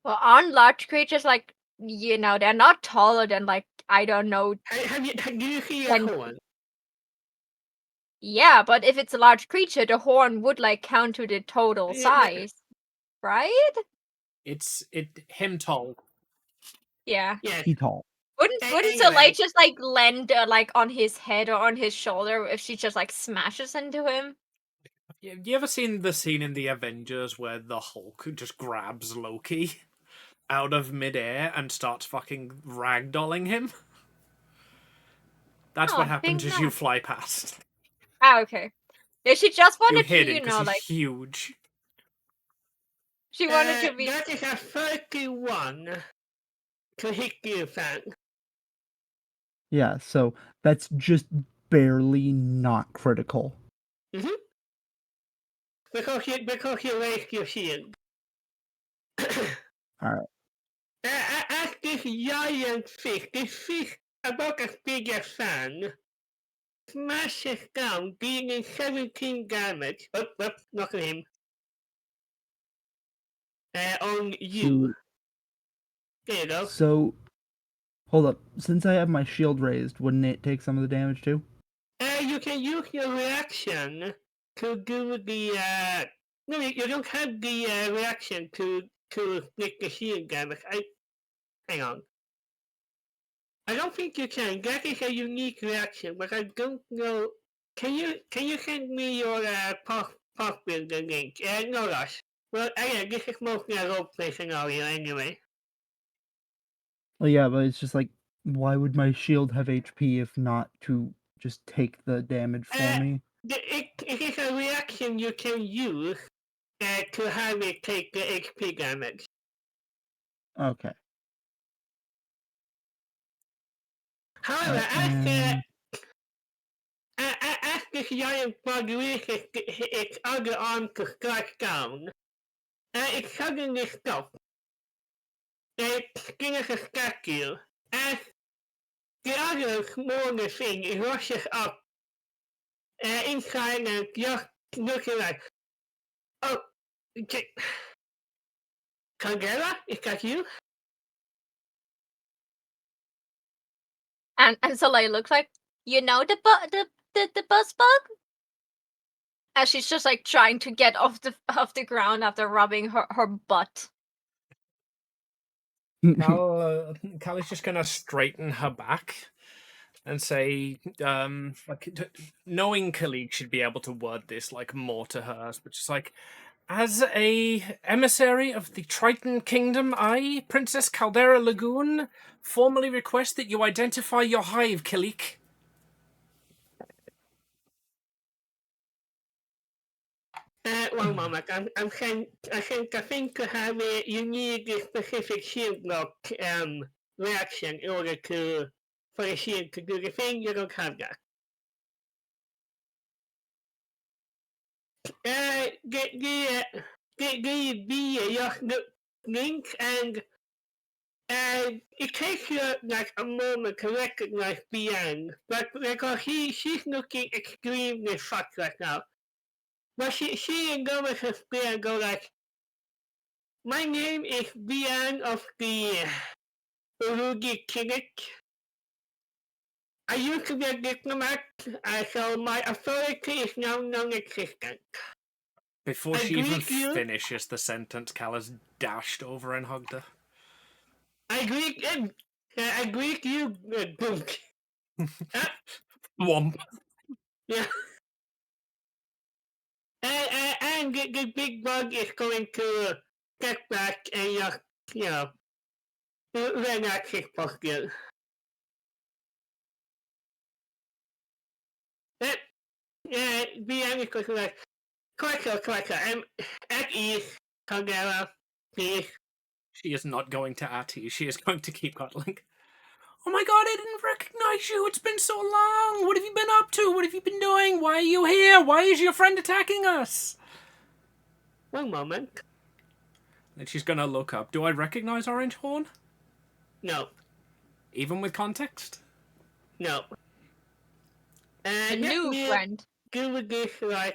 Well, aren't large creatures like, you know, they're not taller than like, I don't know. Do you see a Ten- horn? Yeah, but if it's a large creature, the horn would like count to the total Yeah, size, right? It's him tall. Yeah. Yes. He tall. Wouldn't Anyway. Soleil just like land like on his head or on his shoulder if she just like smashes into him? You ever seen the scene in the Avengers where the Hulk just grabs Loki out of midair and starts fucking ragdolling him? That's Oh, what I happens think as you not. fly past. Ah, okay. Yeah, she just You wanted to, hit him you because know, he's like huge. she wanted to be. That is a 31 to hit you, fan. Yeah, so that's just barely not critical. Because you raised your shield. Alright. As this giant fish, this fish about as big as sand, smashes down, dealing 17 damage. Not on him. On you. There you go. So, hold up. Since I have my shield raised, wouldn't it take some of the damage too? You can use your reaction to do the, no, you don't have the reaction to make the shield damage. Hang on. I don't think you can. That is a unique reaction, but I don't know. Can you send me your pop builder link? No rush. Well, again, this is mostly a roleplay scenario anyway. Well, yeah, but it's just like, why would my shield have HP if not to just take the damage for me? It is a reaction you can use to have it take the HP damage. Okay. However, And as this giant bug releases its other arm to strike down, it suddenly stops. It's still as a statue, as the other smaller thing rushes up inside and just looking like, oh, Kagera, is that you? And Soleil looks like, you know, the bus bug. As she's just like trying to get off the ground after rubbing her butt. Cal is just gonna straighten her back and say, knowing Kalik should be able to word this like more to her, but just like, as a emissary of the Triton Kingdom, I, Princess Caldera Lagoon, formally request that you identify your hive, Kalik. One moment. I think to have you need a specific shield block reaction in order for the shield to do the thing. You don't have that. Just link and it takes you like a moment to recognize Bian, but because she's looking extremely fucked right now. But she go with her spear and go like, my name is Bian of the Urugi Kilik. I used to be a diplomat, so my authority is now non-existent. Before she even finishes the sentence, Cal has dashed over and hugged her. I greet you, Book. Womp. Yeah. And the big bug is going to step back and just, relax his posture. Bian is going to like, correct. I'm at ease, Caldera, please. She is not going to at ease. She is going to keep cuddling. Oh my god, I didn't recognize you. It's been so long. What have you been up to? What have you been doing? Why are you here? Why is your friend attacking us? One moment. And she's gonna look up. Do I recognize Orange Horn? No. Even with context? No. A new friend. Do this right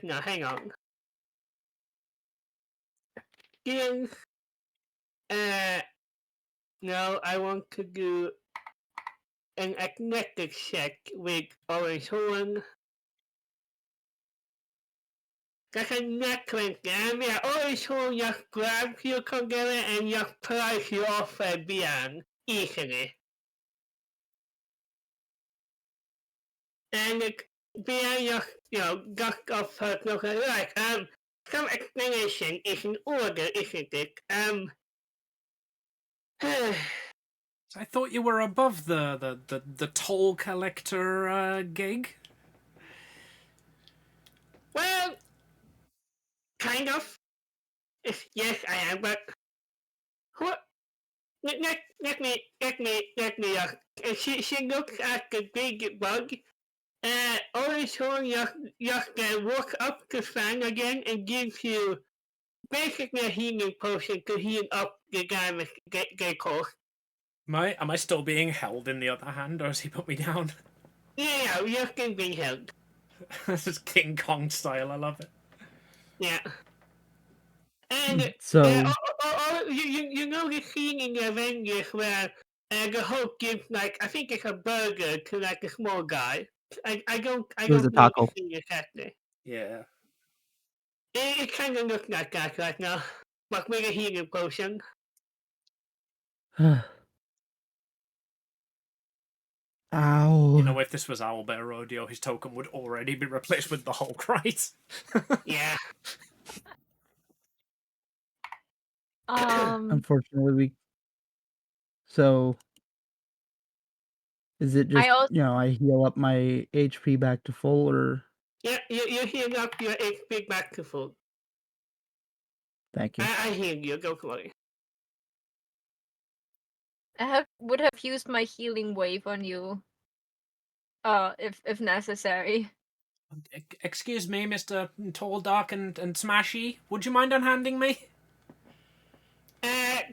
now. Hang on. Skills. No, I want to do an athletics check with Orange Horn. like a necklace, and yeah, always hold just grab you together and just price you off beyond easily. And beyond just of personal life. Some explanation is in order, isn't it? I thought you were above the toll collector gig. Well, kind of. Yes, I am, but what? Let me. She looks at the big bug. Always just walk up to Fang again and gives you basically a healing potion to heal up the damage they cause. Am I still being held in the other hand, or has he put me down? Yeah, you're still being held. This is King Kong style. I love it. Yeah. And So you know the scene in the Avengers where the Hulk gives I think it's a burger to a small guy. I don't it was a know the taco. scene exactly. Yeah. It kind of looks like that right now, but with a healing potion. Ow. You know, if this was Owlbear Rodeo, his token would already be replaced with the Hulk, right? Yeah. Unfortunately, so is it just I heal up my HP back to full, or Yeah, you heal up your HP back to full. thank you. I heal you, don't worry. would have used my healing wave on you. If necessary. Excuse me, Mr. Tall, Dark, and Smashy. Would you mind unhanding me? There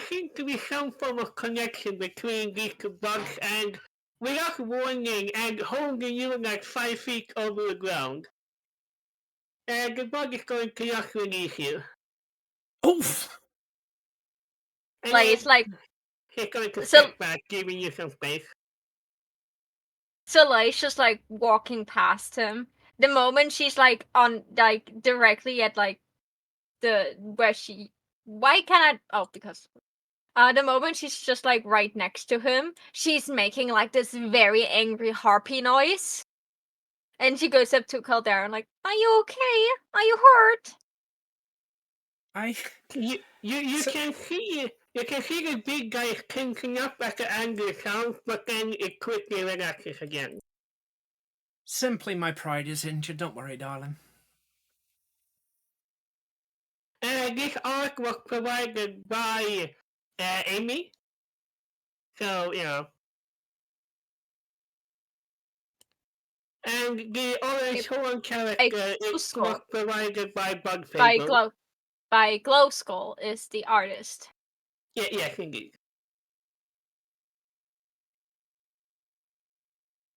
seems to be some form of connection between these two bugs, and without warning and holding you 5 feet over the ground, the bug is going to just release you. Oof! And it's like he's going to step back, giving you some space. So it's just walking past him. The moment she's on directly at the where she why can't I because the moment she's just right next to him, she's making this very angry harpy noise. And she goes up to Caldera are you okay? Are you hurt? You can see the big guy tensing up at the angry sound, but then it quickly relaxes again. Simply my pride is injured, don't worry, darling. This art was provided by Amy. So, And the orange horn character was provided by Bugfable. By Glow Skull is the artist. Yeah, yes, indeed.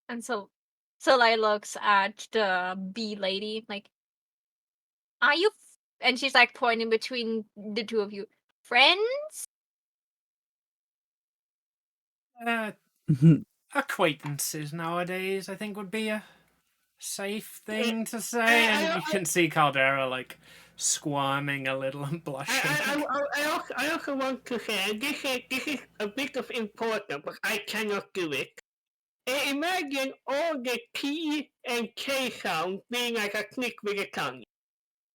And so looks at the bee lady are you and she's pointing between the two of you. Friends? Acquaintances nowadays, I think, would be a safe thing to say. And you can see Caldera squirming a little and blushing. I also want to say, this is a bit of important, but I cannot do it. Imagine all the T and K sounds being a click with a tongue.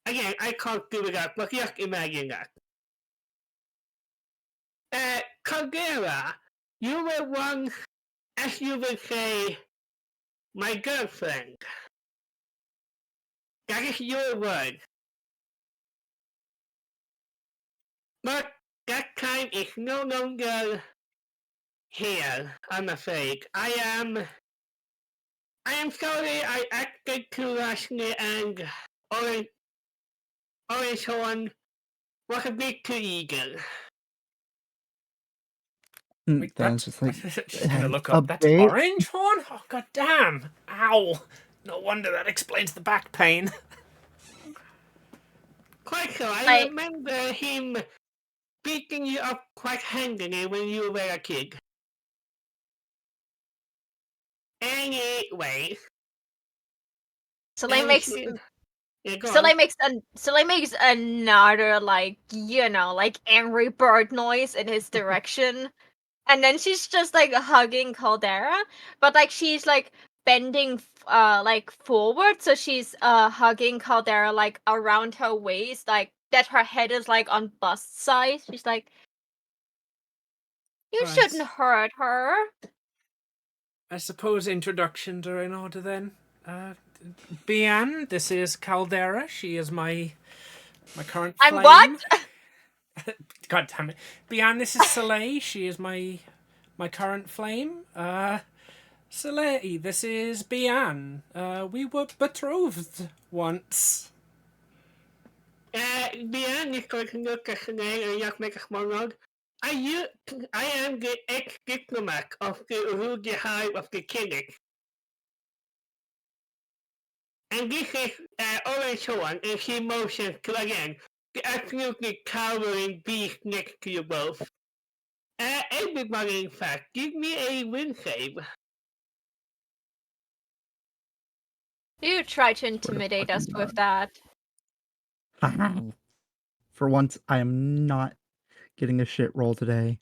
Again, I can't do that, but just imagine that. Caldera, you were once, as you would say, my girlfriend. That is your word. But that time is no longer here, I'm afraid. I am sorry I acted too rashly, and Orange Horn was a bit too eager. That's just She's gonna look up. That's Orange Horn? Oh, god damn! Ow! No wonder that explains the back pain. Quite so. I remember him beating you up quite handily when you were a kid. Anyway, Soleil makes Yeah, go Soleil on. makes Soleil makes another like like angry bird noise in his direction, and then she's just like hugging Caldera, but like she's like bending like forward, so she's hugging Caldera like around her waist, like that her head is like on bust size. She's like, you Right. shouldn't hurt her. I suppose introductions are in order then. Bian, this is Caldera. She is my current flame. I'm what? God damn it. Bian, this is Soleil. She is my current flame. Soleil, this is Bian. We were betrothed once. Bian is going to look at Soleil and just make a small nod. I am the ex-diplomat of the Rudy Hive of the Clinic. And this is Orange Horn, and she motions to, again, the absolutely towering beast next to you both. Everybody, in fact, give me a win save. You try to intimidate us with that. For once, I am not getting a shit roll today.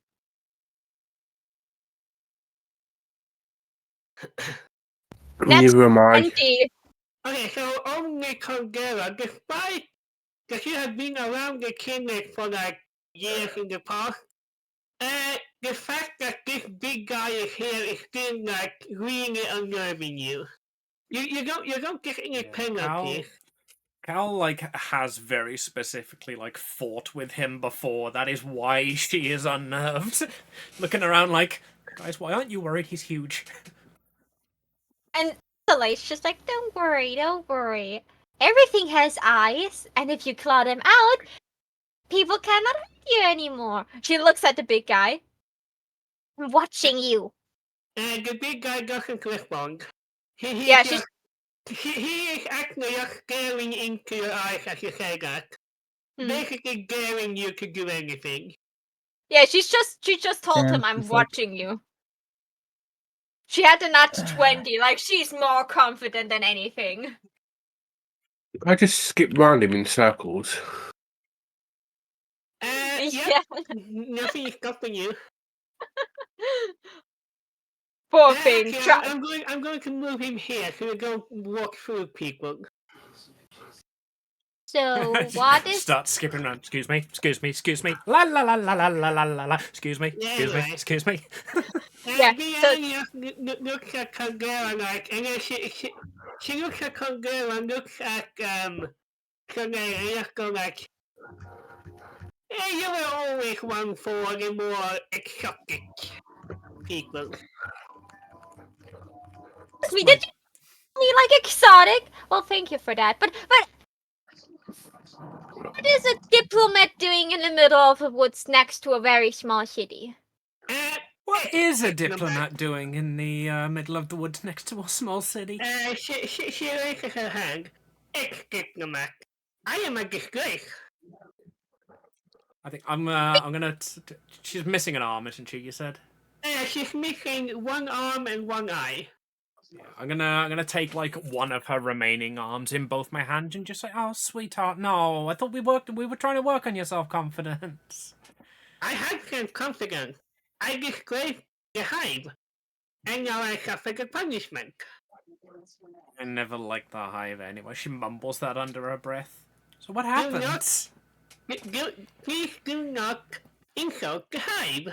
Neither am I. 20. Okay, so only Caldera, despite that you have been around the clinic for like years in the past, the fact that this big guy is here is still like really unnerving you. You don't get any penalties. Cal like has very specifically like fought with him before. That is why she is unnerved. Looking around like, guys, why aren't you worried? He's huge. And Soleil's just like, don't worry. Everything has eyes, and if you claw them out, people cannot hurt you anymore. She looks at the big guy. I'm watching you. And the big guy doesn't respond. He Yeah, is actually just staring into your eyes as you say that. Basically daring you to do anything. Yeah, she just told And him, I'm she's like- watching you. She had a nat 20, like she's more confident than anything. I just skip round him in circles. Yeah. Nothing is stopping you. Poor thing. Actually, I'm going to move him here so we go walk through people. So what is Start skipping around. Excuse me. La la la la la la la la la. Excuse me. Excuse me. Yeah, Bian looks at Caldera like, and then she looks at Caldera and looks at Soleil and just go like, yeah, you were always one for the more exotic people. we did you like exotic? Well, thank you for that. But what is a diplomat doing in the middle of the woods next to a very small city? What is a diplomat doing in the middle of the woods next to a small city? She raises her hand. Ex-diplomat. I am a disgrace. I think I'm gonna. She's missing an arm, isn't she? You said. She's missing one arm and one eye. Yeah, I'm gonna take like one of her remaining arms in both my hands and just say, "Oh, sweetheart, no, I thought we were trying to work on your self-confidence." I had self-confidence. I disgraced the hive, and now I suffer the punishment. I never liked the hive anyway. She mumbles that under her breath. So what Do happened? not- Please do not insult the hive.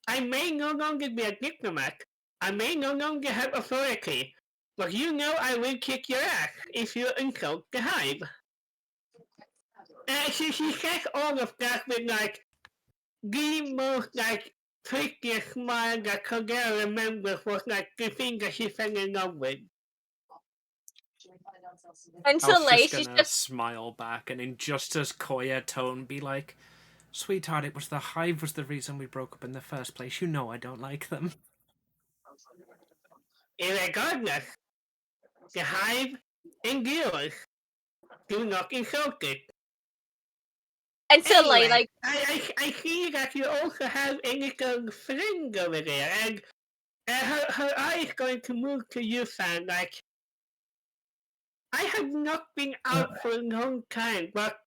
I may no longer be a diplomat. I may no longer have authority. But you know I will kick your ass if you insult the hive. She says all of that with like the most like prettiest smile that Caldera remembers was like the thing that she fell in love with. Until I was late, just she's gonna just smile back and in just as coy a tone be like, "Sweetheart, it was the hive was the reason we broke up in the first place. You know I don't like them." Irregardless, the hive endures. Do not insult it. until late, Anyway, like I see that you also have a little friend over there, and her eye is going to move to you, Sam, like, I have not been out for a long time, but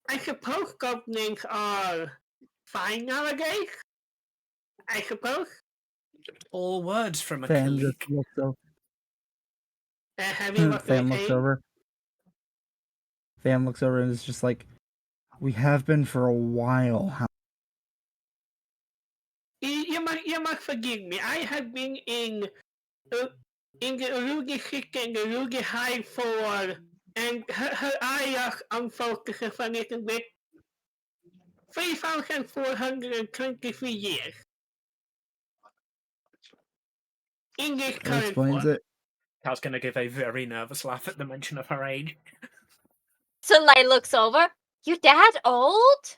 I suppose goblins are fine nowadays. I suppose. All words from a Fan just colleague. looks over. Having what they're Fan looks saying. over. Fan looks over and is just like, we have been for a while. You must forgive me. I have been in the Urugi city and the Urugi hive for, and her eye are unfocused for a little bit. 3,423 years. In this That current explains form. it. I was going to give a very nervous laugh at the mention of her age. Soleil looks over. You're that old?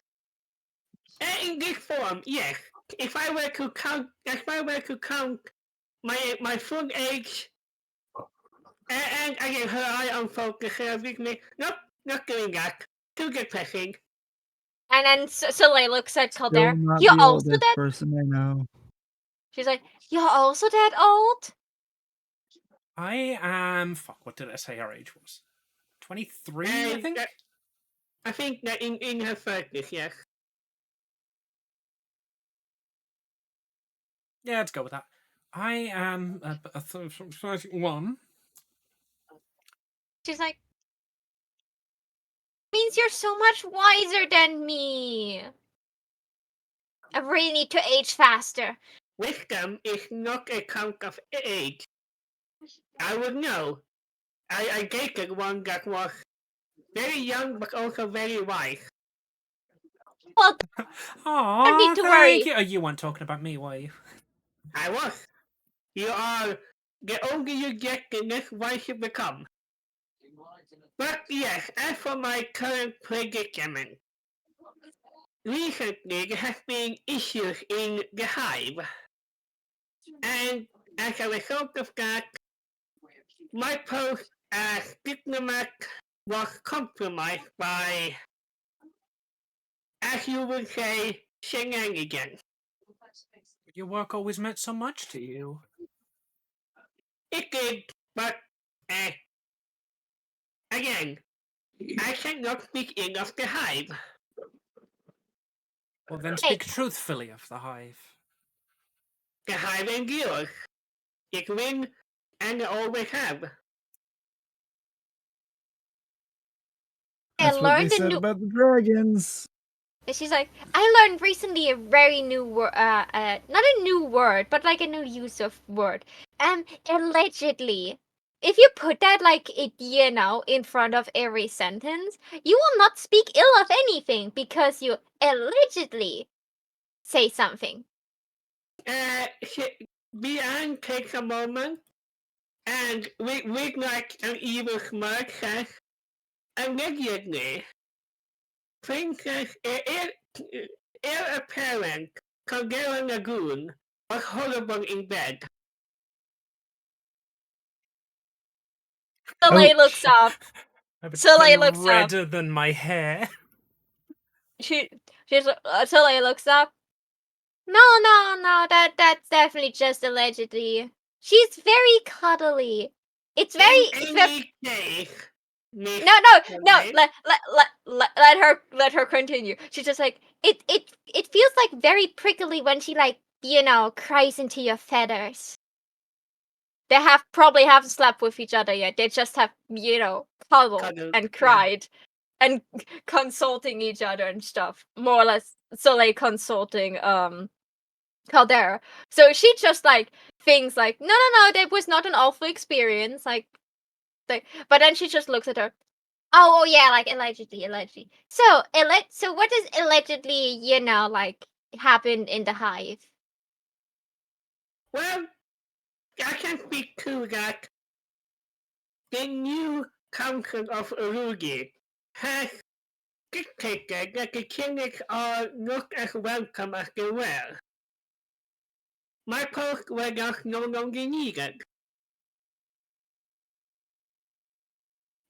In this form, yes. If I were to count my full age, and again her eye unfocused, nope, not doing that. Too depressing. And then Soleil looks at Still Calder. not You're the also oldest that? person I know. She's like, you're also that old? I am. Fuck, what did I say her age was? 23, I think? I think that in her 30s, yes. Yeah, let's go with that. I am a 31. She's like, means you're so much wiser than me. I really need to age faster. Wisdom is not a count of age. I would know. I dated one that was very young but also very wise. Well, Aw, need to thank worry. you. Oh, you weren't talking about me, were you? I was. You are. The older you get, the less wise you become. But yes, as for my current predicament, recently there has been issues in the hive. And as a result of that, my post as diplomat was compromised by, as you would say, shenanigans. Your work always meant so much to you. It did, but again, I cannot speak ill of the hive. Well, then speak truthfully of the hive. The hive endures. It will and always have. That's what they said about the dragons. She's like, I learned recently a very new word, not a new word, but like a new use of word. Allegedly. If you put that like it, in front of every sentence, you will not speak ill of anything because you allegedly say something. Bian takes a moment and with like an evil smirk says, allegedly, Princess heir apparent Caldera Lagoon was horrible in bed. Soleil looks up. Soleil looks up. Redder than my hair. Soleil looks up. No, that's definitely just allegedly. She's very cuddly. It's very. In any case, No. Let her continue. She's just like it feels like very prickly when she like cries into your feathers. They probably haven't slept with each other yet. They just have cuddled and cried and consulting each other and stuff. More or less, so like consulting Caldera. So she just like thinks like no, that was not an awful experience. But then she just looks at her. Oh yeah, like allegedly. So so what does allegedly like happened in the hive? Well, I can speak to that. The new council of Urugi has dictated that the clinics are not as welcome as they were. My posts were thus no longer needed.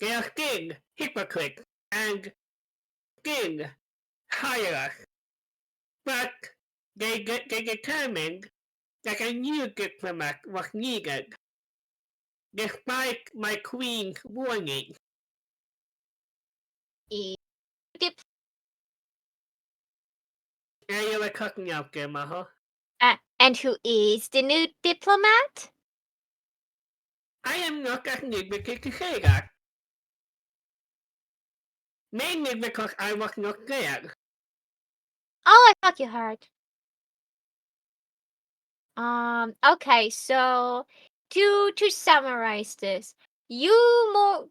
They are still hypocrites and still hire us. But they determined that a new diplomat was needed. despite my queen's warning. Dip- You were cutting out there, Maho. and who is the new diplomat? I am not at liberty to say that. Mainly because I was not there. Oh, I thought you heard. Okay, so to summarize this, you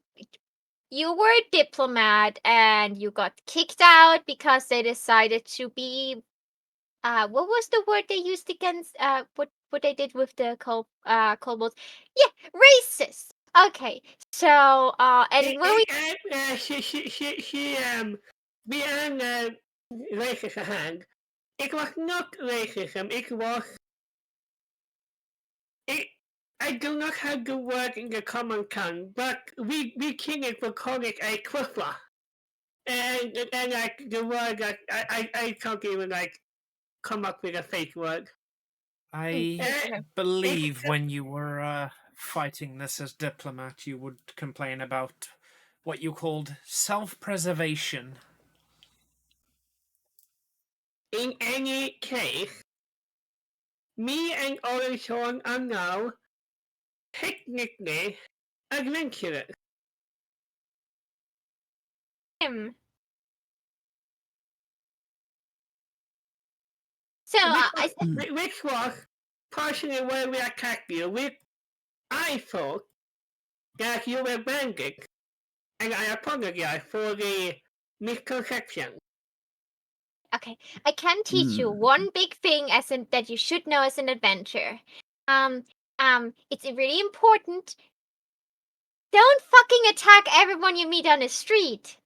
were a diplomat and you got kicked out because they decided to be what was the word they used against what they did with the kobolds? Yeah, racist. Okay, so and when we Beyond racist hand, it was not racism, it was I do not have the word in the common tongue, but we Kingic will call it a quiffer. And like the word that I can't even like come up with a fake word. I Uh, believe when you were fighting this as diplomat, you would complain about what you called self-preservation. In any case, me and Orison are now technically adventurers. him. So Which was partially why we attacked you. I thought that you were bandits, and I apologize for the misconception. okay, I can teach you one big thing that you should know as an adventurer. It's really important. Don't fucking attack everyone you meet on the street.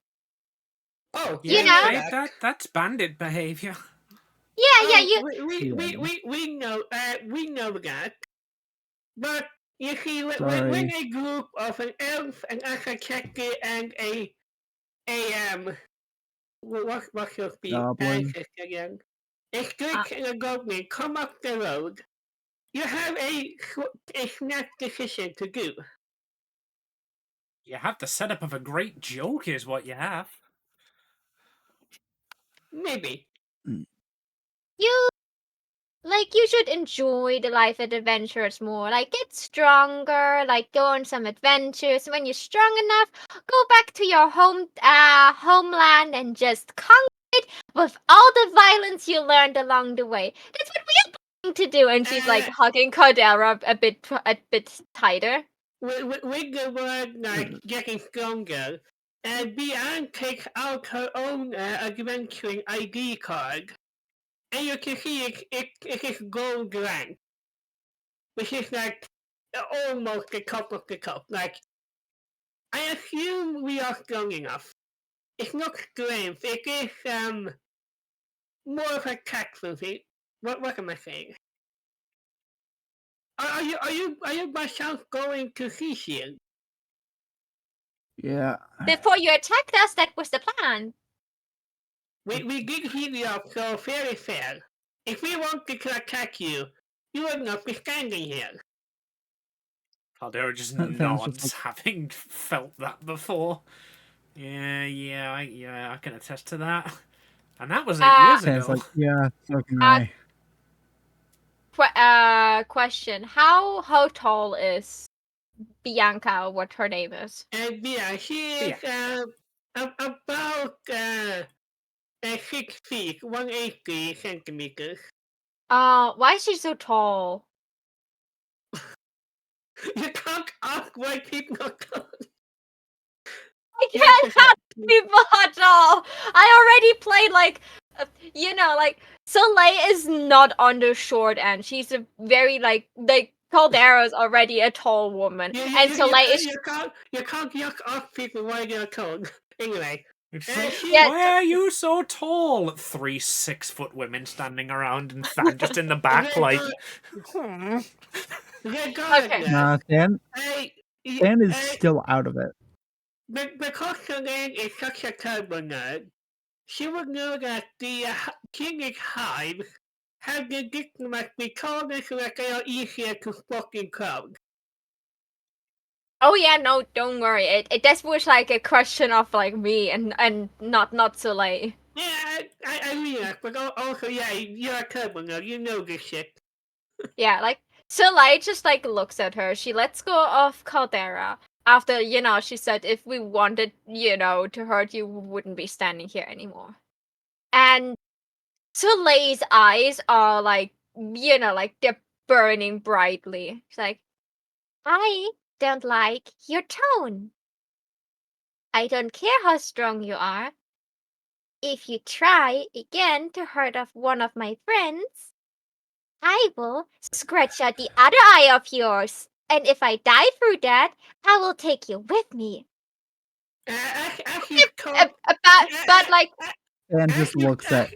Oh, You Yeah, know? okay, that's bandit behavior. Yeah, you. We know that, but you see, when Sorry. a group of an elf, an Akacheki, and a what should be Goblin. ancestor again? A Strix and a Goblin come up the road. You have a snap decision to do. You have the setup of a great joke, is what you have. Maybe. You should enjoy the life of adventurers more. Like, get stronger, like, go on some adventures. When you're strong enough, go back to your homeland and just conquer it with all the violence you learned along the way. That's what we are going to do. And she's, like, hugging Cordera a bit tighter. With the word, like, getting stronger, Bian takes out her own adventuring ID card. And you can see it is gold rank, which is like almost the top of the top. Like, I assume we are strong enough. It's not strength. It is more of a tactfulness. What am I saying? Are you by chance going to Sea Shield? Yeah. Before you attacked us, that was the plan. We did heal you up, so very fair. If we wanted to attack you, you would not be standing here. Caldera just That sounds nods, just having felt that before. Yeah, I can attest to that. And that was 8 years It's ago. like, yeah, so can I. Question: How tall is Bianca? What her name is? Yeah, she is about 6 feet, 180 centimeters. Why is she so tall? You can't ask why people are tall. I can't have people are tall. I already played like, like Soleil is not on the short end. She's a very like Caldera is already a tall woman, and Soleil is. You can't just ask people why they're tall. Anyway. Why are you so tall? 3 6-foot women standing around and Fan just in the back like... Okay. Nah, Stan is still out of it. Because Soleil is such a terrible nerd, she would know that the Kingic hives have the diplomats be taller so that they are easier to spot in crowd. Oh yeah, no, don't worry. It this was like a question of like me and not Soleil. Yeah, I realize, but also, yeah, you're a criminal. You know this shit. Yeah, like Soleil just like looks at her. She lets go of Caldera after she said if we wanted to hurt you, we wouldn't be standing here anymore. And Soleil's eyes are like like they're burning brightly. She's like, I don't like your tone. I don't care how strong you are. If you try again to hurt one of my friends, I will scratch out the other eye of yours. And if I die through that, I will take you with me. Actually, But like, Fan just looks at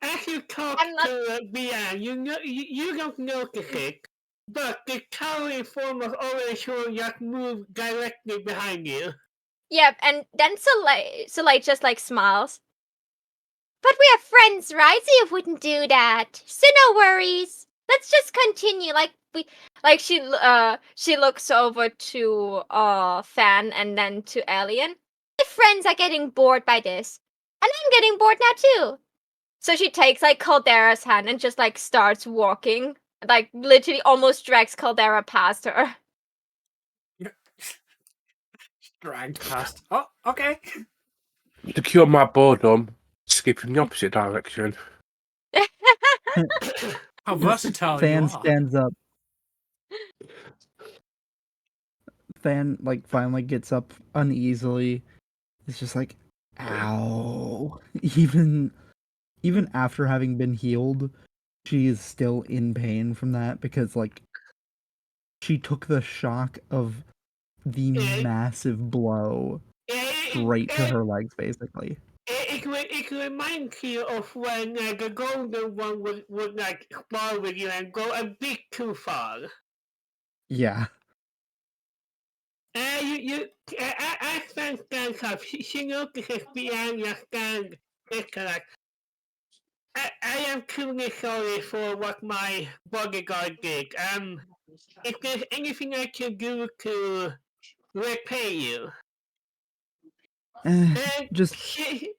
as you talk I'm not. to Bian, you don't notice it, but the towering form of Oration just moved directly behind you. Yep, and then Soleil just like smiles. But we are friends, right? So you wouldn't do that. So no worries. Let's just continue. She looks over to Fan and then to Alien. My friends are getting bored by this, and I'm getting bored now too. So she takes like Caldera's hand and just like starts walking, like literally almost drags Caldera past her. Dragged past. Oh, okay. To cure my boredom, skip in the opposite direction. How versatile Fan you are. stands up. Fan like finally gets up uneasily. It's just like, ow. Even after having been healed, she is still in pain from that because like she took the shock of the massive blow straight to her legs, basically. It reminds you of when the golden one would like spar with you and go a bit too far. Yeah. As Fan stands up, she notices behind your stand. It's like, I am truly sorry for what my bodyguard did. If there's anything I can do to repay you. And Just she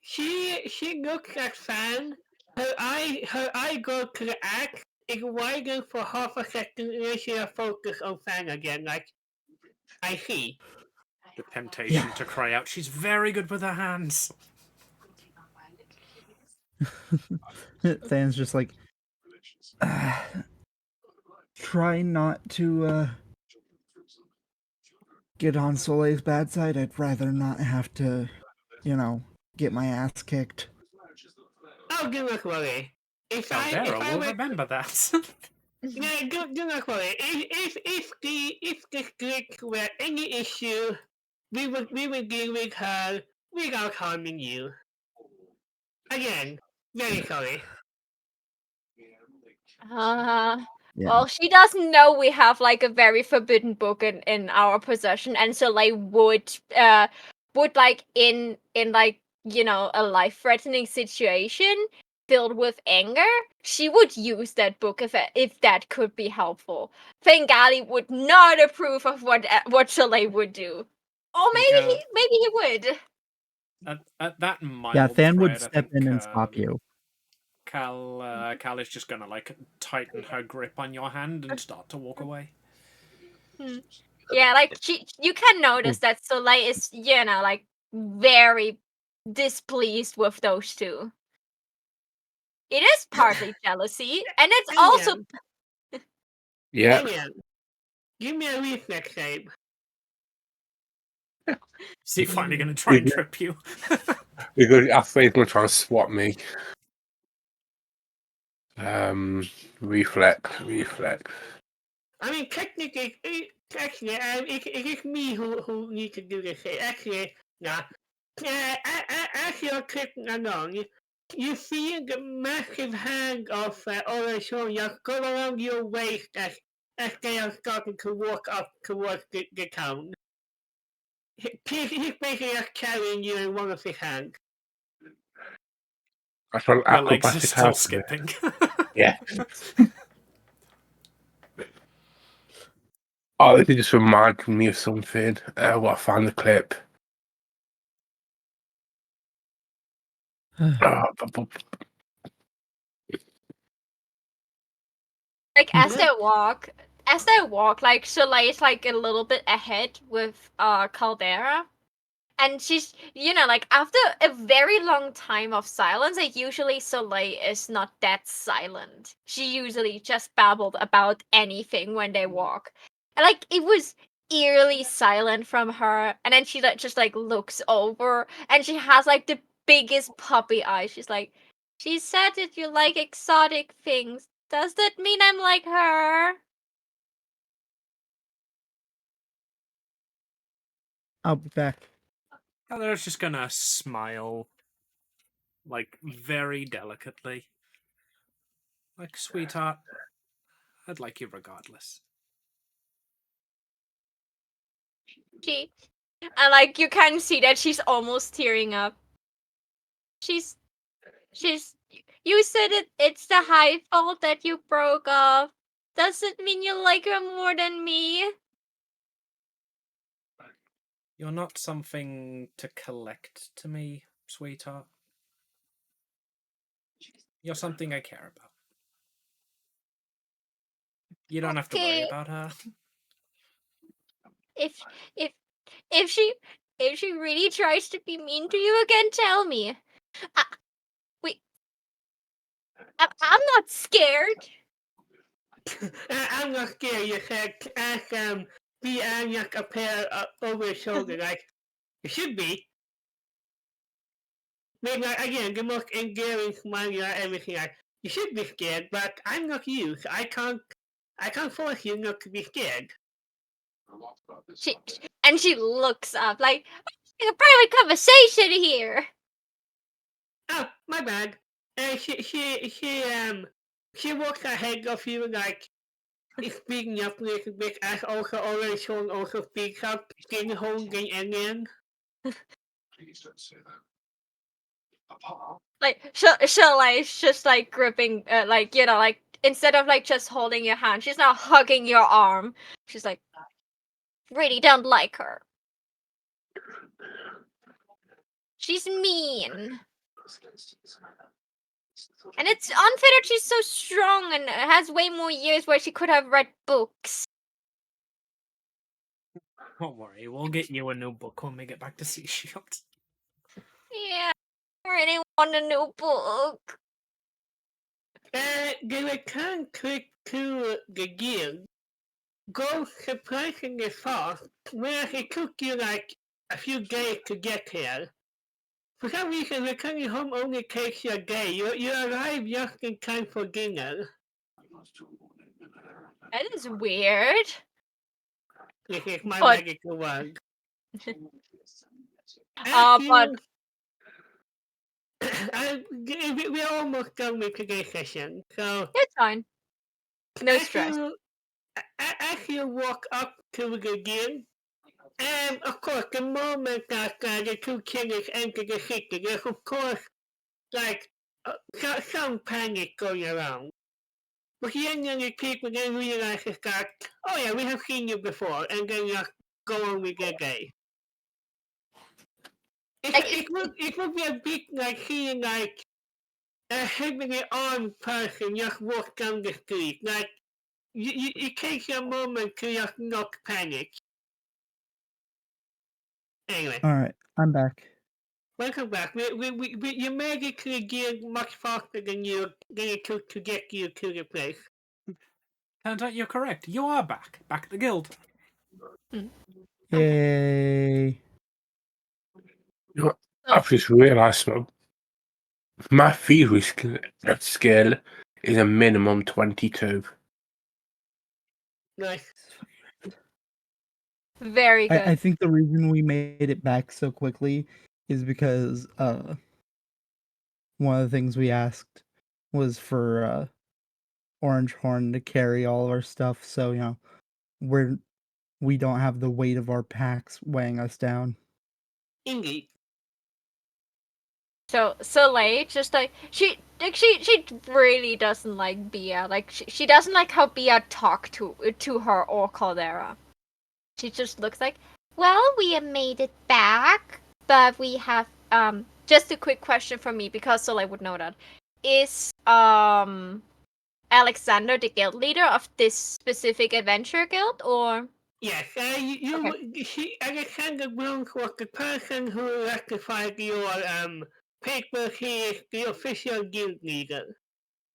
looks at Fan. Her eye goes to the axe. It widens for half a second, and then she focuses on Fan again. Like, I see. The temptation to cry out. She's very good with her hands. Fan's just like, try not to get on Soleil's bad side. I'd rather not have to, get my ass kicked. Oh, do not worry. Caldera will remember that. Yeah, do not worry. If this glitch were any issue, we would deal with her without harming you. Again, very sorry. Yeah. Yeah. She doesn't know we have like a very forbidden book in our possession, and so like would like in like a life-threatening situation filled with anger, she would use that book if that could be helpful. Fengali would not approve of what Soleil would do, or maybe he would. At that mild Yeah, Fan would threat, I step think, in and stop you. Cal is just gonna like tighten her grip on your hand and start to walk away. Yeah, like you can notice that Soleil is like very displeased with those two. It is partly jealousy, and it's also Yeah. Give me a reflex save. Is he finally gonna try and trip you? Because after he's gonna try and swat me. Reflex. I mean, technically, it is me who needs to do this. Actually, nah. As you're clicking along, you see the massive hand of Oration just go around your waist as they are starting to walk up towards the town. He's basically just carrying you in one of his hands. I felt Your legs are acrobatic still out. skipping. Yeah. Oh, it just reminded me of something. What I found the clip. Like Mhm. as they walk, like Soleil's like a little bit ahead with Caldera. And she's, like after a very long time of silence, like usually Soleil is not that silent. She usually just babbled about anything when they walk. And like it was eerily silent from her. And then she just like looks over and she has like the biggest puppy eyes. She's like, she said that you like exotic things. Does that mean I'm like her? I'll be back. Caldera's just gonna smile, like, very delicately. Like, sweetheart, I'd like you regardless. And like you can see that she's almost tearing up. She's you said it's the high fault that you broke off. Does it mean you like her more than me? You're not something to collect to me, sweetheart. You're something I care about. You don't have to worry Okay. about her. If if if she really tries to be mean to you again, tell me. I'm not scared. I'm not scared. You said ask be like a pair over your shoulder, like you should be. Maybe like, again, the most endearing smile, everything. Like you should be scared, but I'm not you. So I can't force you not to be scared. She looks up like a private conversation here. Oh, my bad. And she walks ahead of you like speaking up a little bit as also already shown also speaks up, getting holding and then. Like she'll like just like gripping like like instead of like just holding your hand, she's now hugging your arm. She's like, really don't like her. She's mean. And it's unfair that she's so strong and has way more years where she could have read books. Don't worry, we'll get you a new book when we get back to Sea Shield. Yeah, I really want a new book. They return quick to the guild. Go surprisingly fast, whereas it took you like a few days to get here. For some reason, returning home only takes you a day. You arrive just in time for dinner. That is weird. This is my But- magical word. But We're almost done with today's session, so it's fine. No as stress. as you walk up to the guild, and of course, the moment that the two killers enter the city, there's of course like some panic going around. But then the people then realizes that, oh yeah, we have seen you before, and then just go on with their day. It would be a bit like seeing like a heavily armed person just walk down the street. Like it takes you a moment to just not panic. Anyway, All right, I'm back. welcome back. You made it to the guild much faster than it took to get you to the place. Turns out you're correct. You are back. Back at the guild. Yay! I've just realised my theory skill is a minimum 22. Nice. Very good. I think the reason we made it back so quickly is because one of the things we asked was for Orange Horn to carry all of our stuff, so we don't have the weight of our packs weighing us down. Indeed. So Soleil just like she really doesn't like Bia. Like she doesn't like how Bia talked to her or Caldera. she just looks like, well, we have made it back, but we have just a quick question from me because Soleil would know that. Is Alexander the guild leader of this specific adventure guild, or? Yes, Okay. Alexander Bloom was the person who rectified your paper. He is the official guild leader.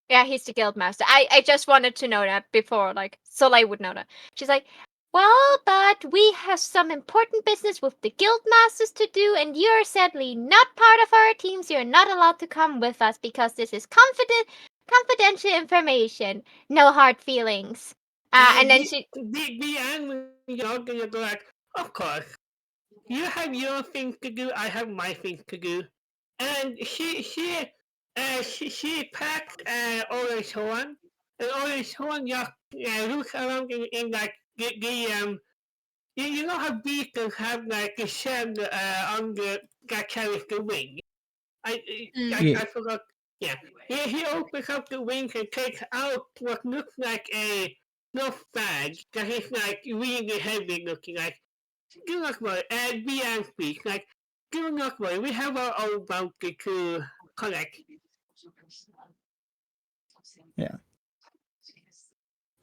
Yeah, he's the guild master. I just wanted to know that before, like, Soleil would know that. She's like, well, but we have some important business with the guild masters to do, and you're sadly not part of our teams. You're not allowed to come with us because this is confidential information. No hard feelings. And then she. The angry gonna go like, of course. You have your things to do. I have my things to do. And she packed Orange Horn, and Orange Horn just looks around in like the you know how beacons have like a shell on the that carries the wing. I forgot. Yeah, he opens up the wings and takes out what looks like a snuff bag that is like really heavy looking. Like, do not worry, and beyond speak. Like, do not worry, we have our own bounty to collect. Yeah.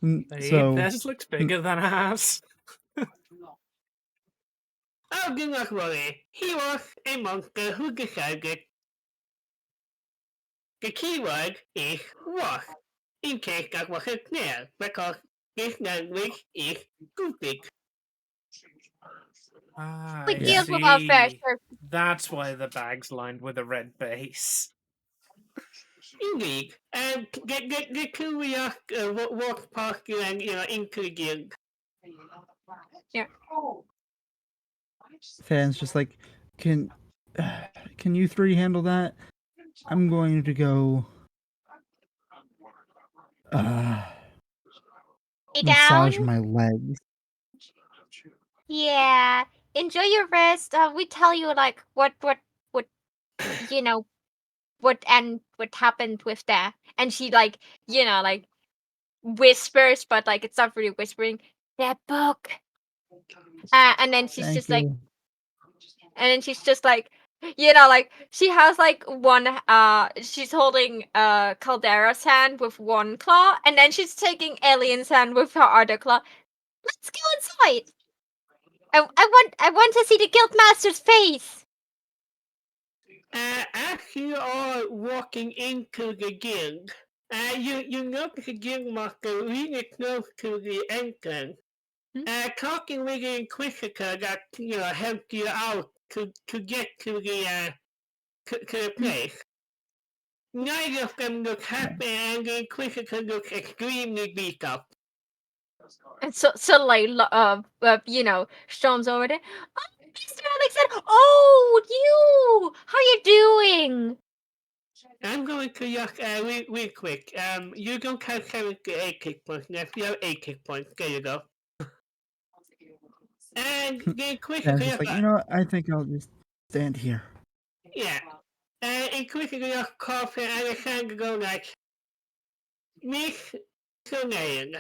Hey, So theirs looks bigger than ours. Oh, do not worry. He was a monster who decided. The keyword is was, in case that wasn't clear, because this language is stupid. We I deal with our fair see. share. That's why the bag's lined with a red base. Indeed, and the two we walked past you and into the guild. Yeah. Fan's just like, can you three handle that? I'm going to go Lay massage down. my legs. Yeah. Enjoy your rest. We tell you like what you know what happened with that, and she like like whispers, but like it's not really whispering. That book. And then she's Thank just like, you. and then she's just like, like she has like one. She's holding Caldera's hand with one claw, and then she's taking Alien's hand with her other claw. Let's go inside. I want to see the Guildmaster's face. As you are walking into the guild, you notice the guildmaster really close to the entrance, talking with the Inquisitor that helped you out to get to the place. Neither of them look happy, and the Inquisitor looks extremely beat up. And so like storms over there. Oh, Mr. Alexander. Oh, you. How you doing? I'm going to just real quick. You don't have 78 kick points left. You have 8 kick points. There you go. And the Inquisitor. Fan's just like, you know what? I think I'll just stand here. Yeah. Inquisitor just calls for Alexander go like, Miss Soleil,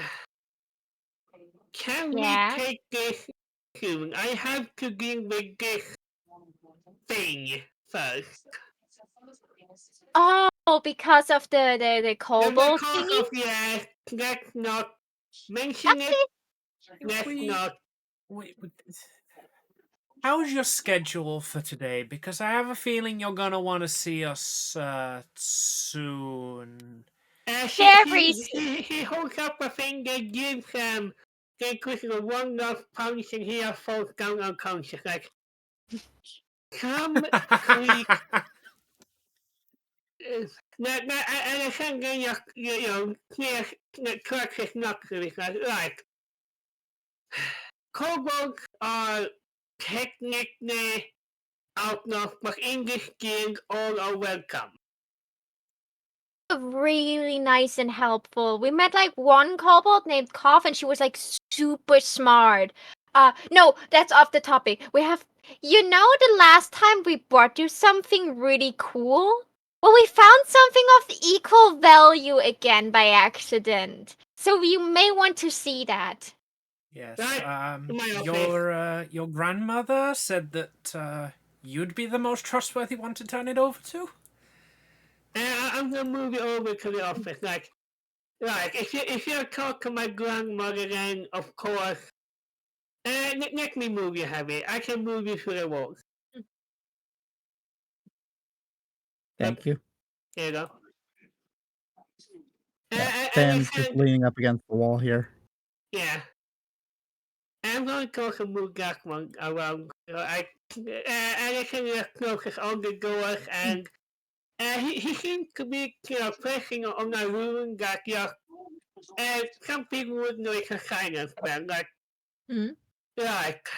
can we take this soon? I have to deal with this thing first. Oh, because of the kobold thingy? Yes, let's not mention it. Let's not. Wait, how's your schedule for today? Because I have a feeling you're gonna want to see us soon. He holds up a thing that gives the Inquisitor one last punch and he falls down unconscious. Like, come quick. Alexander, cracks his knuckles because, right, kobolds are technically outlaws, but in this guild, all are welcome. Really nice and helpful. We met like one kobold named Koff, and she was like super smart. No, that's off the topic. We have, the last time we brought you something really cool? Well, we found something of equal value again by accident. So you may want to see that. Yes. Right, in my office. Your grandmother said that you'd be the most trustworthy one to turn it over to. I'm gonna move you over to the office. Like, if you talk to my grandmother, then of course, let me move you, Harry. I can move you through the walls. Thank you. There you go. Yeah, Fan's just leaning up against the wall here. Yeah. I'm going to also move that one around. I can notice all the doors, and he seems to be, pressing on a room that, some people would know it's a silence bell. Mhm. Like,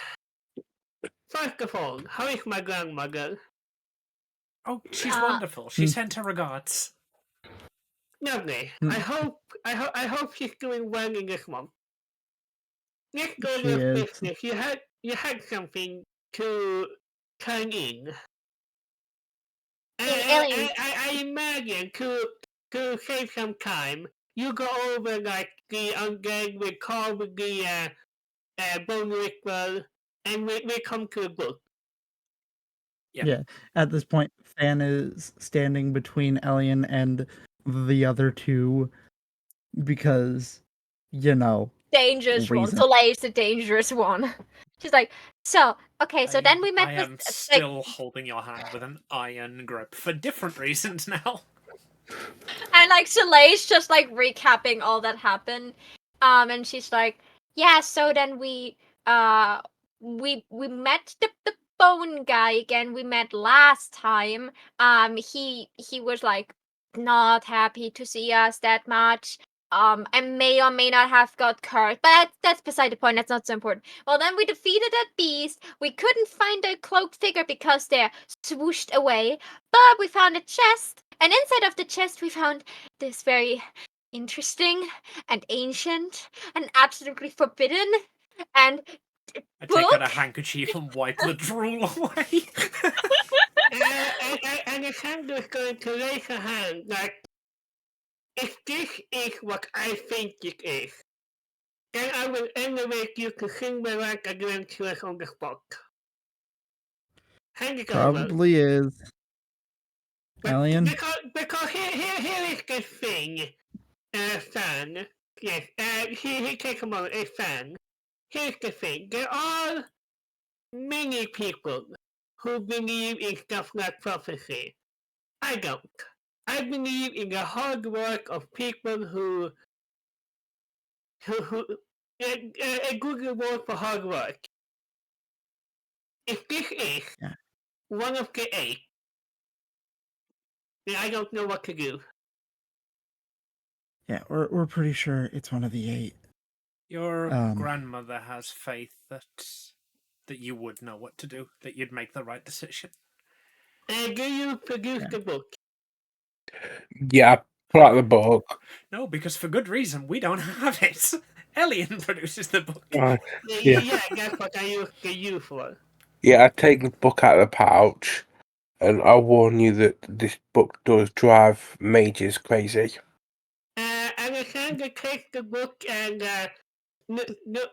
first of all, how is my grandmother? Oh, she's Uh, wonderful. She Hmm. sent her regards. Lovely. Hmm. I hope she's doing well in this month. Let's go She to is. business. You had something to turn in. Alien. I imagine to save some time, you go over like the undead with call with the bone ritual, and we come to a book. Yeah. At this point, Fan is standing between Elian and the other two because, Dangerous one. reason. Soleil is the dangerous one. She's like, so, okay, so then we met I with am still holding your hand with an iron grip for different reasons now. and like Soleil's just like recapping all that happened. And she's like, yeah, so then we met the bone guy again. We met last time. He was like not happy to see us that much. And may or may not have got cursed, but that's beside the point. That's not so important. Well, then we defeated that beast. We couldn't find the cloaked figure because they're swooshed away, but we found a chest, and inside of the chest we found this very interesting and ancient and absolutely forbidden and I take book. out a handkerchief and wipe the drool away. And Alexander is going to raise her hand like, if this is what I think it is, then I will elevate you to silver rank adventurers on the spot. Hand it over. Probably is. But Elian? because here is the thing, Fan. Yes, he takes a moment, Fan. Here's the thing, there are many people who believe in stuff like prophecy. I don't. I believe in the hard work of people who a good reward for hard work. If this is Yeah. one of the 8, then I don't know what to do. Yeah, we're pretty sure it's one of the 8. Your grandmother has faith that you would know what to do, that you'd make the right decision. Do you produce the book? Yeah, pull out the book. No, because for good reason, we don't have it. Elian produces the book. Yeah. Yeah, that's what I use the you for. Yeah, I take the book out of the pouch, and I warn you that this book does drive mages crazy. Alexander takes the book and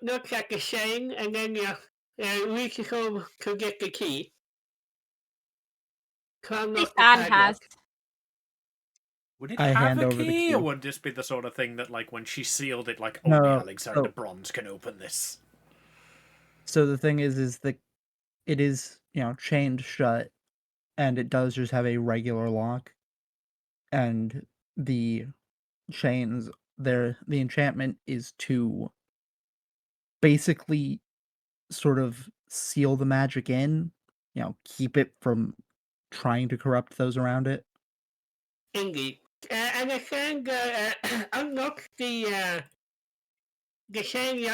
looks at the chain, and then reaches over to get the key. This Fan has. Would it I have hand a over the key, key. or would this be the sort of thing that, like, when she sealed it, like, No, only Alexander so- Bronze can open this? So the thing is that it is, chained shut, and it does just have a regular lock. And the chains, the enchantment is to basically sort of seal the magic in, keep it from trying to corrupt those around it. Indeed. Alexander unlocks the chain,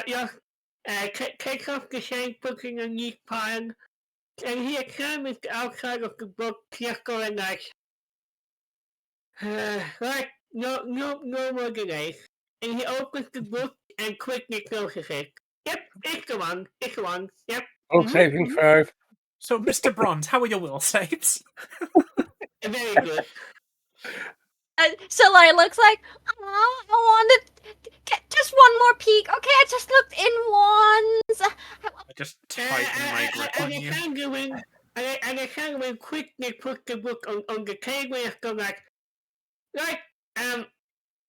takes off the chain, puts in a neat pile, and he examines the outside of the book, just going like, right, no more delays. And he opens the book and quickly closes it. Yep, it's the one, yep. Oh, saving throw. So, Mr. Bronze, how are your will saves? Very good. Soleil looks like, oh, I wanted just one more peek. Okay, I just looked in once. I just tighten my grip on you. And the kangaroo quickly put the book on the table and go like,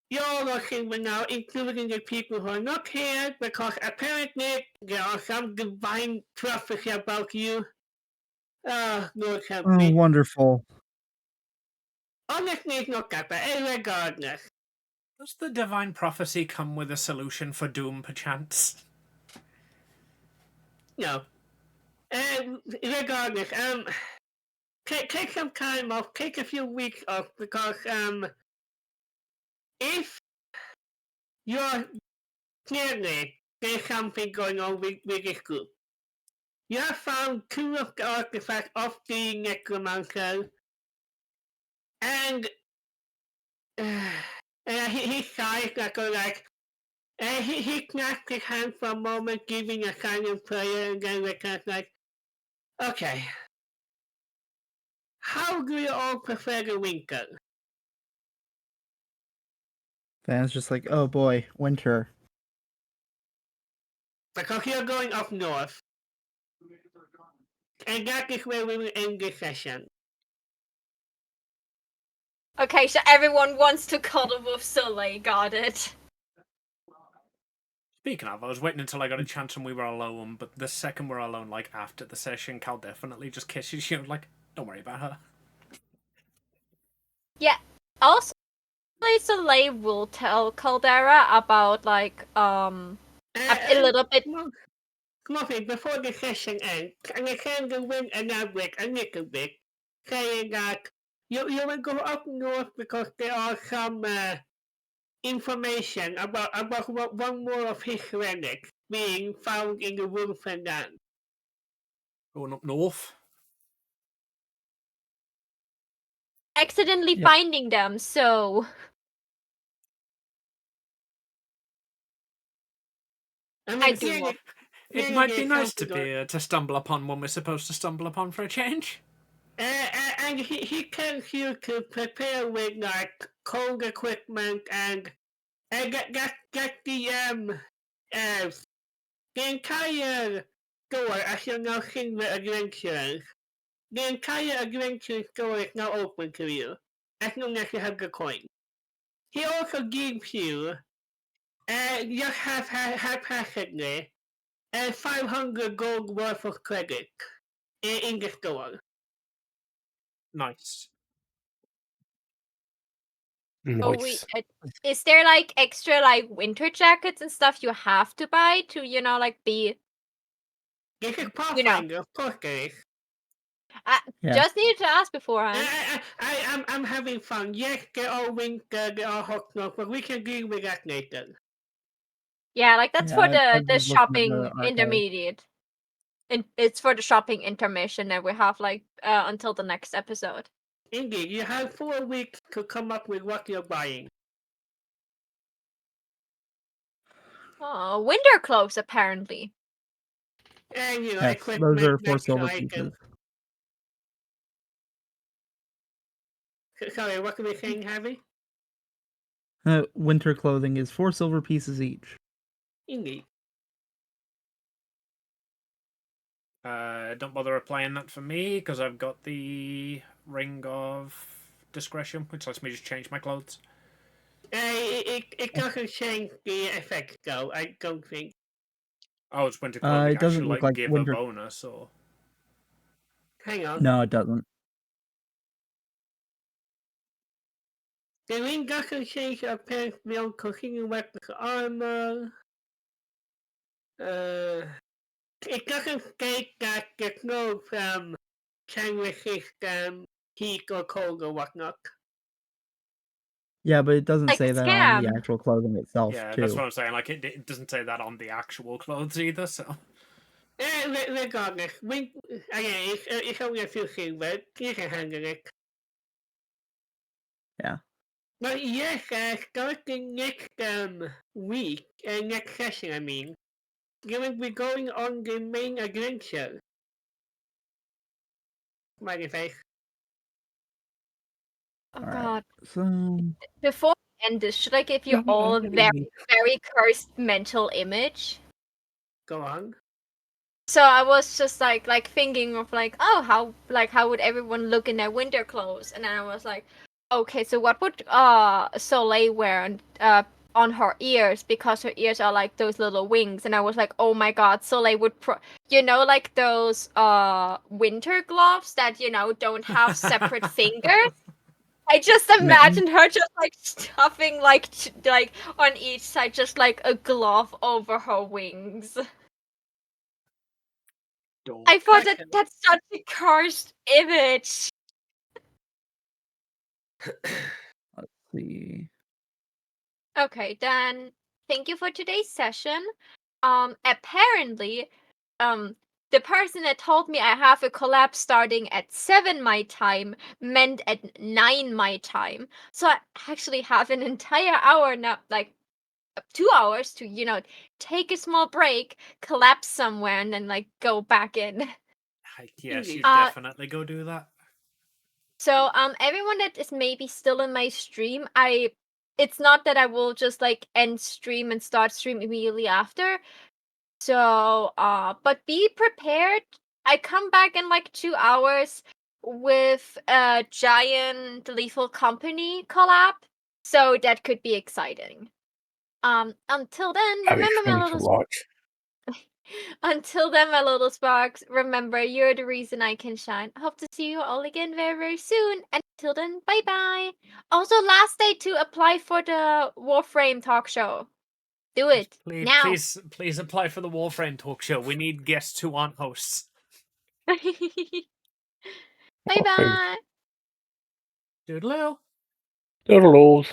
you're looking for now, including the people who are not here, because apparently there are some divine prophecy about you. Oh, Lord help Oh, me. wonderful. Honestly, it's not that bad, regardless. Does the divine prophecy come with a solution for doom, perchance? No. Regardless, take some time off, take a few weeks off, because, if you're clearly there's something going on with this group. You have found 2 of the artifacts of the necromancer, and he sighs he clasped his hand for a moment, giving a silent prayer, and then returns like, okay, how do you all prefer the winter? Van's just like, oh boy, winter. Because you're going up north, and that is where we will end this session. Okay, so everyone wants to cuddle with Soleil. Got it. Speaking of, I was waiting until I got a chance and we were alone, but the second we're alone, like after the session, Cal definitely just kisses you, like, don't worry about her. Yeah. Also, Soleil will tell Caldera about like a little bit. Muffy, before the session ends, and I can go in and elaborate a little bit, saying that you will go up north because there are some information about one more of his relics being found in the Wolfenland. Going up north. Accidentally Yep. finding them, so I I mean, do. It might be nice to stumble upon one we're supposed to stumble upon for a change. And he tells you to prepare with like cold equipment and get the entire store, as you now seen the adventurers. The entire adventure store is now open to you, as long as you have the coin. He also gives you, just haphazardly, 500 gold worth of credit in the store. Nice. Oh, wait. Nice. Is there like extra like winter jackets and stuff you have to buy to like be This is Pathfinder, of course there is. Yeah. Just needed to ask beforehand. I'm having fun. Yes, there are winter, there are hot snow, but we can deal with that later. Yeah, like that's Yeah, for I the was looking at shopping the archive. intermediate. It's for the shopping intermission, and we have like until the next episode. Indeed, you have 4 weeks to come up with what you're buying. Oh, winter clothes apparently. And Yes, equipment, those are 4 extra silver items. pieces. Sorry, what were we saying, Harvey? Winter clothing is 4 silver pieces each. Indeed. Don't bother applying that for me, because I've got the Ring of Discretion, which lets me just change my clothes. It doesn't change the effect, though, I don't think. Oh, it's winter clothing It doesn't actually look like give winter. a bonus, or... Hang on. No, it doesn't. The ring doesn't change your appearance beyond continuing weapons armor. It doesn't state that the clothes can resist heat or cold or whatnot. Yeah, but it doesn't Like say a that on the scam. actual clothing itself, Yeah, too. that's what I'm saying. Like, it doesn't say that on the actual clothes either, so... Regardless, again, it's only a few silver. You can handle it. Yeah. But yes, starting next week, next session, I mean, you will be going on the main adventure. Smiley face. Oh All right. god. So Before we end this, should I give you all a very, very cursed mental image? Go on. So I was just like thinking of like, oh, how would everyone look in their winter clothes? And then I was like, okay, so what would Soleil wear on her ears, because her ears are like those little wings? And I was like, oh my god, Soleil would like those winter gloves that don't have separate fingers. I just imagined her just like stuffing like on each side, just like a glove over her wings. I thought that's such a cursed image. let's see. Okay, then thank you for today's session. Apparently, the person that told me I have a collab starting at 7 my time meant at 9 my time. So I actually have an entire hour now, like 2 hours to take a small break, collapse somewhere, and then like go back in. Yes, you Uh, definitely go do that. So everyone that is maybe still in my stream, it's not that I will just like end stream and start stream immediately after. So but be prepared. I come back in like 2 hours with a giant Lethal Company collab. So that could be exciting. Until then, That'd be remember my fun to little watch. Until then, my little sparks, remember you're the reason I can shine. I hope to see you all again very, very soon. And until then, bye bye. Also, last day to apply for the Warframe talk show. Do it now. Please apply for the Warframe talk show. We need guests who aren't hosts. Bye bye. Doodaloo. Toodaloo.